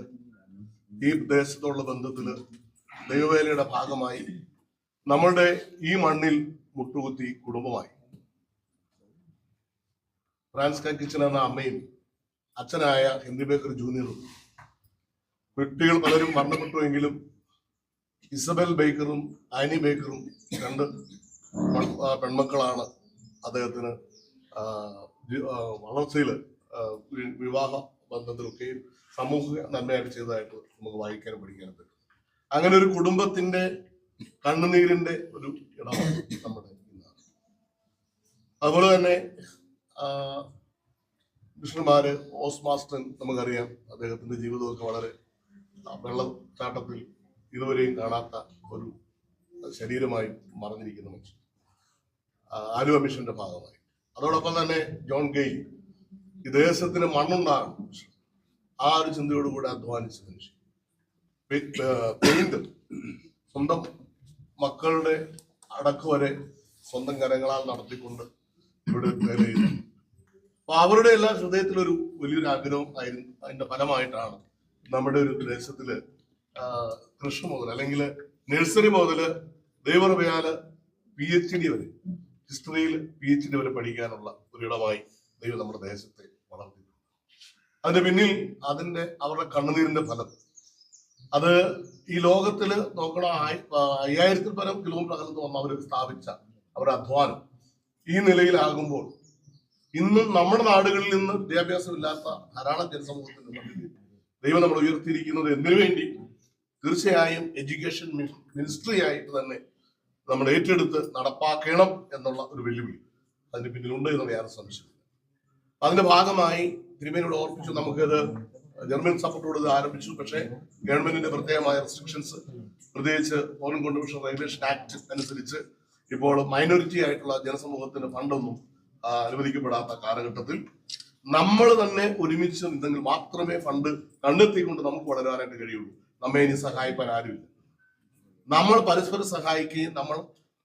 ഈ ദേശത്തോടുള്ള ബന്ധത്തിൽ ദൈവവേലയുടെ ഭാഗമായി നമ്മളുടെ ഈ മണ്ണിൽ മുട്ടുകുത്തി കുടുംബമായി. ഫ്രാൻസിസ്ക കിച്ചൻ എന്ന അമ്മയും അച്ഛനായ ഹെൻറി ബേക്കർ ജൂനിയറും, കുട്ടികൾ പലരും മരണപ്പെട്ടുവെങ്കിലും ഇസബൽ ബേക്കറും ആനി ബേക്കറും 2 പെൺമക്കളാണ് അദ്ദേഹത്തിന് വളർച്ചയിൽ വിവാഹ ബന്ധത്തിലൊക്കെയും സമൂഹ നന്മയായിട്ട് ചെയ്തതായിട്ട് നമുക്ക് വായിക്കാനും പഠിക്കാനും പറ്റും. അങ്ങനെ ഒരു കുടുംബത്തിന്റെ കണ്ണുനീരിന്റെ ഒരു ഇടമാണ് നമ്മുടെ ഇന്നാണ്. അതുപോലെ തന്നെ കൃഷ്ണന്മാര് ഓസ് മാസ്റ്റൻ നമുക്കറിയാം, അദ്ദേഹത്തിന്റെ ജീവിതമൊക്കെ വളരെ വെള്ളച്ചാട്ടത്തിൽ ഇതുവരെയും കാണാത്ത ഒരു ശരീരമായി മറഞ്ഞിരിക്കുന്ന മനുഷ്യൻ, ആലുവ മിഷന്റെ ഭാഗമായി. അതോടൊപ്പം തന്നെ ജോൺ ഗെയിൽ ഈ ദേശത്തിന് മണ്ണുണ്ടാകണം, ആ ഒരു ചിന്തയോടുകൂടി അധ്വാനിച്ച മനുഷ്യൻ. പെയിന്റ് സ്വന്തം മക്കളുടെ അടക്കം വരെ സ്വന്തം കരങ്ങളാൽ നടത്തിക്കൊണ്ട് ഇവിടെ വേല ചെയ്തു. അപ്പൊ അവരുടെ എല്ലാ ഹൃദയത്തിലൊരു വലിയൊരു ആഗ്രഹം ആയിരുന്നു. അതിന്റെ ഫലമായിട്ടാണ് നമ്മുടെ ഒരു ദേശത്തില് കൃഷി മുതൽ അല്ലെങ്കിൽ നഴ്സറി മുതൽ ദൈവകൃപയാല് PhD വരെ, ഹിസ്റ്ററിയിൽ PhD വരെ പഠിക്കാനുള്ള ഒരിടമായി ദൈവം നമ്മുടെ ദേശത്തെ വളർത്തി. അതിന്റെ പിന്നിൽ അവരുടെ കണ്ണുനീരിന്റെ ഫലം അത് ഈ ലോകത്തില് നോക്കണം. 5000-ൽ പരം കിലോമീറ്റർ അകലത്ത് വന്ന് അവർ സ്ഥാപിച്ച അവരുടെ അധ്വാനം ഈ നിലയിലാകുമ്പോൾ ഇന്നും നമ്മുടെ നാടുകളിൽ നിന്ന് വിദ്യാഭ്യാസമില്ലാത്ത ധാരാളം ജനസമൂഹത്തിന്റെ മധ്യത്തിൽ ദൈവം നമ്മൾ ഉയർത്തിയിരിക്കുന്നത് എന്തിനു വേണ്ടി? തീർച്ചയായും എഡ്യൂക്കേഷൻ മിനിസ്ട്രി ആയിട്ട് തന്നെ നമ്മൾ ഏറ്റെടുത്ത് നടപ്പാക്കണം എന്നുള്ള ഒരു വെല്ലുവിളി അതിന് പിന്നിലുണ്ട് എന്നുള്ള യാതൊരു സംശയമില്ല. അതിന്റെ ഭാഗമായി തിരുമേനിയോട് ഓർപ്പിച്ചു, നമുക്കത് ജർമ്മൻ സപ്പോർട്ടോട് ഇത് ആരംഭിച്ചു. പക്ഷേ ഗവൺമെന്റിന്റെ പ്രത്യേകമായ റെസ്ട്രിക്ഷൻസ്, പ്രത്യേകിച്ച് ഫോറിൻ കോൺട്രിബ്യൂഷൻ റെഗുലേഷൻ ആക്ട് അനുസരിച്ച് ഇപ്പോൾ മൈനോറിറ്റി ആയിട്ടുള്ള ജനസമൂഹത്തിന്റെ ഫണ്ടൊന്നും അനുവദിക്കപ്പെടാത്ത കാലഘട്ടത്തിൽ നമ്മൾ തന്നെ ഒരുമിച്ച് നിന്നെങ്കിൽ മാത്രമേ ഫണ്ട് കണ്ടെത്തിക്കൊണ്ട് നമുക്ക് വളരാനായിട്ട് കഴിയുള്ളൂ. നമ്മെ ഇനി സഹായിക്കാൻ ആരുമില്ല. നമ്മൾ പരസ്പരം സഹായിക്കുകയും നമ്മൾ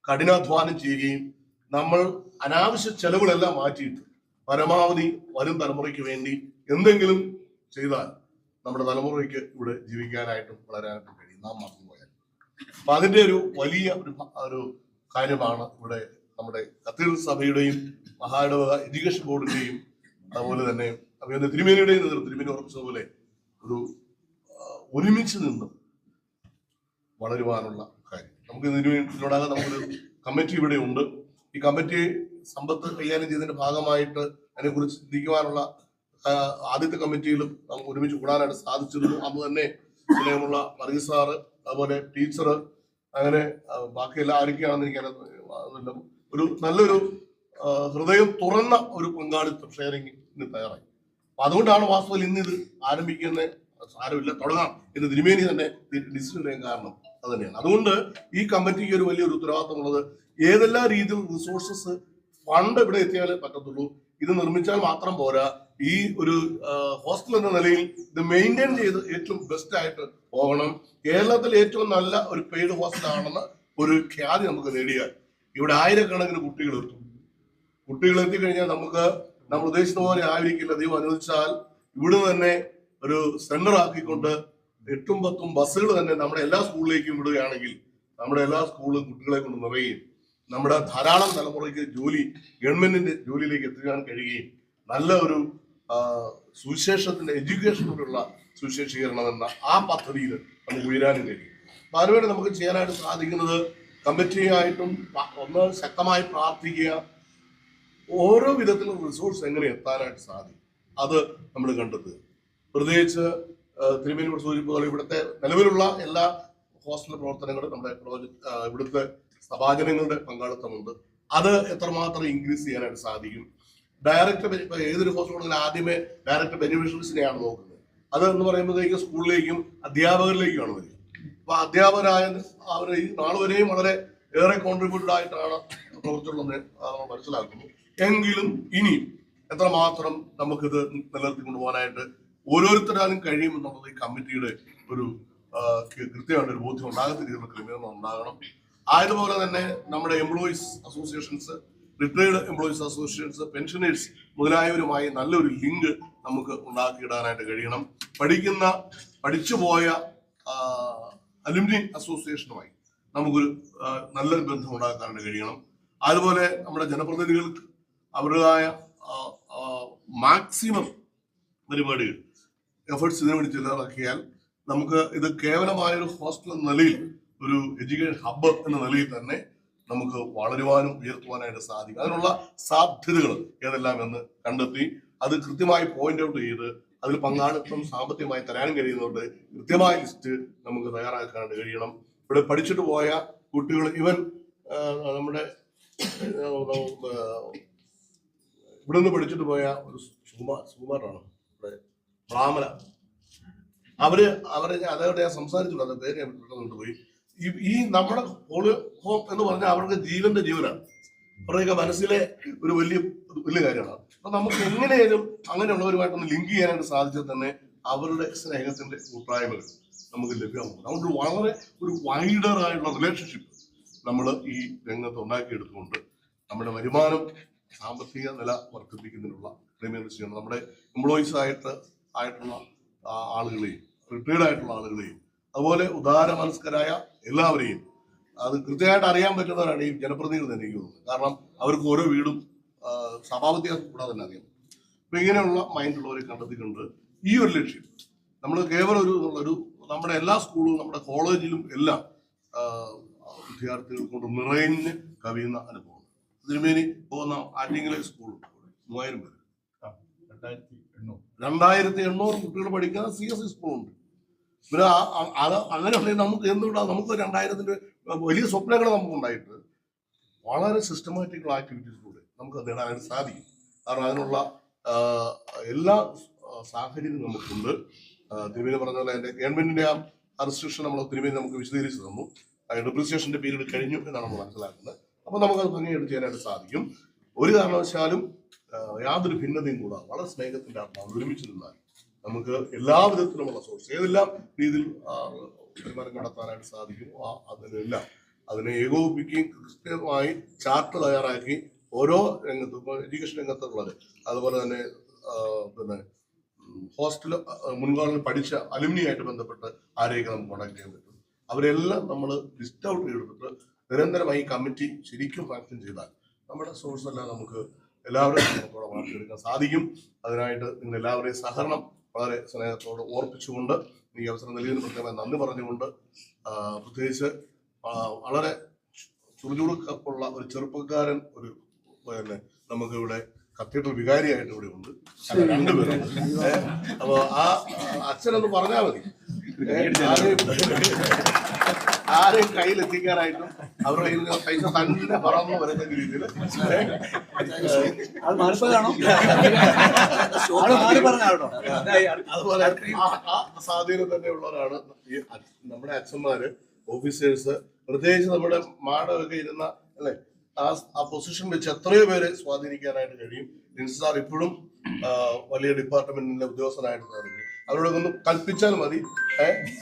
കഠിനാധ്വാനം ചെയ്യുകയും നമ്മൾ അനാവശ്യ ചെലവുകളെല്ലാം മാറ്റിയിട്ട് പരമാവധി വരും തലമുറയ്ക്ക് വേണ്ടി എന്തെങ്കിലും ചെയ്താൽ നമ്മുടെ തലമുറയ്ക്ക് ഇവിടെ ജീവിക്കാനായിട്ടും വളരാനായിട്ടും കഴിയും, നാം മറന്നു പോയാൽ. അപ്പൊ അതിന്റെ ഒരു വലിയ ഒരു കാര്യമാണ് ഇവിടെ നമ്മുടെ കത്തീഡ്രൽ സഭയുടെയും മഹായിടവക എഡ്യൂക്കേഷൻ ബോർഡിന്റെയും അതുപോലെ തന്നെ തിരുമേനിയുടെയും നേതൃത്വം തിരുമേനി ഉറപ്പിച്ചതുപോലെ ഒരു ഒരുമിച്ച് നിന്ന് വളരുവാനുള്ള കാര്യം. നമുക്ക് ഇതിനോടാകെ നമുക്കൊരു കമ്മിറ്റി ഇവിടെ ഉണ്ട്. ഈ കമ്മിറ്റി സമ്പത്ത് കൈകാര്യം ചെയ്തതിന്റെ ഭാഗമായിട്ട് അതിനെക്കുറിച്ച് ചിന്തിക്കുവാനുള്ള ആദ്യത്തെ കമ്മിറ്റിയിലും നമുക്ക് ഒരുമിച്ച് കൂടാനായിട്ട് സാധിച്ചിരുന്നു. അന്ന് തന്നെ സ്നേഹമുള്ള വർഗീസ് സാറ്, അതുപോലെ ടീച്ചർ, അങ്ങനെ ബാക്കി ആരൊക്കെയാണെന്ന് എനിക്കറിയാം, ഒരു നല്ലൊരു ഹൃദയം തുറന്ന ഒരു പങ്കാളിത്തം ഷെയറിങ്ങിന് തയ്യാറായി. അപ്പൊ അതുകൊണ്ടാണ് വാസ്തവത്തിൽ ഇന്നിത് ആരംഭിക്കുന്ന സാരമില്ല തുടങ്ങാം എന്ന് തിരുമേനി തന്നെ ഡിസിഷൻ ചെയ്യാൻ കാരണം അത് തന്നെയാണ്. അതുകൊണ്ട് ഈ കമ്മിറ്റിക്ക് ഒരു വലിയൊരു ഉത്തരവാദിത്തമുള്ളത് ഏതെല്ലാം രീതിയിൽ റിസോഴ്സസ് ഫണ്ട് ഇവിടെ എത്തിയാലേ പറ്റത്തുള്ളൂ. ഇത് നിർമ്മിച്ചാൽ മാത്രം പോരാ, ഈ ഒരു ഹോസ്റ്റൽ എന്ന നിലയിൽ ഇത് മെയിൻറ്റെയിൻ ചെയ്ത് ഏറ്റവും ബെസ്റ്റ് ആയിട്ട് പോകണം. കേരളത്തിൽ ഏറ്റവും നല്ല ഒരു പെയ്ഡ് ഹോസ്റ്റൽ ആണെന്ന് ഒരു ഖ്യാതി നമുക്ക് നേടിയാൽ ഇവിടെ ആയിരക്കണക്കിന് കുട്ടികൾ എത്തിക്കഴിഞ്ഞാൽ നമുക്ക് നമ്മൾ ഉദ്ദേശിച്ച പോലെ ആയിരിക്കില്ല. ദൈവം അനുവദിച്ചാൽ ഇവിടുന്ന് തന്നെ ഒരു സെന്റർ ആക്കിക്കൊണ്ട് 8-10 ബസ്സുകൾ തന്നെ നമ്മുടെ എല്ലാ സ്കൂളിലേക്കും വിടുകയാണെങ്കിൽ നമ്മുടെ എല്ലാ സ്കൂളും കുട്ടികളെ കൊണ്ട് നിറയുകയും നമ്മുടെ ധാരാളം തലമുറയ്ക്ക് ഗവൺമെന്റിന്റെ ജോലിയിലേക്ക് എത്തിക്കാൻ കഴിയുകയും നല്ല ഒരു സുവിശേഷത്തിന്റെ എഡ്യൂക്കേഷനിലുള്ള സുവിശേഷീകരണം എന്ന ആ പദ്ധതിയിൽ നമുക്ക് ഉയരാനും കഴിയും. അപ്പൊ അതിനുവേണ്ടി നമുക്ക് ചെയ്യാനായിട്ട് സാധിക്കുന്നത് കമ്മിറ്റിയായിട്ടും ഒന്ന് ശക്തമായി പ്രാർത്ഥിക്കുക, ഓരോ വിധത്തിലും റിസോഴ്സ് എങ്ങനെ എത്താനായിട്ട് സാധിക്കും അത് നമ്മൾ കണ്ടെത്തുക. പ്രത്യേകിച്ച് തിരുമേനി സൂചിപ്പിക്കുക, ഇവിടുത്തെ നിലവിലുള്ള എല്ലാ ഹോസ്റ്റൽ പ്രവർത്തനങ്ങളും നമ്മുടെ ഇവിടുത്തെ സഭാജനങ്ങളുടെ പങ്കാളിത്തമുണ്ട്. അത് എത്രമാത്രം ഇൻക്രീസ് ചെയ്യാനായിട്ട് സാധിക്കും. ഡയറക്റ്റ് ഏതൊരു ഹോസ്റ്റൽ ആദ്യമേ ഡയറക്റ്റ് ബെനിഫിഷ്യറീസിനെയാണ് നോക്കുന്നത്. അത് എന്ന് പറയുമ്പോഴത്തേക്കും സ്കൂളിലേക്കും അധ്യാപകരിലേക്കുമാണ് വരിക. അപ്പൊ അധ്യാപകരായ അവർ ഈ നാൾ വരെയും വളരെ ഏറെ കോൺട്രിബ്യൂട്ടഡ് ആയിട്ടാണ് പ്രവർത്തിച്ചുള്ളത് മനസ്സിലാക്കുന്നു. എങ്കിലും ഇനിയും എത്രമാത്രം നമുക്കിത് നിലനിർത്തിക്കൊണ്ടു പോകാനായിട്ട് ഓരോരുത്തരാലും കഴിയുമെന്നുള്ളത് ഈ കമ്മിറ്റിയുടെ ഒരു കൃത്യമായിട്ട് ഒരു ബോധ്യം ഉണ്ടാകുന്ന രീതിയിലുള്ള ക്രമീകരണം ഉണ്ടാകണം. ആയതുപോലെ തന്നെ നമ്മുടെ employees associations, retired employees associations, pensioners മുതലായവരുമായി നല്ലൊരു ലിങ്ക് നമുക്ക് ഉണ്ടാക്കിയിടാനായിട്ട് കഴിയണം. പഠിച്ചുപോയ അലുമിനി അസോസിയേഷനുമായി നമുക്കൊരു നല്ലൊരു ബന്ധം ഉണ്ടാക്കാനായിട്ട് കഴിയണം. അതുപോലെ നമ്മുടെ ജനപ്രതിനിധികൾക്ക് അവരുടേതായ മാക്സിമം പരിപാടികൾ എഫേർട്സ് ഇതിനു വേണ്ടി ചെലവാക്കിയാൽ നമുക്ക് ഇത് കേവലമായൊരു ഹോസ്റ്റൽ എന്ന നിലയിൽ ഒരു എഡ്യൂക്കേഷൻ ഹബ്ബ് എന്ന നിലയിൽ തന്നെ നമുക്ക് വളരുവാനും ഉയർത്തുവാനായിട്ട് സാധിക്കും. അതിനുള്ള സാധ്യതകൾ ഏതെല്ലാം എന്ന് കണ്ടെത്തി അത് കൃത്യമായി പോയിന്റ് ഔട്ട് ചെയ്ത് അതിൽ പങ്കാളിത്തം സാമ്പത്തികമായി തരാനും കഴിയുന്നതുകൊണ്ട് കൃത്യമായ ലിസ്റ്റ് നമുക്ക് തയ്യാറാക്കാനായിട്ട് കഴിയണം. ഇവിടെ പഠിച്ചിട്ട് പോയ കുട്ടികൾ, ഇവൻ നമ്മുടെ ഇവിടെ നിന്ന് പഠിച്ചിട്ട് പോയ ഒരു സുകുമാറാണ് ഇവിടെ ബ്രാഹ്മണ, അവരെ അതോടെ ഞാൻ സംസാരിച്ചിട്ടുണ്ട്, അത് പേര് ഞാൻ പോയി. ഈ നമ്മുടെ ഹോം എന്ന് പറഞ്ഞാൽ അവർക്ക് ജീവനാണ്. അവരുടെയൊക്കെ മനസ്സിലെ ഒരു വലിയ വലിയ കാര്യമാണ്. അപ്പൊ നമുക്ക് എങ്ങനെയായാലും അങ്ങനെയുള്ളവരുമായിട്ടൊന്ന് ലിങ്ക് ചെയ്യാനായിട്ട് സാധിച്ചാൽ തന്നെ അവരുടെ സ്നേഹത്തിന്റെ കൂട്ടായ്മകൾ നമുക്ക് ലഭ്യമാകും. അതുകൊണ്ട് വളരെ ഒരു വൈഡർ ആയിട്ടുള്ള റിലേഷൻഷിപ്പ് നമ്മൾ ഈ രംഗത്ത് ഉണ്ടാക്കിയെടുത്തുകൊണ്ട് നമ്മുടെ വരുമാനം സാമ്പത്തിക നില വർദ്ധിപ്പിക്കുന്നതിനുള്ള ക്രമീകരണം ചെയ്യണം. നമ്മുടെ എംപ്ലോയീസ് ആയിട്ടുള്ള ആളുകളെയും റിട്ടയർഡ് ആയിട്ടുള്ള ആളുകളെയും അതുപോലെ ഉദാര മനസ്കരായ എല്ലാവരെയും അത് കൃത്യമായിട്ട് അറിയാൻ പറ്റുന്നവരാണ് ഈ ജനപ്രതിനിധികൾ തന്നെ എനിക്ക് തോന്നുന്നത്. കാരണം അവർക്ക് ഓരോ വീടും സഭാപത്യാസം കൂടാതെ തന്നെ അറിയാം. അപ്പൊ ഇങ്ങനെയുള്ള മൈൻഡുള്ളവരെ കണ്ടെത്തിക്കൊണ്ട് ഈ ഒരു ലക്ഷ്യം നമ്മൾ കേവലം ഒരു നമ്മുടെ എല്ലാ സ്കൂളും നമ്മുടെ കോളേജിലും എല്ലാം വിദ്യാർത്ഥികൾ കൊണ്ട് നിറഞ്ഞ് കവിയുന്ന അനുഭവം. തിരുമേനി പോകുന്ന ആറ്റിങ്ങലെ സ്കൂളുണ്ട്, 3000 പേര്, 2800 കുട്ടികൾ പഠിക്കുന്ന CSE സ്കൂളുണ്ട്. പിന്നെ അത് അങ്ങനെ ഉണ്ടെങ്കിൽ നമുക്ക് എന്തുകൊണ്ടാണ് നമുക്ക് 2000-ന്റെ വലിയ സ്വപ്നങ്ങൾ നമുക്ക് ഉണ്ടായിട്ട് വളരെ സിസ്റ്റമാറ്റിക്കുള്ള ആക്ടിവിറ്റീസിലൂടെ നമുക്ക് നേടാനായിട്ട് സാധിക്കും. കാരണം അതിനുള്ള എല്ലാ സാഹചര്യവും നമുക്കുണ്ട്. തിരുമേനി പറഞ്ഞ പോലെ അതിന്റെ ഗവൺമെന്റിന്റെ ആ റെസ്ട്രിക്ഷൻ നമ്മൾ തിരുമേനി നമുക്ക് വിശദീകരിച്ച് തന്നു. ഡെപ്രിസിയേഷന്റെ പീരീഡ് കഴിഞ്ഞു എന്നാണ് നമ്മൾ മനസ്സിലാക്കുന്നത്. അപ്പൊ നമുക്കത് ഭംഗിയായിട്ട് ചെയ്യാനായിട്ട് സാധിക്കും. ഒരു കാരണവശാലും യാതൊരു ഭിന്നതയും കൂടാതെ വളരെ സ്നേഹത്തിന്റെ ആത്മാവ് ഒരുമിച്ച് നിന്നാൽ നമുക്ക് എല്ലാ വിധത്തിലുമുള്ള സോഴ്സ് ഏതെല്ലാം രീതിയിൽ വരുമാനം നടത്താനായിട്ട് സാധിക്കുമോ അതിനെല്ലാം അതിനെ ഏകോപിപ്പിക്കുകയും കൃത്യമായി ചാർട്ട് തയ്യാറാക്കി ഓരോ രംഗത്തും ഇപ്പോൾ എഡ്യൂക്കേഷൻ രംഗത്തുള്ളത് അതുപോലെ തന്നെ പിന്നെ ഹോസ്റ്റൽ മുൻകാലങ്ങളിൽ പഠിച്ച അലുമിനി ആയിട്ട് ബന്ധപ്പെട്ട് ആരെയൊക്കെ നമുക്ക് കോൺടാക്ട് ചെയ്യാൻ പറ്റും അവരെല്ലാം നമ്മൾ ലിസ്റ്റ് ഔട്ട് ചെയ്തെടുത്തിട്ട് നിരന്തരമായി കമ്മിറ്റി ശരിക്കും ഫങ്ഷൻ ചെയ്താൽ നമ്മുടെ സോഴ്സ് എല്ലാം നമുക്ക് എല്ലാവരും നമുക്കവിടെ വളർത്തിയെടുക്കാൻ സാധിക്കും. അതിനായിട്ട് നിങ്ങൾ എല്ലാവരുടെയും സഹകരണം വളരെ സ്നേഹത്തോട് ഓർപ്പിച്ചുകൊണ്ട് ഈ അവസരം നൽകിയതിന് പ്രത്യേകമായി നന്ദി പറഞ്ഞുകൊണ്ട് പ്രത്യേകിച്ച് വളരെ ചുറുചുറുക്കുള്ള ഒരു ചെറുപ്പക്കാരൻ പിന്നെ നമുക്കിവിടെ കത്തീഡ്രൽ വികാരിയായിട്ട് ഇവിടെ ഉണ്ട്, 2 പേരുണ്ട്. അപ്പൊ ആ അച്ഛനൊന്ന് പറഞ്ഞാൽ മതി, ആരെയും കയ്യിലെത്തിക്കാനായിട്ടും അവരുടെ കയ്യിൽ പൈസ തന്നെ പറന്നു വരുന്ന രീതിയിൽ അതുപോലെ ആ സ്വാധീനം തന്നെയുള്ളവരാണ് ഈ നമ്മുടെ അച്ഛന്മാര്, ഓഫീസേഴ്സ്, പ്രത്യേകിച്ച് നമ്മുടെ മാഡമൊക്കെ ഇരുന്ന അല്ലെ ആ പൊസിഷൻ വെച്ച് എത്രയോ പേരെ സ്വാധീനിക്കാനായിട്ട് കഴിയും. സാർ ഇപ്പോഴും വലിയ ഡിപ്പാർട്ട്മെന്റിന്റെ ഉദ്യോഗസ്ഥനായിട്ട് സാധിക്കും. അവരോടൊക്കെ ഒന്ന് കൽപ്പിച്ചാൽ മതി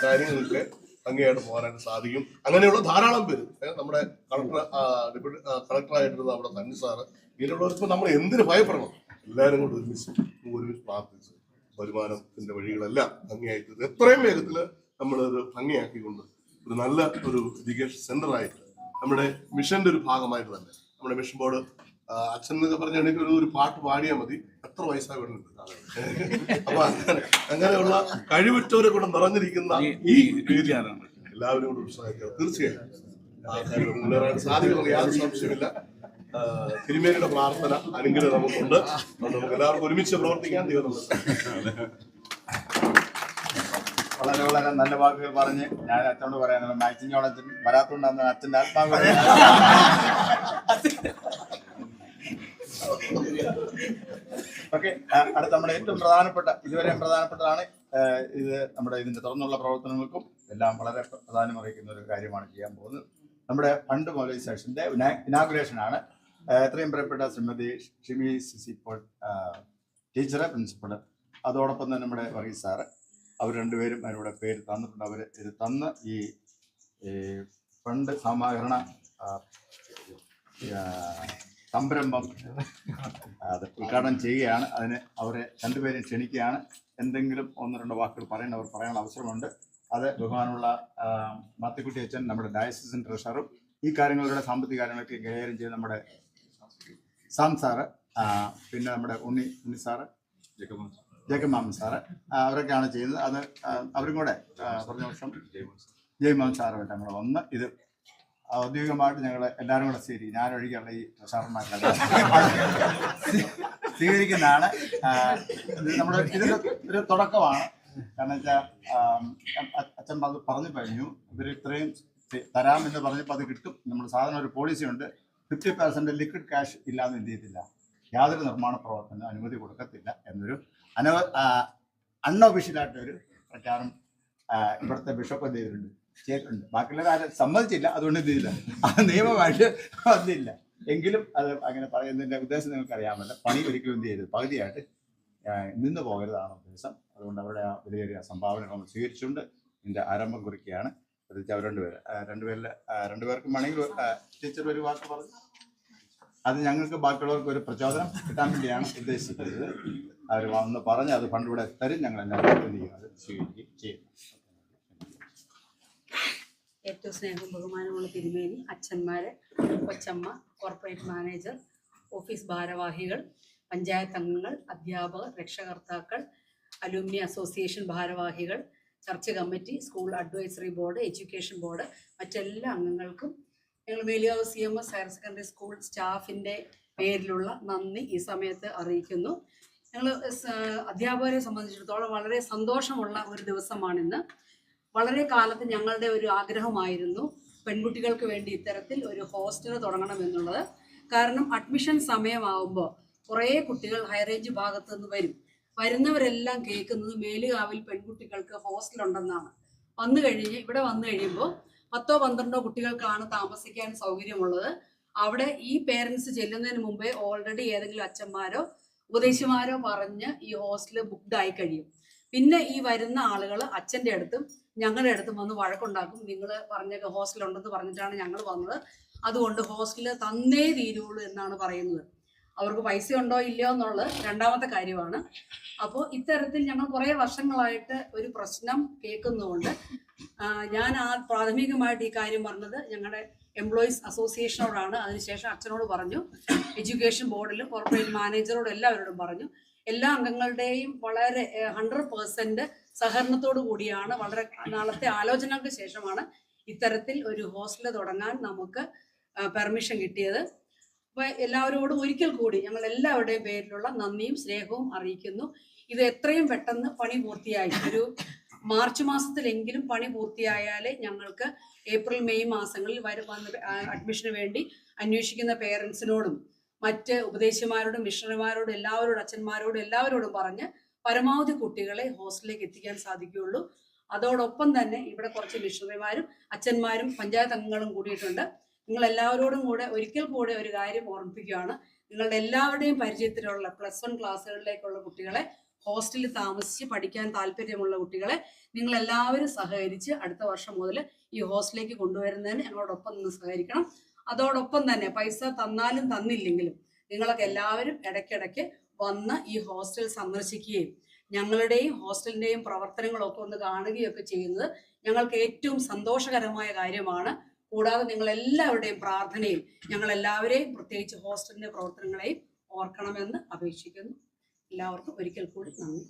കാര്യങ്ങൾക്ക് ഭംഗിയായിട്ട് പോകാനായിട്ട് സാധിക്കും. അങ്ങനെയുള്ള ധാരാളം പേര് നമ്മുടെ കളക്ടറായിട്ടിരുന്ന നമ്മുടെ തന്നി സാറ് ഇങ്ങനെയുള്ളവർക്ക് നമ്മൾ എന്തിനു ഭയപ്പെടണം, എല്ലാവരും കൂടെ ഒരുമിച്ച് പ്രാർത്ഥിച്ച് വരുമാനത്തിന്റെ വഴികളെല്ലാം ഭംഗിയായിട്ട് എത്രയും വേഗത്തിൽ നമ്മളത് ഭംഗിയാക്കിക്കൊണ്ട് ഒരു നല്ല ഒരു എഡ്യൂക്കേഷൻ സെന്ററായിട്ട് നമ്മുടെ മിഷന്റെ ഒരു ഭാഗമായിട്ട് തന്നെ നമ്മുടെ മിഷൻ ബോർഡ് അച്ഛൻ എന്നൊക്കെ പറഞ്ഞാണെങ്കിൽ ഒരു പാട്ട് പാടിയാൽ മതി, എത്ര വയസ്സായി വരുന്നുണ്ട്. അപ്പൊ അങ്ങനെയുള്ള കഴിവുറ്റവരെ കൂടെ നിറഞ്ഞിരിക്കുന്ന ഈ രീതിയാണ് എല്ലാവരും കൂടെ ഉത്സാഹിക്കുക. തീർച്ചയായും മുന്നേറാൻ സാധിക്കുമെന്ന് യാതൊരു സംശയമില്ല. തിരുമേനിയുടെ പ്രാർത്ഥന അനുഗ്രഹം നമുക്കുണ്ട്. അതുകൊണ്ട് നമുക്ക് എല്ലാവർക്കും ഒരുമിച്ച് പ്രവർത്തിക്കാൻ ദൈവം. വളരെ വളരെ നല്ല വാക്കുകൾ പറഞ്ഞ് ഞാൻ അച്ഛനോട് പറയാനുള്ള മാക്സിഞ്ഞോടച്ഛൻ വരാത്തോണ്ടാന്ന് അച്ഛൻ്റെ ആത്മാവ്. ഓക്കെ, അടുത്ത നമ്മുടെ ഏറ്റവും പ്രധാനപ്പെട്ട ഇതുവരെയും പ്രധാനപ്പെട്ടതാണ് ഇത് നമ്മുടെ ഇതിന്റെ തുറന്നുള്ള പ്രവർത്തനങ്ങൾക്കും എല്ലാം വളരെ പ്രാധാന്യം അറിയിക്കുന്ന ഒരു കാര്യമാണ് ചെയ്യാൻ പോകുന്നത്. നമ്മുടെ ഫണ്ട് മൊബിലൈസേഷന്റെ ഇനാഗുറേഷൻ ആണ്. എത്രയും പ്രിയപ്പെട്ട ശ്രീമതി ഷിമി സിസിപ്പോൾ ടീച്ചറ്, പ്രിൻസിപ്പള്, അതോടൊപ്പം തന്നെ നമ്മുടെ വർഗീസ് സാറ്, അവർ 2 പേരും അതിലൂടെ പേര് തന്നിട്ടുണ്ട്. അവർ ഇത് തന്ന് ഈ ഫണ്ട് സമാഹരണ സംരംഭം അത് ഉദ്ഘാടനം ചെയ്യുകയാണ്. അതിന് അവരെ 2 പേരെയും ക്ഷണിക്കുകയാണ്. എന്തെങ്കിലും 1-2 വാക്കുകൾ അവർ പറയാനുള്ള അവസരമുണ്ട്. അത് ബഹുമാനമുള്ള മാത്തിക്കുട്ടി അച്ഛൻ, നമ്മുടെ ഡയസിസൻ ട്രഷറും ഈ കാര്യങ്ങളുടെ സാമ്പത്തിക കാര്യങ്ങളൊക്കെ കൈകാര്യം ചെയ്ത് നമ്മുടെ സാം സാറ്, പിന്നെ നമ്മുടെ ഉണ്ണി സാറ്, ജേക്കബ് മാമൻ സാറ്, അവരൊക്കെയാണ് ചെയ്യുന്നത്. അത് അവരും കൂടെ പറഞ്ഞ വർഷം ജയ്മോഹൻ സാറുമായിട്ട് ഞങ്ങൾ വന്ന് ഇത് ഔദ്യോഗികമായിട്ട് ഞങ്ങൾ എല്ലാവരും കൂടെ ഞാനൊഴികെയുള്ള ഈ സാറന്മാരുടെ സ്വീകരിക്കുന്നതാണ്. നമ്മുടെ ഇതിൻ്റെ ഒരു തുടക്കമാണ്. കാരണം വെച്ചാൽ അച്ഛൻ പറഞ്ഞു കഴിഞ്ഞു, ഇവർ ഇത്രയും തരാമെന്ന് പറഞ്ഞപ്പോൾ അത് കിട്ടും. നമ്മൾ സാധാരണ ഒരു പോളിസി ഉണ്ട്, 50% ലിക്വിഡ് ക്യാഷ് ഇല്ലാതെ എന്ത് ചെയ്തില്ല, യാതൊരു നിർമ്മാണ പ്രവർത്തനം അനുമതി കൊടുക്കത്തില്ല എന്നൊരു അൺഒഫീഷ്യലായിട്ടൊരു പ്രചാരം ഇവിടുത്തെ ബിഷപ്പ് എന്ത് ചെയ്തിട്ടുണ്ട്. ബാക്കിയുള്ള കാര്യം സമ്മതിച്ചില്ല, അതുകൊണ്ട് എന്ത് ചെയ്തില്ല, അത് നിയമമായിട്ട് വന്നില്ല. എങ്കിലും അത് അങ്ങനെ പറയുന്നതിൻ്റെ ഉദ്ദേശം നിങ്ങൾക്ക് അറിയാമല്ലോ. പണി ഒരിക്കലും എന്ത് ചെയ്യരുത്, പകുതിയായിട്ട് നിന്ന് പോകരുതാണ് ഉദ്ദേശം. അതുകൊണ്ട് അവരുടെ ആ വലിയ സംഭാവനകൾ നമ്മൾ സ്വീകരിച്ചുകൊണ്ട് ഇതിൻ്റെ ആരംഭം കുറിക്കുകയാണ്. പ്രത്യേകിച്ച് അവർ രണ്ടുപേർക്കും വേണമെങ്കിൽ ടീച്ചർ ഒരു വാക്ക് പറഞ്ഞു. അത് ഞങ്ങൾക്ക് ബാക്കിയുള്ളവർക്ക് ഒരു പ്രചോദനം കിട്ടാൻ വേണ്ടിയാണ് ഉദ്ദേശിക്കുന്നത്. അവർ വന്ന് പറഞ്ഞ് അത് ഫണ്ട് ഇവിടെ തരും, ഞങ്ങൾ എല്ലാവരും അത് സ്വീകരിക്കുകയും ചെയ്യും. ഏറ്റവും സ്നേഹവും ബഹുമാനമുള്ള തിരുമേനി, അച്ഛന്മാര്, കൊച്ചമ്മ, കോർപ്പറേറ്റ് മാനേജർ, ഓഫീസ് ഭാരവാഹികൾ, പഞ്ചായത്ത് അംഗങ്ങൾ, അധ്യാപകർ, രക്ഷകർത്താക്കൾ, അലുമിനി അസോസിയേഷൻ ഭാരവാഹികൾ, church committee, school advisory board, education board, മറ്റെല്ലാ അംഗങ്ങൾക്കും ഞങ്ങൾ Melukavu CMS higher secondary school സ്റ്റാഫിൻ്റെ പേരിലുള്ള നന്ദി ഈ സമയത്ത് അറിയിക്കുന്നു. ഞങ്ങൾ അധ്യാപകരെ സംബന്ധിച്ചിടത്തോളം വളരെ സന്തോഷമുള്ള ഒരു ദിവസമാണിന്ന്. വളരെ കാലത്ത് ഞങ്ങളുടെ ഒരു ആഗ്രഹമായിരുന്നു പെൺകുട്ടികൾക്ക് വേണ്ടി ഇത്തരത്തിൽ ഒരു ഹോസ്റ്റൽ തുടങ്ങണമെന്നുള്ളത്. കാരണം അഡ്മിഷൻ സമയമാകുമ്പോൾ കുറേ കുട്ടികൾ ഹൈറേഞ്ച് ഭാഗത്തു നിന്ന് വരുന്നവരെല്ലാം കേൾക്കുന്നത് മേലുകാവിൽ പെൺകുട്ടികൾക്ക് ഹോസ്റ്റലുണ്ടെന്നാണ്. ഇവിടെ വന്നു കഴിയുമ്പോൾ 10-12 കുട്ടികൾക്കാണ് താമസിക്കാൻ സൗകര്യമുള്ളത്. അവിടെ ഈ പേരൻസ് ചെല്ലുന്നതിന് മുമ്പേ ഓൾറെഡി ഏതെങ്കിലും അച്ഛന്മാരോ ഉപദേശിമാരോ പറഞ്ഞ് ഈ ഹോസ്റ്റൽ ബുക്ക്ഡ് ആയി കഴിയും. പിന്നെ ഈ വരുന്ന ആളുകൾ അച്ഛൻ്റെ അടുത്തും ഞങ്ങളുടെ അടുത്തും വന്ന് വഴക്കുണ്ടാക്കും. നിങ്ങൾ പറഞ്ഞ ഹോസ്റ്റൽ ഉണ്ടെന്ന് പറഞ്ഞിട്ടാണ് ഞങ്ങൾ വന്നത്, അതുകൊണ്ട് ഹോസ്റ്റൽ തന്നേ തീരുള്ളൂ എന്നാണ് പറയുന്നത്. അവർക്ക് പൈസ ഉണ്ടോ ഇല്ലയോ എന്നുള്ളത് രണ്ടാമത്തെ കാര്യമാണ്. അപ്പോൾ ഇത്തരത്തിൽ ഞങ്ങൾ കുറേ വർഷങ്ങളായിട്ട് ഒരു പ്രശ്നം കേൾക്കുന്നതുകൊണ്ട് ഞാൻ പ്രാഥമികമായിട്ട് ഈ കാര്യം പറഞ്ഞത് ഞങ്ങളുടെ എംപ്ലോയീസ് അസോസിയേഷനോടാണ്. അതിനുശേഷം അച്ഛനോട് പറഞ്ഞു, എഡ്യൂക്കേഷൻ ബോർഡിലും കോർപ്പറേറ്റ് മാനേജറോടും എല്ലാവരോടും പറഞ്ഞു. എല്ലാ അംഗങ്ങളുടെയും വളരെ 100% സഹകരണത്തോടു കൂടിയാണ്, വളരെ നാളത്തെ ആലോചനകൾക്ക് ശേഷമാണ് ഇത്തരത്തിൽ ഒരു ഹോസ്റ്റൽ തുടങ്ങാൻ നമുക്ക് പെർമിഷൻ കിട്ടിയത്. അപ്പോൾ എല്ലാവരോടും ഒരിക്കൽ കൂടി ഞങ്ങൾ എല്ലാവരുടെയും പേരിലുള്ള നന്ദിയും സ്നേഹവും അറിയിക്കുന്നു. ഇത് എത്രയും പെട്ടെന്ന് പണി പൂർത്തിയായി ഒരു മാർച്ച് മാസത്തിലെങ്കിലും പണി പൂർത്തിയായാലേ ഞങ്ങൾക്ക് ഏപ്രിൽ മെയ് മാസങ്ങളിൽ അഡ്മിഷന് വേണ്ടി അന്വേഷിക്കുന്ന പേരൻസിനോടും മറ്റ് ഉപദേശിമാരോടും മിഷണറിമാരോടും എല്ലാവരോടും അച്ഛന്മാരോടും എല്ലാവരോടും പറഞ്ഞ് പരമാവധി കുട്ടികളെ ഹോസ്റ്റലിലേക്ക് എത്തിക്കാൻ സാധിക്കുകയുള്ളൂ. അതോടൊപ്പം തന്നെ ഇവിടെ കുറച്ച് മിഷണറിമാരും അച്ഛന്മാരും പഞ്ചായത്ത് അംഗങ്ങളും കൂടിയിട്ടുണ്ട്. നിങ്ങൾ എല്ലാവരോടും കൂടെ ഒരിക്കൽ കൂടെ ഒരു കാര്യം ഓർമ്മിപ്പിക്കുകയാണ്. നിങ്ങളുടെ എല്ലാവരുടെയും പരിചയത്തിലുള്ള +1 ക്ലാസ്സുകളിലേക്കുള്ള കുട്ടികളെ, ഹോസ്റ്റലിൽ താമസിച്ച് പഠിക്കാൻ താല്പര്യമുള്ള കുട്ടികളെ നിങ്ങൾ എല്ലാവരും സഹകരിച്ച് അടുത്ത വർഷം മുതൽ ഈ ഹോസ്റ്റലിലേക്ക് കൊണ്ടുവരുന്നതിന് ഞങ്ങളോടൊപ്പം നിന്ന് സഹകരിക്കണം. അതോടൊപ്പം തന്നെ പൈസ തന്നാലും തന്നില്ലെങ്കിലും നിങ്ങളൊക്കെ എല്ലാവരും ഇടയ്ക്കിടയ്ക്ക് വന്ന് ഈ ഹോസ്റ്റൽ സന്ദർശിക്കുകയും ഞങ്ങളുടെയും ഹോസ്റ്റലിൻ്റെയും പ്രവർത്തനങ്ങളൊക്കെ ഒന്ന് കാണുകയൊക്കെ ചെയ്യുന്നത് ഞങ്ങൾക്ക് ഏറ്റവും സന്തോഷകരമായ കാര്യമാണ്. കൂടാതെ നിങ്ങളെല്ലാവരുടെയും പ്രാർത്ഥനയിൽ ഞങ്ങളെല്ലാവരെയും പ്രത്യേകിച്ച് ഹോസ്റ്റലിൻ്റെ പ്രവർത്തനങ്ങളെയും ഓർക്കണമെന്ന് അപേക്ഷിക്കുന്നു. എല്ലാവർക്കും ഒരിക്കൽ കൂടി നന്ദി.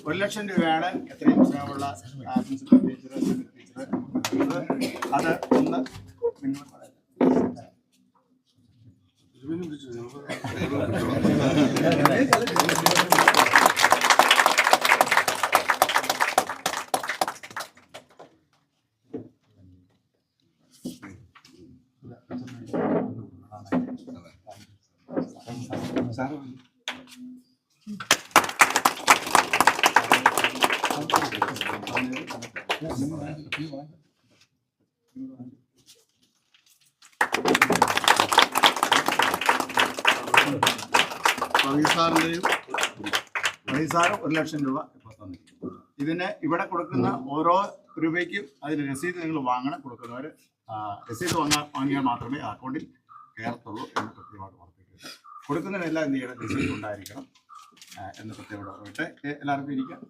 ഒരു ലക്ഷം രൂപയാണ് എത്രയും സ്നേഹമുള്ള പ്രിൻസിപ്പൽ ടീച്ചർ അത് ഒന്ന് നിങ്ങൾ സാറ് 1 ലക്ഷം രൂപ ഇപ്പോൾ തന്നിട്ടുണ്ട്. ഇതിന് ഇവിടെ കൊടുക്കുന്ന ഓരോ രൂപയ്ക്കും അതിന് രസീത് നിങ്ങൾ വാങ്ങണം. കൊടുക്കുന്നവർ രസീത് വാങ്ങിയാൽ മാത്രമേ അക്കൗണ്ടിൽ കയറത്തുള്ളൂ എന്ന് പ്രത്യേകമായിട്ട് ഓർപ്പിക്കുക. കൊടുക്കുന്നതിനെല്ലാം എന്ത് ചെയ്യണം, രസീത് ഉണ്ടായിരിക്കണം എന്ന് പ്രത്യേകമായിട്ട് ഓർമ്മിട്ട് എല്ലാവർക്കും ഇരിക്കാം.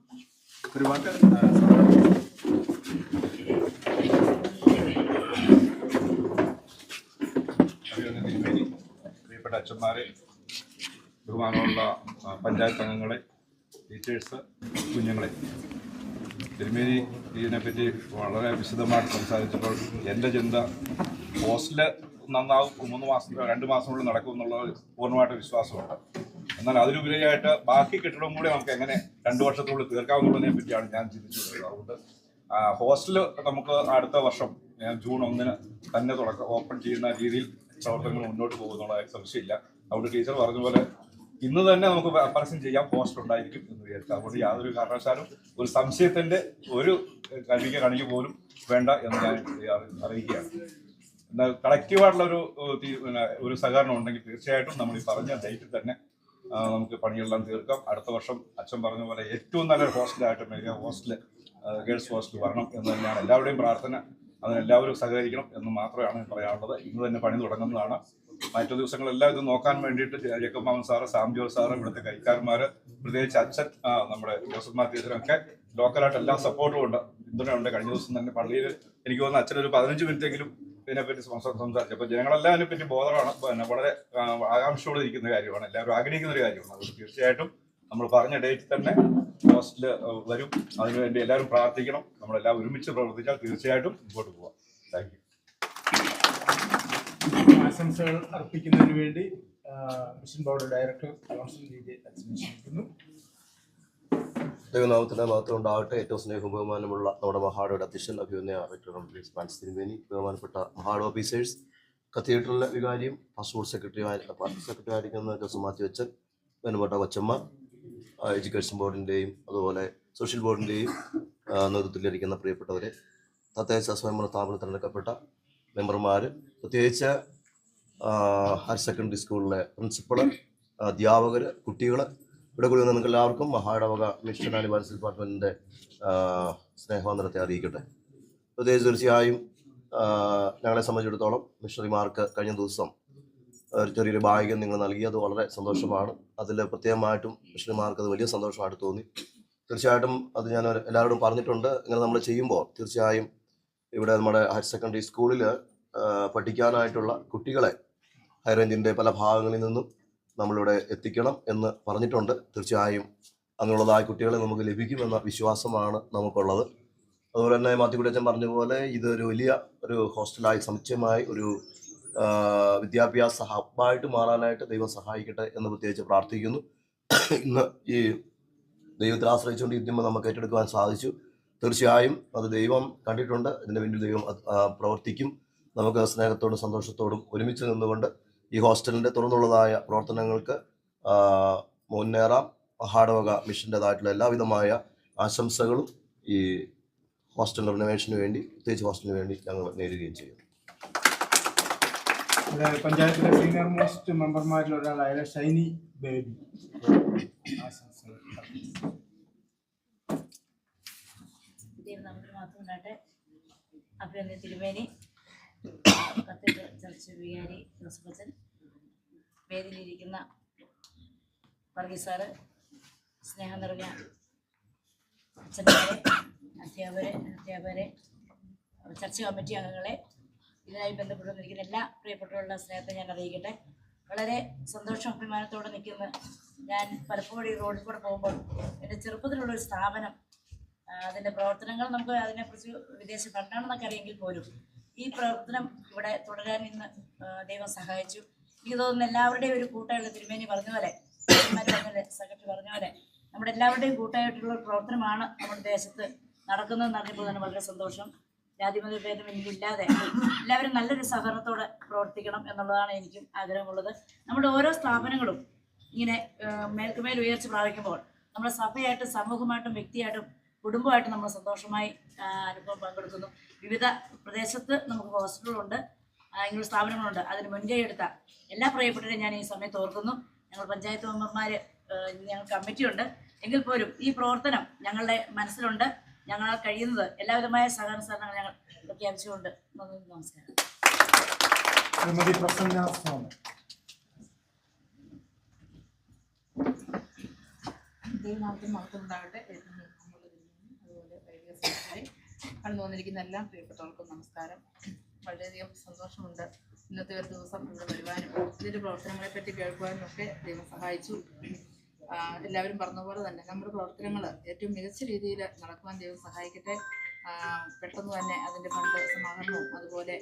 ഒരു വാക്ക് പ്രിയപ്പെട്ട അച്ഛന്മാരെ, ബഹുമാനമുള്ള പഞ്ചായത്ത് അംഗങ്ങളെ, ടീച്ചേഴ്സ്, കുഞ്ഞുങ്ങളെ, തിരുമേനി ഇതിനെപ്പറ്റി വളരെ വിശദമായിട്ട് സംസാരിച്ചപ്പോൾ എൻ്റെ ചിന്ത ഹോസ്റ്റല് നന്നാവും, 3 മാസം 2 മാസത്തിനുള്ളിൽ നടക്കും എന്നുള്ള പൂർണ്ണമായിട്ട് വിശ്വാസമുണ്ട്. എന്നാൽ അതിലുപരിയായിട്ട് ബാക്കി കെട്ടിടവും കൂടി നമുക്ക് എങ്ങനെ 2 വർഷത്തിനുള്ളിൽ തീർക്കാവുന്നതിനെ പറ്റിയാണ് ഞാൻ ചിന്തിച്ചിട്ടുള്ളത്. അതുകൊണ്ട് ഹോസ്റ്റല് നമുക്ക് അടുത്ത വർഷം ജൂൺ 1 തന്നെ ഓപ്പൺ ചെയ്യുന്ന രീതിയിൽ പ്രവർത്തനങ്ങൾ മുന്നോട്ട് പോകുന്നുള്ള സംശയമില്ല. അതുകൊണ്ട് ടീച്ചർ പറഞ്ഞ പോലെ ഇന്ന് തന്നെ നമുക്ക് പരസ്യം ചെയ്യാം, ഹോസ്റ്റൽ ഉണ്ടായിരിക്കും എന്ന് വിചാരിച്ചു. അതുകൊണ്ട് യാതൊരു കാരണവശാലും ഒരു സംശയത്തിന്റെ ഒരു കണിക്ക് പോലും വേണ്ട എന്ന് ഞാൻ അറിയിക്കുകയാണ്. എന്നാൽ കളക്റ്റീവായിട്ടുള്ള ഒരു സഹകരണം ഉണ്ടെങ്കിൽ തീർച്ചയായിട്ടും നമ്മൾ ഈ പറഞ്ഞ ഡേറ്റിൽ തന്നെ നമുക്ക് പണിയെല്ലാം തീർക്കാം. അടുത്ത വർഷം അച്ഛൻ പറഞ്ഞ പോലെ ഏറ്റവും നല്ലൊരു ഹോസ്റ്റലായിട്ട് മെഗാ ഹോസ്റ്റല്, ഗേൾസ് ഹോസ്റ്റൽ വരണം എന്ന് തന്നെയാണ് എല്ലാവരുടെയും പ്രാർത്ഥന. അതിനെല്ലാവരും സഹകരിക്കണം എന്ന് മാത്രമാണ് പറയാനുള്ളത്. ഇന്ന് തന്നെ പണി തുടങ്ങുന്നതാണ്. മറ്റു ദിവസങ്ങളെല്ലാം ഇത് നോക്കാൻ വേണ്ടിയിട്ട് ജേക്കബ് മാമൻ സാറ്, സാം ജോസ് സാറ്, ഇവിടുത്തെ കൈക്കാരന്മാർ, പ്രത്യേകിച്ച് അച്ഛൻ, നമ്മുടെ ജോസഫ് മാത്യുസിനൊക്കെ ലോക്കലായിട്ട് എല്ലാ സപ്പോർട്ടും ഉണ്ട്, പിന്തുണയുണ്ട്. കഴിഞ്ഞ ദിവസം തന്നെ പള്ളിയിൽ എനിക്ക് തോന്നുന്നു അച്ഛനൊരു 15 മിനിറ്റെങ്കിലും ഇതിനെപ്പറ്റി സംസാരിച്ചു. അപ്പോൾ ജനങ്ങളെല്ലാം അതിനെപ്പറ്റി ബോധമാണ്, വളരെ ആകാംക്ഷയോടെ ഇരിക്കുന്ന കാര്യമാണ്, എല്ലാവരും ആഗ്രഹിക്കുന്ന ഒരു കാര്യമാണ്. അതുകൊണ്ട് തീർച്ചയായിട്ടും നമ്മൾ പറഞ്ഞ ഡേറ്റിൽ തന്നെ ഹോസ്റ്റല് വരും. അതിനുവേണ്ടി എല്ലാവരും പ്രാർത്ഥിക്കണം. നമ്മളെല്ലാം ഒരുമിച്ച് പ്രവർത്തിച്ചാൽ തീർച്ചയായിട്ടും മുമ്പോട്ട് പോവാം. Thank you. ആശംസകൾ അർപ്പിക്കുന്നതിന് വേണ്ടി മിഷൻ ബോർഡ് ഡയറക്ടർ ജോൺസൺ ക്ഷണിക്കുന്നു. ദൈവനാമത്തിന്റെ മഹത്വം ഉണ്ടാകട്ടെ. ഏറ്റവും സ്നേഹവും ബഹുമാനമുള്ള നമ്മുടെ മഹാടോയുടെ അധ്യക്ഷൻ അഭിമന്യ ഫ്രാൻസിസ് തിരുമേനി, ബഹുമാനപ്പെട്ട മഹാട് ഓഫീസേഴ്സ്, കത്തീഡ്രലിലെ വികാരിയും പാസ്പോർട്ട് സെക്രട്ടറി ആയിരിക്കുന്ന ജോസഫ് മാത്യു അച്ഛൻ, ബഹുമാനപ്പെട്ട കൊച്ചമ്മ, എഡ്യൂക്കേഷൻ ബോർഡിൻ്റെയും അതുപോലെ സോഷ്യൽ ബോർഡിൻ്റെയും നേതൃത്വത്തിലിരിക്കുന്ന പ്രിയപ്പെട്ടവരെ, തദ്ദേശ സ്വയംഭരണ സ്ഥാപനത്തിൽ തിരഞ്ഞെടുക്കപ്പെട്ട മെമ്പർമാർ, പ്രത്യേകിച്ച് ഹയർ സെക്കൻഡറി സ്കൂളിലെ പ്രിൻസിപ്പള്, അധ്യാപകർ, കുട്ടികൾ, ഇവിടെ കൂടി വന്ന നിങ്ങൾക്ക് എല്ലാവർക്കും മഹാടവക മിഷൻ ആൻഡ് എവാഞ്ചലിസ്റ്റ് ഡിപ്പാർട്ട്മെൻറ്റിൻ്റെ സ്നേഹവന്ദനത്തെ അറിയിക്കട്ടെ. പ്രത്യേകിച്ച് തീർച്ചയായും ഞങ്ങളെ സംബന്ധിച്ചിടത്തോളം മിഷണറിമാർക്ക് കഴിഞ്ഞ ദിവസം ഒരു ചെറിയൊരു ഭാഗ്യം നിങ്ങൾ നൽകി, അത് വളരെ സന്തോഷമാണ്. അതിൽ പ്രത്യേകമായിട്ടും മിഷണറിമാർക്ക് അത് വലിയ സന്തോഷമായിട്ട് തോന്നി. തീർച്ചയായിട്ടും അത് ഞാൻ എല്ലാവരോടും പറഞ്ഞിട്ടുണ്ട്. ഇങ്ങനെ നമ്മൾ ചെയ്യുമ്പോൾ തീർച്ചയായും ഇവിടെ നമ്മുടെ ഹയർ സെക്കൻഡറി സ്കൂളിൽ പഠിക്കാനായിട്ടുള്ള കുട്ടികളെ ഹൈ റേഞ്ചിൻ്റെ പല ഭാഗങ്ങളിൽ നിന്നും നമ്മളിവിടെ എത്തിക്കണം എന്ന് പറഞ്ഞിട്ടുണ്ട്. തീർച്ചയായും അങ്ങനെയുള്ളതായ കുട്ടികളെ നമുക്ക് ലഭിക്കുമെന്ന വിശ്വാസമാണ് നമുക്കുള്ളത്. അതുപോലെ തന്നെ മാത്യുക്കുട്ടിയച്ചൻ പറഞ്ഞ പോലെ ഇതൊരു വലിയ ഒരു ഹോസ്റ്റലായി സമുച്ചയമായി ഒരു വിദ്യാഭ്യാസ ഹബ്ബായിട്ട് മാറാനായിട്ട് ദൈവം സഹായിക്കട്ടെ എന്ന് പ്രത്യേകിച്ച് പ്രാർത്ഥിക്കുന്നു. ഇന്ന് ഈ ദൈവത്തിൽ ആശ്രയിച്ചുകൊണ്ട് യുദ്ധം നമുക്ക് ഏറ്റെടുക്കുവാൻ സാധിച്ചു. തീർച്ചയായും അത് ദൈവം കണ്ടിട്ടുണ്ട്. ഇതിൻ്റെ പിന്നിൽ ദൈവം പ്രവർത്തിക്കും. നമുക്ക് സ്നേഹത്തോടും സന്തോഷത്തോടും ഒരുമിച്ച് നിന്നുകൊണ്ട് ഈ ഹോസ്റ്റലിൻ്റെ തുറന്നുള്ളതായ പ്രവർത്തനങ്ങൾക്ക് മുന്നേറാം. മഹാടവക മിഷൻ്റെതായിട്ടുള്ള എല്ലാവിധമായ ആശംസകളും ഈ ഹോസ്റ്റൽ റിനോവേഷന് വേണ്ടി, പ്രത്യേകിച്ച് ഹോസ്റ്റലിന് വേണ്ടി ഞങ്ങൾ നേരുകയും ചെയ്യും. പഞ്ചായത്തിലെ സീനിയർ മോസ്റ്റ് മെമ്പർമാരിൽ ഒരാളായ ഷൈനി ബേബി ആശംസകൾ. അഭിനന്ദ തിരുമേനി, കത്തീഡ്രൽ ചർച്ച് വികാരി ജോസഫ് അച്ഛൻ, വേദിയിലിരിക്കുന്ന വർഗീസ് സാറ്, സ്നേഹം നിറഞ്ഞ അച്ഛന്മാരെ, അധ്യാപകരെ, ചർച്ച് കമ്മിറ്റി അംഗങ്ങളെ, ഇതിനായി ബന്ധപ്പെട്ടുകൊണ്ടിരിക്കുന്ന എല്ലാ പ്രിയപ്പെട്ടവരുടെ സ്നേഹത്തെ ഞാൻ അറിയിക്കട്ടെ. വളരെ സന്തോഷം അഭിമാനത്തോടെ നിൽക്കുന്ന ഞാൻ പലപ്പോഴും ഈ റോഡിൽ കൂടെ പോകുമ്പോൾ എൻ്റെ ചെറുപ്പത്തിലുള്ളൊരു സ്ഥാപനം, അതിൻ്റെ പ്രവർത്തനങ്ങൾ നമുക്ക് അതിനെക്കുറിച്ച് വിദേശ ഫണ്ടാണെന്നൊക്കെ അറിയെങ്കിൽ പോലും ഈ പ്രവർത്തനം ഇവിടെ തുടരാൻ ഇന്ന് ദൈവം സഹായിച്ചു. എനിക്ക് തോന്നുന്നു എല്ലാവരുടെയും ഒരു കൂട്ടായുള്ള തിരുമേനി പറഞ്ഞ പോലെ, സെക്രട്ടറി പറഞ്ഞ പോലെ, നമ്മുടെ എല്ലാവരുടെയും കൂട്ടായിട്ടുള്ള ഒരു പ്രവർത്തനമാണ് നമ്മുടെ ദേശത്ത് നടക്കുന്നതെന്ന് അറിഞ്ഞപ്പോൾ തന്നെ വളരെ സന്തോഷം. ജാതിമത ഭേദം ഇല്ലാതെ എല്ലാവരും നല്ലൊരു സഹകരണത്തോടെ പ്രവർത്തിക്കണം എന്നുള്ളതാണ് എനിക്കും ആഗ്രഹമുള്ളത്. നമ്മുടെ ഓരോ സ്ഥാപനങ്ങളും ഇങ്ങനെ മേൽക്കുമേൽ ഉയർച്ച പ്രാപിക്കുമ്പോൾ നമ്മുടെ സഭയായിട്ടും സമൂഹമായിട്ടും വ്യക്തിയായിട്ടും കുടുംബമായിട്ടും നമ്മൾ സന്തോഷമായി അനുഭവം പങ്കെടുക്കുന്നു. വിവിധ പ്രദേശത്ത് നമുക്ക് ഹോസ്റ്റലുകളുണ്ട്, ഇങ്ങനെ സ്ഥാപനങ്ങളുണ്ട്. അതിന് മുൻകൈ എടുത്ത എല്ലാ പ്രിയപ്പെട്ടവരെയും ഞാൻ ഈ സമയത്ത് ഓർക്കുന്നു. ഞങ്ങൾ പഞ്ചായത്ത് മെമ്പർമാർ, ഞങ്ങൾ കമ്മിറ്റിയുണ്ട്, എങ്കിൽ പോലും ഈ പ്രവർത്തനം ഞങ്ങളുടെ മനസ്സിലുണ്ട്. ഞങ്ങളാൽ കഴിയുന്നത് എല്ലാവിധമായ സഹകരണ സഹകരണങ്ങൾ ഞങ്ങൾ പ്രഖ്യാപിച്ചുകൊണ്ട് നമസ്കാരം. ദൈവനാമത്തിന് മഹത്വം ഉണ്ടാകട്ടെ. അതുപോലെ വൈദിക സെക്രട്ടറി, കടന്നു വന്നിരിക്കുന്ന എല്ലാ പ്രിയപ്പെട്ടവർക്കും നമസ്കാരം. വളരെയധികം സന്തോഷമുണ്ട് ഇന്നത്തെ ഒരു ദിവസം ഇവിടെ വരുവാനും ഇതിൻ്റെ പ്രവർത്തനങ്ങളെപ്പറ്റി കേൾക്കുവാനും ഒക്കെ ദൈവം സഹായിച്ചു. എല്ലാവരും പറഞ്ഞ പോലെ തന്നെ നമ്മുടെ പ്രവർത്തനങ്ങൾ ഏറ്റവും മികച്ച രീതിയിൽ നടക്കുവാൻ ദൈവം സഹായിക്കട്ടെ. പെട്ടെന്ന് തന്നെ അതിൻ്റെ ഫണ്ട് സമാഹരണവും അതുപോലെ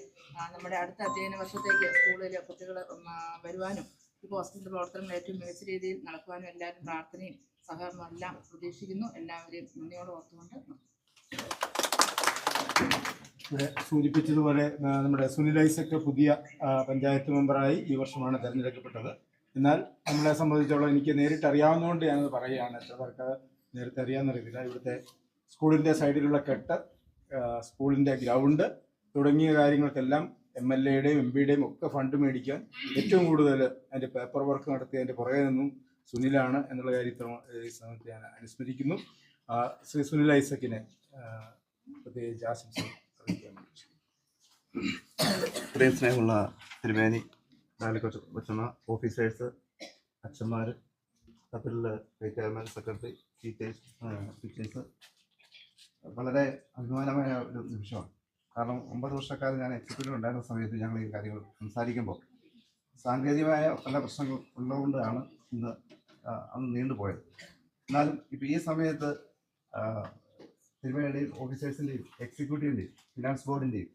നമ്മുടെ അടുത്ത അധ്യയന വർഷത്തേക്ക് സ്കൂളിൽ കുട്ടികൾ വരുവാനും ഈ ഹോസ്പിറ്റൽ പ്രവർത്തനങ്ങൾ ഏറ്റവും മികച്ച രീതിയിൽ നടക്കുവാനും എല്ലാവരും പ്രാർത്ഥനയും സഹകരണവും എല്ലാം പ്രതീക്ഷിക്കുന്നു. എല്ലാവരെയും നന്ദിയോടെ ഓർത്തുകൊണ്ട് ഇവിടെ സൂചിപ്പിച്ചതുപോലെ നമ്മുടെ സുനിൽ ഐസക് പുതിയ പഞ്ചായത്ത് മെമ്പറായി ഈ വർഷമാണ് തിരഞ്ഞെടുക്കപ്പെട്ടത്. എന്നാൽ നമ്മളെ സംബന്ധിച്ചോളം എനിക്ക് നേരിട്ട് അറിയാവുന്നതുകൊണ്ട് ഞാനത് പറയുകയാണ്. എത്ര പേർക്ക് നേരത്തെ അറിയാമെന്നറിയില്ല. ഇവിടുത്തെ സ്കൂളിൻ്റെ സൈഡിലുള്ള കെട്ട്, സ്കൂളിൻ്റെ ഗ്രൗണ്ട് തുടങ്ങിയ കാര്യങ്ങൾക്കെല്ലാം MLA-യുടെയും MP-യുടെയും ഒക്കെ ഫണ്ട് മേടിക്കാൻ ഏറ്റവും കൂടുതൽ അതിൻ്റെ പേപ്പർ വർക്ക് നടത്തിയതിൻ്റെ പുറകെ നിന്നും സുനിലാണ് എന്നുള്ള കാര്യത്തിൽ ഈ സമയത്ത് ഞാൻ അനുസ്മരിക്കുന്നു. ശ്രീ സുനിൽ ഐസക്കിനെ പ്രത്യേകിച്ച് ആശംസകൾ അറിയിക്കാൻ വേണ്ടി. ഇത്രയും സ്നേഹമുള്ള തിരുമേനി, കൊച്ചമ്മ, ഓഫീസേഴ്സ്, അച്ഛന്മാർ, കപ്പിലെ ചെയർമാൻ, സെക്രട്ടറി, ടീച്ചേഴ്സ്, വളരെ അഭിമാനമായ ഒരു നിമിഷമാണ്. കാരണം 9 വർഷക്കാലം ഞാൻ എക്സിക്യൂട്ടീവ് ഉണ്ടായിരുന്ന സമയത്ത് ഞങ്ങൾ ഈ കാര്യങ്ങൾ സംസാരിക്കുമ്പോൾ സാങ്കേതികമായ പല പ്രശ്നങ്ങൾ ഉള്ളതുകൊണ്ടാണ് ഇന്ന് അന്ന് നീണ്ടുപോയത്. എന്നാലും ഇപ്പോൾ ഈ സമയത്ത് തിരുമേനിയുടെയും ഓഫീസേഴ്സിൻ്റെയും എക്സിക്യൂട്ടീവിൻ്റെയും ഫിനാൻസ് ബോർഡിൻ്റെയും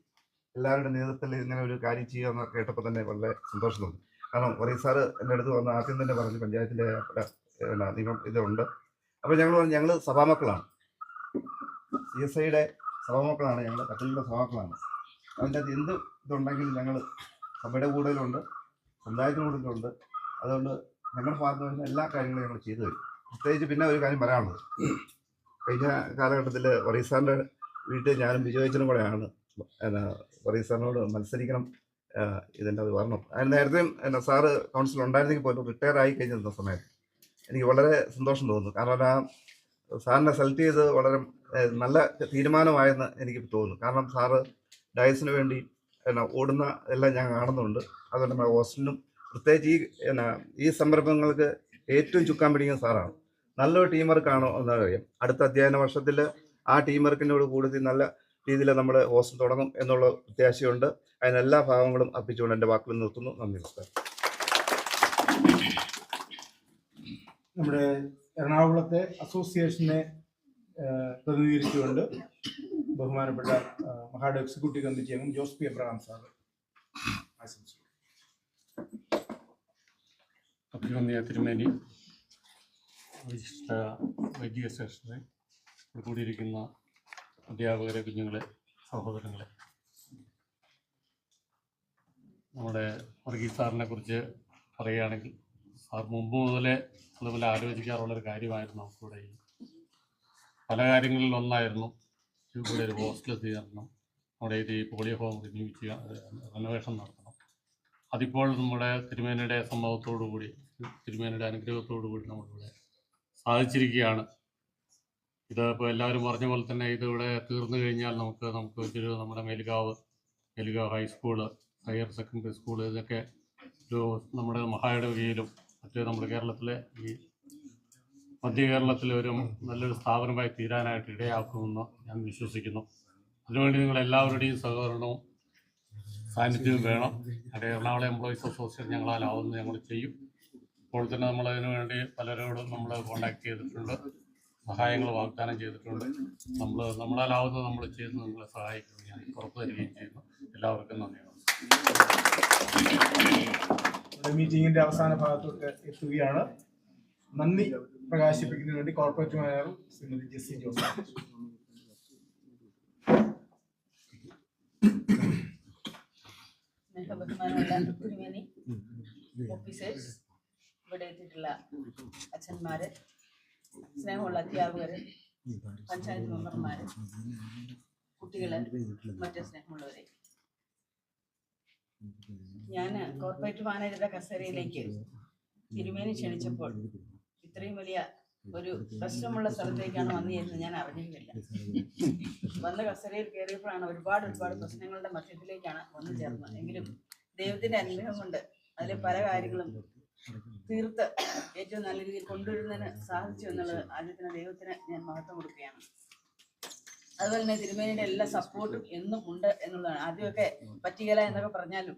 എല്ലാവരുടെ നേതൃത്വത്തിൽ ഇങ്ങനെ ഒരു കാര്യം ചെയ്യുമെന്ന് കേട്ടപ്പോൾ തന്നെ വളരെ സന്തോഷം തോന്നി. കാരണം ഒരേ സാറ് എൻ്റെ അടുത്ത് വന്ന് ആദ്യം തന്നെ പറഞ്ഞു പഞ്ചായത്തിൻ്റെ നിയമം ഇതുണ്ട്. അപ്പോൾ ഞങ്ങൾ സഭാമക്കളാണ്, CSIയുടെ സഭാമക്കളാണ്, ഞങ്ങൾ കത്തലിൻ്റെ സഭാമക്കളാണ്. അതിൻ്റെ അത് എന്ത് ഇതുണ്ടെങ്കിലും ഞങ്ങൾ സഭയുടെ കൂടുതലുണ്ട്, പഞ്ചായത്തിന് കൂടുതലുണ്ട്. അതുകൊണ്ട് ഞങ്ങളുടെ ഭാഗത്ത് വരുന്ന എല്ലാ കാര്യങ്ങളും ഞങ്ങൾ ചെയ്തു തരും. പ്രത്യേകിച്ച് പിന്നെ ഒരു കാര്യം പറയാനുള്ളത്, കഴിഞ്ഞ കാലഘട്ടത്തിൽ വറീസ് സാറിൻ്റെ വീട്ടിൽ ഞാനും വിജയിച്ചനും കൂടെയാണ് വറീസ് സാറിനോട് മത്സരിക്കണം ഇതിൻ്റെ അത് വരണം. അതിന് നേരത്തെയും സാറ് കൗൺസിൽ ഉണ്ടായിരുന്നെങ്കിൽ പോലും റിട്ടയർ ആയി കഴിഞ്ഞിരുന്ന സമയത്ത് എനിക്ക് വളരെ സന്തോഷം തോന്നുന്നു. കാരണം ആ സാറിനെ സെലക്ട് ചെയ്ത് വളരെ നല്ല തീരുമാനമായെന്ന് എനിക്ക് തോന്നുന്നു. കാരണം സാറ് ഡയസിന് വേണ്ടി ഓടുന്ന എല്ലാം ഞാൻ കാണുന്നുണ്ട്. അതുകൊണ്ട് നമ്മുടെ ഹോസ്റ്റലിനും പ്രത്യേകിച്ച് ഈ സംരംഭങ്ങൾക്ക് ഏറ്റവും ചുക്കാൻ പിടിക്കുന്ന സാറാണ്. നല്ലൊരു ടീം വർക്കാണോ എന്നറിയാം. അടുത്ത അധ്യയന വർഷത്തിൽ ആ ടീം വർക്കിനോട് കൂടി നല്ല രീതിയിൽ നമ്മൾ ഹോസ്റ്റൽ തുടങ്ങും എന്നുള്ള പ്രത്യാശയുണ്ട്. അതിനെല്ലാ ഭാഗങ്ങളും അർപ്പിച്ചുകൊണ്ട് എൻ്റെ വാക്കുകൾ നിർത്തുന്നു. നന്ദി, നമസ്കാരം. നമ്മുടെ എറണാകുളത്തെ അസോസിയേഷനെ പ്രതിനിധീകരിച്ചുകൊണ്ട് ബഹുമാനപ്പെട്ട മഹാഡ് എക്സിക്യൂട്ടീവ് കമ്മിറ്റി അംഗം ജോസ് പി എബ്രഹാം സാർ ആശംസിച്ചു. അഭിനന്ദന തിരുമേനി, വിശിഷ്ട വൈദിക സ്റ്റേഷനെ കൂടിയിരിക്കുന്ന അധ്യാപകരെ, കുഞ്ഞുങ്ങളെ, സഹോദരങ്ങളെ, നമ്മുടെ വർഗീസ് സാറിനെ കുറിച്ച് പറയുകയാണെങ്കിൽ സാർ മുമ്പ് മുതലേ അതുപോലെ ആലോചിക്കാറുള്ളൊരു കാര്യമായിരുന്നു. നമുക്കിവിടെ ഈ പല കാര്യങ്ങളിൽ ഒന്നായിരുന്നു ഇവിടെ ഒരു ഹോസ്റ്റൽ തീരണം, നമ്മുടെ ഇത് ഈ പോളിയോ ഹോം റിന്യൂ റെനോവേഷൻ നടത്തണം. അതിപ്പോൾ നമ്മുടെ തിരുമേനിയുടെ സമ്മതത്തോടു കൂടി, തിരുമേനിയുടെ അനുഗ്രഹത്തോടു കൂടി നമ്മളിവിടെ സാധിച്ചിരിക്കുകയാണ്. ഇത് ഇപ്പോൾ എല്ലാവരും പറഞ്ഞ പോലെ തന്നെ ഇതിവിടെ തീർന്നു കഴിഞ്ഞാൽ നമുക്ക് നമ്മുടെ Melukavu high school, higher secondary school, ഇതൊക്കെ ഒരു നമ്മുടെ മഹായുടെ കീഴിലും മറ്റ് നമ്മുടെ കേരളത്തിലെ ഈ മധ്യ കേരളത്തിലെ ഒരു നല്ലൊരു സ്ഥാപനമായി തീരാനായിട്ട് ഇടയാക്കുമെന്ന് ഞാൻ വിശ്വസിക്കുന്നു. അതിനുവേണ്ടി നിങ്ങളെല്ലാവരുടെയും സഹകരണവും സാന്നിധ്യവും വേണം. അവിടെ എറണാകുളം എംപ്ലോയീസ് അസോസിയേഷൻ ഞങ്ങളാലാവുന്നത് ഞങ്ങൾ ചെയ്യും. ഇപ്പോൾ തന്നെ നമ്മളതിനു വേണ്ടി പലരോടും നമ്മൾ കോൺടാക്ട് ചെയ്തിട്ടുണ്ട്, സഹായങ്ങൾ വാഗ്ദാനം ചെയ്തിട്ടുണ്ട്. നമ്മളാലാവുന്നത് നമ്മൾ ചെയ്ത് നിങ്ങളെ സഹായിക്കുമെന്ന് ഞാൻ ഉറപ്പ് തരികയും ചെയ്യുന്നു. എല്ലാവർക്കും നന്ദി. മീറ്റിംഗിന്റെ അവസാന ഭാഗത്തോട്ട് എത്തുകയാണ്. നന്ദി പ്രകാശിപ്പിക്കുന്നതിന് വേണ്ടി കോർപ്പറേറ്റ് മേയർ ശ്രീമതി ജെസ്സി ജോസഫ്. ബഹുമാനമുള്ള തിരുമേനി, ഓഫീസേഴ്സ്, ഇവിടെ എത്തിയിട്ടുള്ള അച്ഛന്മാര്, സ്നേഹമുള്ള അധ്യാപകര്, പഞ്ചായത്ത് മെമ്പർമാര്, കുട്ടികള്, മറ്റു സ്നേഹമുള്ളവരെ, ഞാൻ കോർപ്പറേറ്റ് മാനേജറുടെ കസേരയിലേക്ക് തിരുമേനി ക്ഷണിച്ചപ്പോൾ ഇത്രയും വലിയ ഒരു പ്രശ്നമുള്ള സ്ഥലത്തേക്കാണ് വന്നിരുന്നത് ഞാൻ അറിഞ്ഞിരുന്നില്ല. വന്ന കസേരയിൽ കയറിയപ്പോഴാണ് ഒരുപാട് പ്രശ്നങ്ങളുടെ മധ്യത്തിലേക്കാണ് വന്നു ചേർന്നത്. എങ്കിലും ദൈവത്തിന്റെ അനുഗ്രഹം കൊണ്ട് അതിലെ പല കാര്യങ്ങളും തീർത്ത് ഏറ്റവും നല്ല രീതിയിൽ കൊണ്ടുവരുന്നതിന് സാധിച്ചു എന്നുള്ളത് ആദ്യത്തിന് ദൈവത്തിന് ഞാൻ മഹത്വം കൊടുക്കുകയാണ്. അതുപോലെ തന്നെ തിരുമേനിയുടെ എല്ലാ സപ്പോർട്ടും എന്നും ഉണ്ട് എന്നുള്ളതാണ്. ആദ്യമൊക്കെ പറ്റുകയില്ല എന്നൊക്കെ പറഞ്ഞാലും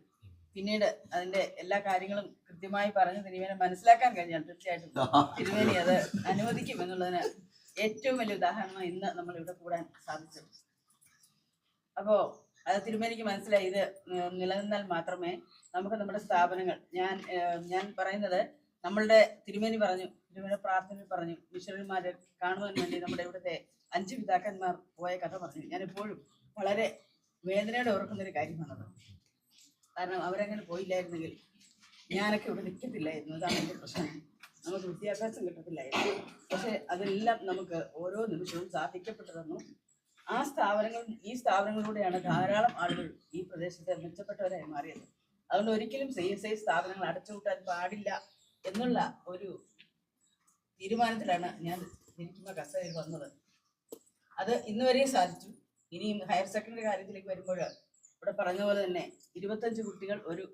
പിന്നീട് അതിന്റെ എല്ലാ കാര്യങ്ങളും കൃത്യമായി പറഞ്ഞ് തിരുമേനെ മനസ്സിലാക്കാൻ കഴിഞ്ഞാൽ തീർച്ചയായിട്ടും തിരുമേനി അത് അനുവദിക്കും എന്നുള്ളതിന് ഏറ്റവും വലിയ ഉദാഹരണം ഇന്ന് നമ്മൾ ഇവിടെ കൂടാൻ സാധിച്ചത്. അപ്പോൾ അത് തിരുമേനിക്ക് മനസ്സിലായി. ഇത് നിലനിന്നാൽ മാത്രമേ നമുക്ക് നമ്മുടെ സ്ഥാപനങ്ങൾ, ഞാൻ പറയുന്നത്, നമ്മളുടെ തിരുമേനി പറഞ്ഞു, തിരുമേനി പ്രാർത്ഥനയിൽ പറഞ്ഞു, മിഷണറിമാരെ കാണുന്നതിന് വേണ്ടി നമ്മുടെ ഇവിടുത്തെ 5 പിതാക്കന്മാർ പോയ കഥ പറഞ്ഞു. ഞാനിപ്പോഴും വളരെ വേദനയോടെ ഓർക്കുന്നൊരു കാര്യമാണത്. കാരണം അവരങ്ങനെ പോയില്ലായിരുന്നെങ്കിൽ ഞാനൊക്കെ ഇവിടെ നിൽക്കത്തില്ലായിരുന്നു. അതാണ് എൻ്റെ പ്രശ്നം. നമുക്ക് വിദ്യാഭ്യാസം കിട്ടത്തില്ലായിരുന്നു. പക്ഷെ അതെല്ലാം നമുക്ക് ഓരോ നിമിഷവും സാധിക്കപ്പെട്ടു തന്നു. ആ ഈ സ്ഥാപനങ്ങളിലൂടെയാണ് ധാരാളം ആളുകൾ ഈ പ്രദേശത്തെ മെച്ചപ്പെട്ടവരായി മാറിയത്. അതുകൊണ്ട് ഒരിക്കലും CSI സ്ഥാപനങ്ങൾ അടച്ചുപൂട്ടാൻ പാടില്ല എന്നുള്ള ഒരു തീരുമാനത്തിലാണ് ഞാൻ ഇരിക്കുന്ന കസേരയിൽ വന്നത്. അത് ഇന്ന് വരെയും സാധിച്ചു. ഇനിയും ഹയർ സെക്കൻഡറി കാര്യത്തിലേക്ക് വരുമ്പോൾ ഇവിടെ പറഞ്ഞ പോലെ തന്നെ 25 കുട്ടികൾ ഒരു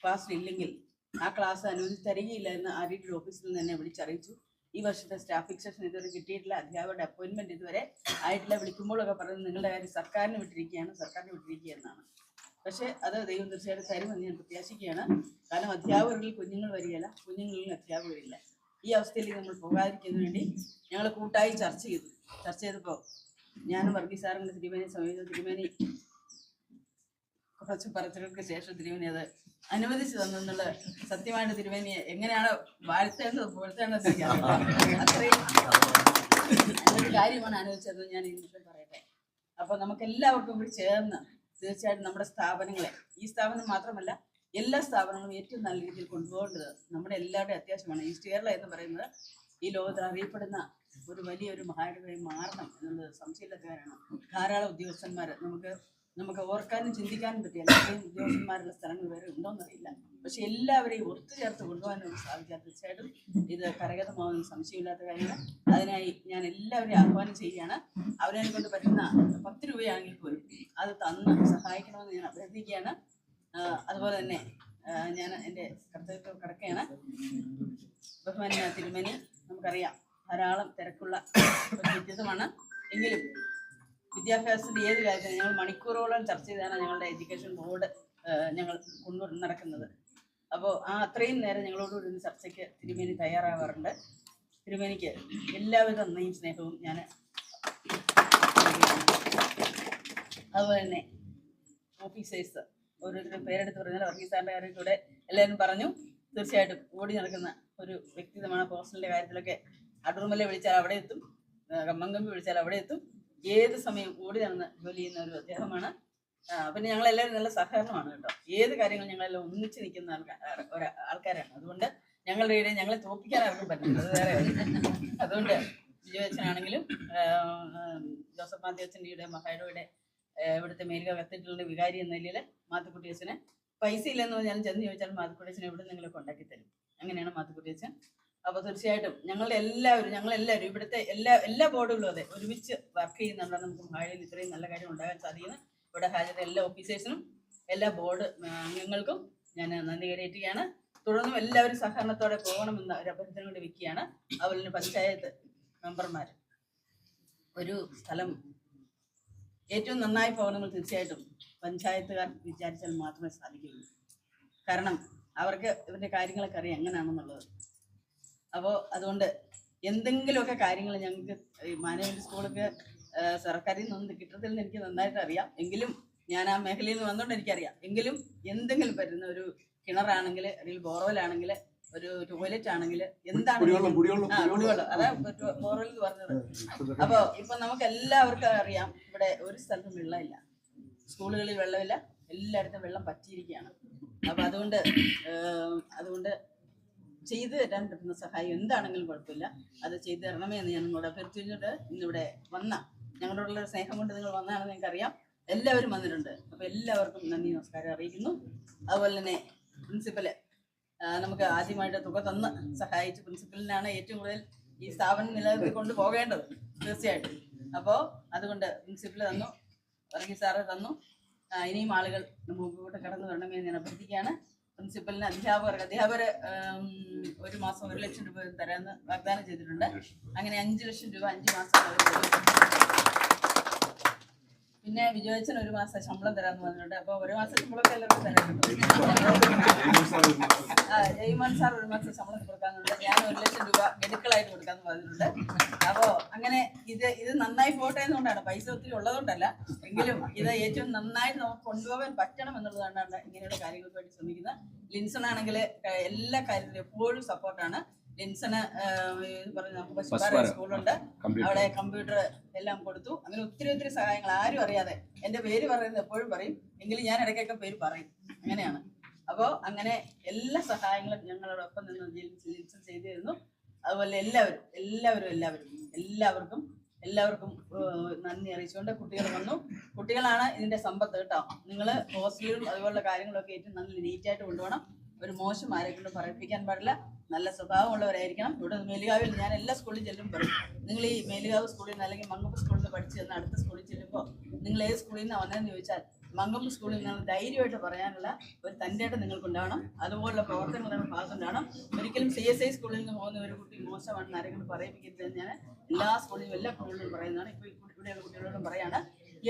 ക്ലാസ്സിലില്ലെങ്കിൽ ആ ക്ലാസ് അനുവദിച്ച് തരികയില്ല എന്ന് RED ഓഫീസിൽ നിന്ന് തന്നെ വിളിച്ചറിയിച്ചു. ഈ വർഷത്തെ സ്റ്റാഫ് ഫിക്സേഷൻ ഇതുവരെ കിട്ടിയിട്ടില്ല. അധ്യാപകരുടെ അപ്പോയിൻമെൻറ്റ് ഇതുവരെ ആയിട്ടില്ല. വിളിക്കുമ്പോഴൊക്കെ പറയുന്നത് നിങ്ങളുടെ കാര്യം സർക്കാരിന് വിട്ടിരിക്കുക എന്നാണ്. പക്ഷേ അത് ദൈവം തീർച്ചയായിട്ടും തരുമെന്ന് ഞാൻ പ്രത്യാശിക്കുകയാണ്. കാരണം അധ്യാപകരിൽ കുഞ്ഞുങ്ങൾ വരികയില്ല, കുഞ്ഞുങ്ങളിൽ അധ്യാപകരില്ല. ഈ അവസ്ഥയിലേക്ക് നമ്മൾ പോകാതിരിക്കുന്നതിന് വേണ്ടി ഞങ്ങൾ കൂട്ടായി ചർച്ച ചെയ്തപ്പോൾ ഞാനും വർഗീസ് സാറിൻ്റെ തിരുമേനി സമീപിച്ച തിരുമേനി കുറച്ച് പറച്ചിലുകൾക്ക് ശേഷം തിരുമേനി അത് അനുവദിച്ചു തന്നെന്നുള്ള സത്യമായിട്ട് തിരുമേനിയെ എങ്ങനെയാണ് വാഴ്ത്തേണ്ടത് അത്രയും കാര്യമാണ് അനുവദിച്ചതെന്ന് ഞാൻ ഇന്നിട്ട് പറയട്ടെ. അപ്പോൾ നമുക്ക് എല്ലാവർക്കും കൂടി ചേർന്ന് തീർച്ചയായിട്ടും നമ്മുടെ സ്ഥാപനങ്ങളെ, ഈ സ്ഥാപനം മാത്രമല്ല എല്ലാ സ്ഥാപനങ്ങളും ഏറ്റവും നല്ല രീതിയിൽ കൊണ്ടുപോകേണ്ടത് നമ്മുടെ എല്ലാവരുടെയും അത്യാവശ്യമാണ്. ഈസ്റ്റ് കേരള എന്ന് പറയുന്നത് ഈ ലോകത്തിൽ അറിയപ്പെടുന്ന ഒരു വലിയൊരു മഹാനഗരമായി മാറണം എന്നുള്ളത് സംശയമില്ലാത്ത കാര്യമാണ്. ധാരാളം ഉദ്യോഗസ്ഥന്മാർ നമുക്ക് ഓർക്കാനും ചിന്തിക്കാനും പറ്റില്ല. അത്രയും ഉദ്യോഗസ്ഥന്മാരുള്ള സ്ഥലങ്ങൾ വേറെ ഉണ്ടോയെന്നറിയില്ല. പക്ഷെ എല്ലാവരെയും ഒത്തുചേർത്ത് കൊണ്ടുപോകാൻ നമുക്ക് സാധിച്ചാൽ തീർച്ചയായിട്ടും ഇത് കരഗതമാവുന്ന സംശയമില്ലാത്ത കാര്യമാണ്. അതിനായി ഞാൻ എല്ലാവരെയും ആഹ്വാനം ചെയ്യുകയാണ്. അവരെ കൊണ്ട് പറ്റുന്ന 10 രൂപയാണെങ്കിൽ പോലും അത് തന്ന് സഹായിക്കണമെന്ന് ഞാൻ അഭ്യർത്ഥിക്കുകയാണ്. അതുപോലെ തന്നെ ഞാൻ എൻ്റെ കർത്തവ്യത്തിൽ കിടക്കുകയാണ്. ബഹുമാന്യ തിരുമേനി, നമുക്കറിയാം ധാരാളം തിരക്കുള്ള വ്യക്തിത്വമാണ്. എങ്കിലും വിദ്യാഭ്യാസത്തിൻ്റെ ഏത് കാര്യത്തിനും ഞങ്ങൾ മണിക്കൂറോളം ചർച്ച ചെയ്താണ് ഞങ്ങളുടെ എഡ്യൂക്കേഷൻ ബോർഡ് ഞങ്ങൾ കൊണ്ടു നടക്കുന്നത്. അപ്പോൾ അത്രയും നേരം ഞങ്ങളോടുകൂടി ഒരു ചർച്ചയ്ക്ക് തിരുമേനി തയ്യാറാവാറുണ്ട്. തിരുമേനിക്ക് എല്ലാവിധ നന്ദിയും സ്നേഹവും ഞാൻ അതുപോലെ തന്നെ ഓഫീസേഴ്സ് ഓരോരുത്തരും പേരെടുത്ത് പറഞ്ഞാൽ വർഗീസ് സാറിൻ്റെ കാര്യം കൂടെ എല്ലാവരും പറഞ്ഞു. തീർച്ചയായിട്ടും ഓടി നടക്കുന്ന ഒരു വ്യക്തിത്വമാണ്. ഹോസ്റ്റലിൻ്റെ കാര്യത്തിലൊക്കെ അടൂർമല വിളിച്ചാൽ അവിടെ എത്തും, കമ്മങ്കമ്പി വിളിച്ചാൽ അവിടെ എത്തും. ഏത് സമയം ഓടി നടന്ന് ജോലി ചെയ്യുന്ന ഒരു അദ്ദേഹമാണ്. പിന്നെ ഞങ്ങളെല്ലാവരും നല്ല സഹകരണമാണ് കേട്ടോ. ഏത് കാര്യങ്ങളും ഞങ്ങളെല്ലാം ഒന്നിച്ച് നിൽക്കുന്ന ആൾക്കാരാണ്. അതുകൊണ്ട് ഞങ്ങളുടെ ഇടയിൽ ഞങ്ങളെ തോപ്പിക്കാൻ ആർക്കും പറ്റില്ല, അത് വേറെ. അതുകൊണ്ട് വിജയച്ചനാണെങ്കിലും ജോസഫ് മാത്യുവച്ചൻ്റെ മഹായുടെ ഇവിടുത്തെ മേലുക കത്തീഡ്രലിൻ്റെ വികാരി എന്ന നിലയിൽ മാത്തുക്കുട്ടിയച്ചന് പൈസ ഇല്ലെന്ന് പറഞ്ഞാലും ചെന്ന് ചോദിച്ചാൽ മാത്തുക്കുട്ടിയച്ചൻ എവിടെ നിങ്ങളെ കൊണ്ടാക്കി തരും. അങ്ങനെയാണ് മാത്തുക്കുട്ടിയച്ചൻ. അപ്പോൾ തീർച്ചയായിട്ടും ഞങ്ങളെല്ലാവരും ഇവിടുത്തെ എല്ലാ ബോർഡുകളും അതെ ഒരുമിച്ച് വർക്ക് ചെയ്യുന്നുണ്ടാണ്. നമുക്ക് മഹായിൽ ഇത്രയും നല്ല കാര്യം ഉണ്ടാകാൻ സാധിക്കുന്നത്. ഇവിടെ ഹാജരായ എല്ലാ ഓഫീസേഴ്സിനും എല്ലാ ബോർഡ് അംഗങ്ങൾക്കും ഞാൻ നന്ദി കരയേറ്റുകയാണ്. തുടർന്നും എല്ലാവരും സഹകരണത്തോടെ പോകണമെന്ന ഒരു അഭ്യർത്ഥന കൊണ്ട് വെക്കുകയാണ്. അതുപോലെ തന്നെ പഞ്ചായത്ത് മെമ്പർമാർ ഒരു സ്ഥലം ഏറ്റവും നന്നായി പോകണമെങ്കിൽ തീർച്ചയായിട്ടും പഞ്ചായത്തുകാർ വിചാരിച്ചാൽ മാത്രമേ സാധിക്കുകയുള്ളൂ. കാരണം അവർക്ക് ഇവരുടെ കാര്യങ്ങളൊക്കെ അറിയാം എങ്ങനെയാണെന്നുള്ളത്. അപ്പോൾ അതുകൊണ്ട് എന്തെങ്കിലുമൊക്കെ കാര്യങ്ങൾ ഞങ്ങൾക്ക് ഈ മാനേജ്മെൻറ്റ് സ്കൂളൊക്കെ സർക്കാരിൽ നിന്ന് കിട്ടത്തില്ലെന്ന് എനിക്ക് നന്നായിട്ട് അറിയാം. എങ്കിലും ഞാൻ ആ മേഖലയിൽ നിന്ന് വന്നുകൊണ്ട് എനിക്കറിയാം. എങ്കിലും എന്തെങ്കിലും പറ്റുന്ന ഒരു കിണറാണെങ്കിൽ അല്ലെങ്കിൽ ബോർവെലാണെങ്കിൽ ഒരു ടോയ്ലറ്റ് ആണെങ്കിൽ എന്താണെങ്കിലും കുടിവെള്ളം അതാ ബോർവെൽ എന്ന് പറഞ്ഞത്. അപ്പോൾ ഇപ്പം നമുക്ക് എല്ലാവർക്കും അറിയാം ഇവിടെ ഒരു സ്ഥലത്തും വെള്ളമില്ല, സ്കൂളുകളിൽ വെള്ളമില്ല, എല്ലായിടത്തും വെള്ളം പറ്റിയിരിക്കുകയാണ്. അപ്പോൾ അതുകൊണ്ട് ചെയ്തു തരാൻ പറ്റുന്ന സഹായം എന്താണെങ്കിലും കുഴപ്പമില്ല, അത് ചെയ്തു തരണമേ എന്ന് ഞാൻ നിങ്ങളോട് അഭ്യർത്ഥിച്ചിട്ട് ഇന്നിവിടെ വന്ന ഞങ്ങളോടുള്ള സ്നേഹം കൊണ്ട് നിങ്ങൾ വന്നതാണെന്ന് ഞങ്ങൾക്കറിയാം. എല്ലാവരും വന്നിട്ടുണ്ട്. അപ്പോൾ എല്ലാവർക്കും നന്ദി നമസ്കാരം അറിയിക്കുന്നു. അതുപോലെ തന്നെ പ്രിൻസിപ്പല് നമുക്ക് ആദ്യമായിട്ട് തുക തന്ന് സഹായിച്ചു. പ്രിൻസിപ്പലിനാണ് ഏറ്റവും കൂടുതൽ ഈ സ്ഥാപനം നിലനിർത്തി കൊണ്ട് പോകേണ്ടത് തീർച്ചയായിട്ടും. അപ്പോൾ അതുകൊണ്ട് പ്രിൻസിപ്പൽ തന്നു, വർഗീസ് സാറ് തന്നു. ഇനിയും ആളുകൾ മുമ്പോട്ട് കടന്നു വരണമെന്ന് ഞാൻ അഭ്യർത്ഥിക്കുകയാണ്. പ്രിൻസിപ്പലിന് അധ്യാപകർ ഒരു മാസം 1 ലക്ഷം രൂപ തരാമെന്ന് വാഗ്ദാനം ചെയ്തിട്ടുണ്ട്. അങ്ങനെ 5 ലക്ഷം രൂപ 5 മാസം. പിന്നെ വിജയച്ചൻ 1 മാസം ശമ്പളം തരാമെന്ന് പറഞ്ഞിട്ടുണ്ട്. അപ്പോൾ 1 മാസം ശമ്പളമൊക്കെ എല്ലാവർക്കും തരാറുണ്ട്. ജയ്മാൻ സാർ 1 മാസം ശമ്പളം കൊടുക്കാനുണ്ട്. ഞാൻ 1 ലക്ഷം രൂപ ഗഡുക്കളായിട്ട് കൊടുക്കാമെന്ന് പറഞ്ഞിട്ടുണ്ട്. അപ്പോൾ അങ്ങനെ ഇത് നന്നായി പോട്ടെ എന്നുകൊണ്ടാണ്, പൈസ ഒത്തിരി ഉള്ളതുകൊണ്ടല്ല, എങ്കിലും ഇത് ഏറ്റവും നന്നായിട്ട് നമുക്ക് കൊണ്ടുപോകാൻ പറ്റണം എന്നുള്ളതുകൊണ്ടാണ് ഇങ്ങനെയുള്ള കാര്യങ്ങൾക്ക് വേണ്ടി ശ്രമിക്കുന്നത്. ലിൻസൺ ആണെങ്കിൽ എല്ലാ കാര്യത്തിലും എപ്പോഴും സപ്പോർട്ടാണ്. ലിൻസണ് പറഞ്ഞു നമുക്ക് പശുപാറ സ്കൂളുണ്ട്, അവിടെ കമ്പ്യൂട്ടർ എല്ലാം കൊടുത്തു. അങ്ങനെ ഒത്തിരി സഹായങ്ങൾ ആരും അറിയാതെ എൻ്റെ പേര് പറയുന്നത് എപ്പോഴും പറയും, എങ്കിലും ഞാൻ ഇടയ്ക്കൊക്കെ പേര് പറയും. അങ്ങനെയാണ്. അപ്പോൾ അങ്ങനെ എല്ലാ സഹായങ്ങളും ഞങ്ങളോടൊപ്പം നിന്ന് ലിൻസൺ ചെയ്തു തരുന്നു. അതുപോലെ എല്ലാവർക്കും നന്ദി അറിയിച്ചുകൊണ്ട് കുട്ടികൾ വന്നു. കുട്ടികളാണ് ഇതിൻ്റെ സമ്പത്ത് കേട്ടോ. നിങ്ങൾ ഹോസ്റ്റലും അതുപോലുള്ള കാര്യങ്ങളൊക്കെ ഏറ്റവും നല്ല നീറ്റായിട്ട് കൊണ്ടുപോകണം. ഒരു മോശം ആരെ കൊണ്ട് പറയിപ്പിക്കാൻ പാടില്ല. നല്ല സ്വഭാവമുള്ളവരായിരിക്കണം. ഇവിടെ മേലുകാവിൽ ഞാൻ എല്ലാ സ്കൂളിൽ ചെല്ലുമ്പോൾ പറയും, നിങ്ങൾ ഈ മേലുകാവ് സ്കൂളിൽ നിന്ന് അല്ലെങ്കിൽ മങ്ങമ്പ് സ്കൂളിൽ നിന്ന് പഠിച്ച് ചെന്ന് അടുത്ത സ്കൂളിൽ ചെല്ലുമ്പോൾ നിങ്ങൾ ഏത് സ്കൂളിൽ നിന്നാണ് വന്നതെന്ന് ചോദിച്ചാൽ മങ്ങമ്പ് സ്കൂളിൽ നിന്ന് ധൈര്യമായിട്ട് പറയാനുള്ള ഒരു തൻ്റെയായിട്ട് നിങ്ങൾക്കുണ്ടാവണം. അതുപോലുള്ള പ്രവർത്തനങ്ങൾ ഭാഗത്തുണ്ടാവണം. ഒരിക്കലും CSI സ്കൂളിൽ നിന്ന് പോകുന്ന ഒരു കുട്ടി മോശമാണെന്ന് ആരെങ്കിലും പറയിപ്പിക്കരുതെന്ന് ഞാൻ എല്ലാ സ്കൂളിലും എല്ലാ കുട്ടികളോടും പറയുന്നതാണ്. ഇപ്പോൾ ഇവിടെയുള്ള കുട്ടികളോടും പറയാണ്,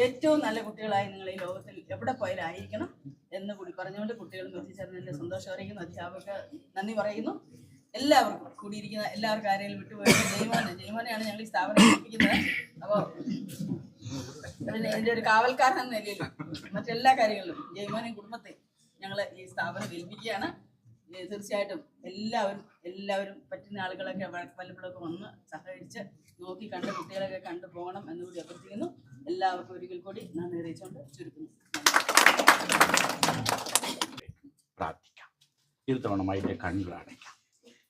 ഏറ്റവും നല്ല കുട്ടികളായി നിങ്ങൾ ഈ ലോകത്തിൽ എവിടെ പോയാലും ആയിരിക്കണം എന്ന് കൂടി പറഞ്ഞുകൊണ്ട് കുട്ടികളും എത്തിച്ചേർന്നതിൻ്റെ സന്തോഷം അറിയിക്കുന്നു. അധ്യാപകർക്ക് നന്ദി പറയുന്നു. എല്ലാവർക്കും കൂടിയിരിക്കുന്ന എല്ലാവർക്കും ആരെങ്കിലും വിട്ടുപോയിട്ട് ജയ്മോനെയാണ് ഞങ്ങൾ ഈ സ്ഥാപനം ഏൽപ്പിക്കുന്നത്. അപ്പോൾ പിന്നെ എൻ്റെ ഒരു കാവൽക്കാരൻ എന്ന നിലയിലും മറ്റെല്ലാ കാര്യങ്ങളിലും ജയ്മോനെയും കുടുംബത്തെ ഞങ്ങൾ ഈ സ്ഥാപനം ഏൽപ്പിക്കുകയാണ്. തീർച്ചയായിട്ടും എല്ലാവരും പറ്റുന്ന ആളുകളൊക്കെ വല്ലപ്പോഴൊക്കെ വന്ന് സഹകരിച്ച് നോക്കി കണ്ട് കുട്ടികളൊക്കെ കണ്ടു പോകണം എന്നുകൂടി അഭ്യർത്ഥിക്കുന്നു. എല്ലാവർക്കും ഒരിക്കൽ കൂടി നന്ദി അറിയിച്ചുകൊണ്ട് ചുരുക്കുന്നു. പ്രാർത്ഥിക്കാം. ഇരുതവണമായിട്ട് കണ്ണുകൾ അടയ്ക്കാം.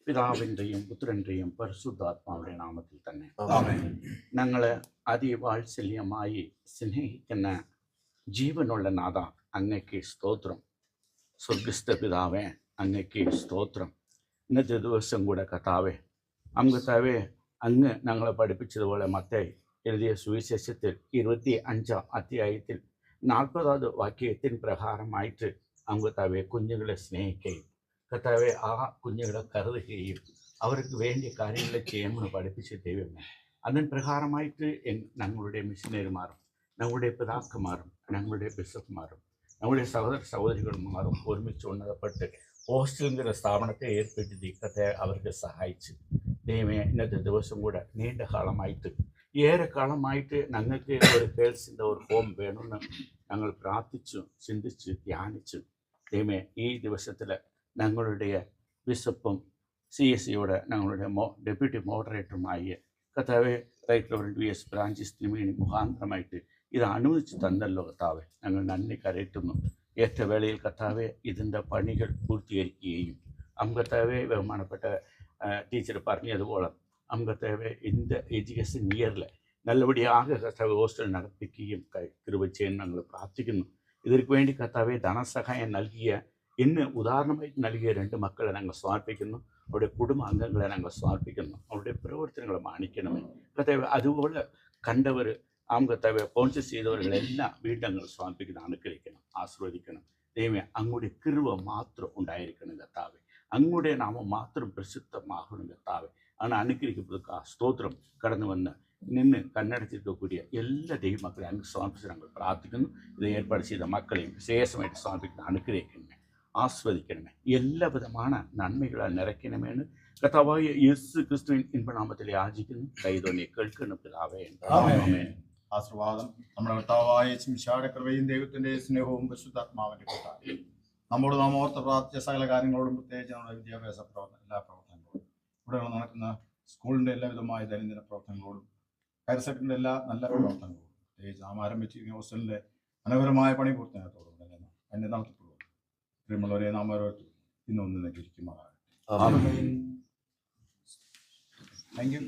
പിതാവിൻ്റെയും പുത്രൻ്റെയും പരിശുദ്ധാത്മാവുടെ നാമത്തിൽ തന്നെ ഞങ്ങളെ അതിവാത്സല്യമായി സ്നേഹിക്കുന്ന ജീവനുള്ള നാഥ, അങ്ങയ്ക്ക് സ്തോത്രം. സ്വർഗസ്ഥ പിതാവേ, അങ്ങയ്ക്ക് സ്തോത്രം. ഇന്നത്തെ ദിവസം കൂടെ കർത്താവേ, കർത്താവേ, അങ്ങ് ഞങ്ങളെ പഠിപ്പിച്ചതുപോലെ മത്തായി എഴുതിയ സുവിശേഷത്തിൽ 25-ാം അധ്യായത്തിൽ 40-ാമത് വാക്യത്തിന് പ്രകാരമായിട്ട് കർത്താവേ കുഞ്ഞുങ്ങളെ സ്നേഹിക്കുകയും കർത്താവെ ആ കുഞ്ഞുങ്ങളെ കരുതുകയും അവർക്ക് വേണ്ടിയ കാര്യങ്ങൾ ചെയ്യുമെന്ന് പഠിപ്പിച്ച ദൈവമേ, അതിന് പ്രകാരമായിട്ട് ഞങ്ങളുടെ മിഷനറിമാരും ഞങ്ങളുടെ പിതാക്കന്മാരും ഞങ്ങളുടെ ബിഷപ്പ്മാരും ഞങ്ങളുടെ സഹോദരികളുമാരും ഒരുമിച്ച് ഉന്നതപ്പെട്ട് ഹോസ്റ്റലിൻ്റെ സ്ഥാപനത്തെ ഏർപ്പെടുത്തി കത്തെ അവർക്ക് സഹായിച്ചു. ദൈവമേ, ഇന്നത്തെ ദിവസം കൂടെ നീണ്ട കാലമായിട്ട് ഏറെക്കാലമായിട്ട് ഞങ്ങൾക്ക് ഒരു ഗേൾസിൻ്റെ ഒരു ഹോം വേണമെന്ന് ഞങ്ങൾ പ്രാർത്ഥിച്ചു, ചിന്തിച്ച്, ധ്യാനിച്ചു. ദൈവമേ, ഈ ദിവസത്തിൽ ഞങ്ങളുടെ ബിഷപ്പും CSCയുടെ ഞങ്ങളുടെ ഡെപ്യൂട്ടി മോഡറേറ്ററുമായ കർത്താവെ റൈറ്റ് റവറൻഡ് VS ഫ്രാൻസിസ് തിരുമേനി മുഖാന്തരമായിട്ട് ഇത് അനുവദിച്ച് തന്നല്ലോ കർത്താവെ, ഞങ്ങൾ നന്ദി കരയറ്റുന്നു. ഏറ്റ വേളയിൽ കർത്താവെ ഇതിൻ്റെ പണികൾ പൂർത്തീകരിക്കുകയും കർത്താവെ ബഹുമാനപ്പെട്ട ടീച്ചർ പറഞ്ഞതുപോലെ കർത്താവെ இந்த എഡ്യൂക്കേഷൻ ഇയറിൽ നല്ലപടിയാകെ കർത്താവ് ഹോസ്റ്റൽ നടത്തിക്കുകയും കൃപ ചെയ്യാൻ ഞങ്ങൾ പ്രാർത്ഥിക്കുന്നു. ഇതിற்கு വേണ്ടി കർത്താവെ ധനസഹായം നൽകിയ ഇന്ന് ഉദാഹരണമായിട്ട് നൽകിയ 2 മക്കളെ ഞങ്ങൾ സമർപ്പിക്കുന്നു. അവരുടെ കുടുംബ അംഗങ്ങളെ ഞങ്ങൾ സമർപ്പിക്കുന്നു. അവരുടെ പ്രവർത്തനങ്ങൾ മാനിക്കണമേ കർത്താവെ. അതുപോലെ കണ്ടവർ കർത്താവെ സ്പോൺസർ ചെയ്തവരെല്ലാം വീണ്ടും ഞങ്ങൾ സമർപ്പിക്കണം, അനുഗ്രഹിക്കണം, ആസ്വദിക്കണം. ദൈവമേ, അങ്ങയുടെ കൃപ മാത്രം ഉണ്ടായിരിക്കണം കർത്താവെ. അങ്ങയുടെ നാമം മാത്രം പ്രസിദ്ധമാകണം കർത്താവെ. അങ്ങനെ അനുഗ്രഹിക്കപ്പെടുക സ്തോത്രം. കടന്നു വന്ന് നിന്ന് കണ്ണടച്ചിട്ടൂടിയ എല്ലാ ദൈവമക്കളെ അങ്ങ് സമർപ്പിച്ച് ഞങ്ങൾ പ്രാർത്ഥിക്കുന്നു. ഇത് ഏർപ്പാട് ചെയ്ത മക്കളെയും വിശേഷമായിട്ട് സമർപ്പിക്കുന്ന അനുഗ്രഹിക്കണമേ, ആസ്വദിക്കണമേ, എല്ലാവിധമാണ് നന്മകളാൽ നിറയ്ക്കണമെന്ന് കർത്താവായ യേശു ക്രിസ്തുവിൻ ഇൻപനാമത്തിൽ യാചിക്കുന്നു. കൈതോനെ കേൾക്കുന്ന പിതാവേ, ആമേൻ. ആശീർവാദം നമ്മുടെ കർത്താവായ ശിംശായുടെ കൃപയും ദൈവത്തിൻ്റെ സ്നേഹവും പരിശുദ്ധാത്മാവിൻ്റെ കൂട്ടായ്മയും നമ്മോട് നാം ഓർത്ത് പ്രാർത്ഥിച്ച സകല കാര്യങ്ങളോടും പ്രത്യേകിച്ച് നമ്മുടെ വിദ്യാഭ്യാസ എല്ലാ പ്രവർത്തനങ്ങളോടും ഇവിടെ നടക്കുന്ന സ്കൂളിൻ്റെ എല്ലാവിധമായ ദൈനംദിന പ്രവർത്തനങ്ങളോടും ഹയർ സെക്കൻഡറി എല്ലാ നല്ല പ്രവർത്തനങ്ങളോടും പ്രത്യേകിച്ച് നാം ആരംഭിച്ചിരിക്കുന്ന ഹോസ്റ്റലിൻ്റെ മനോഹരമായ പണി പൂർത്തിയാകത്തോടും തന്നെ എന്നെ നടത്തിപ്പെടുന്നു. പ്രിയമുള്ളവരെ, നാം ഓരോരുത്തരും ഇന്നൊന്നിനെ ഇരിക്കുമാറാകട്ടെ. Thank you.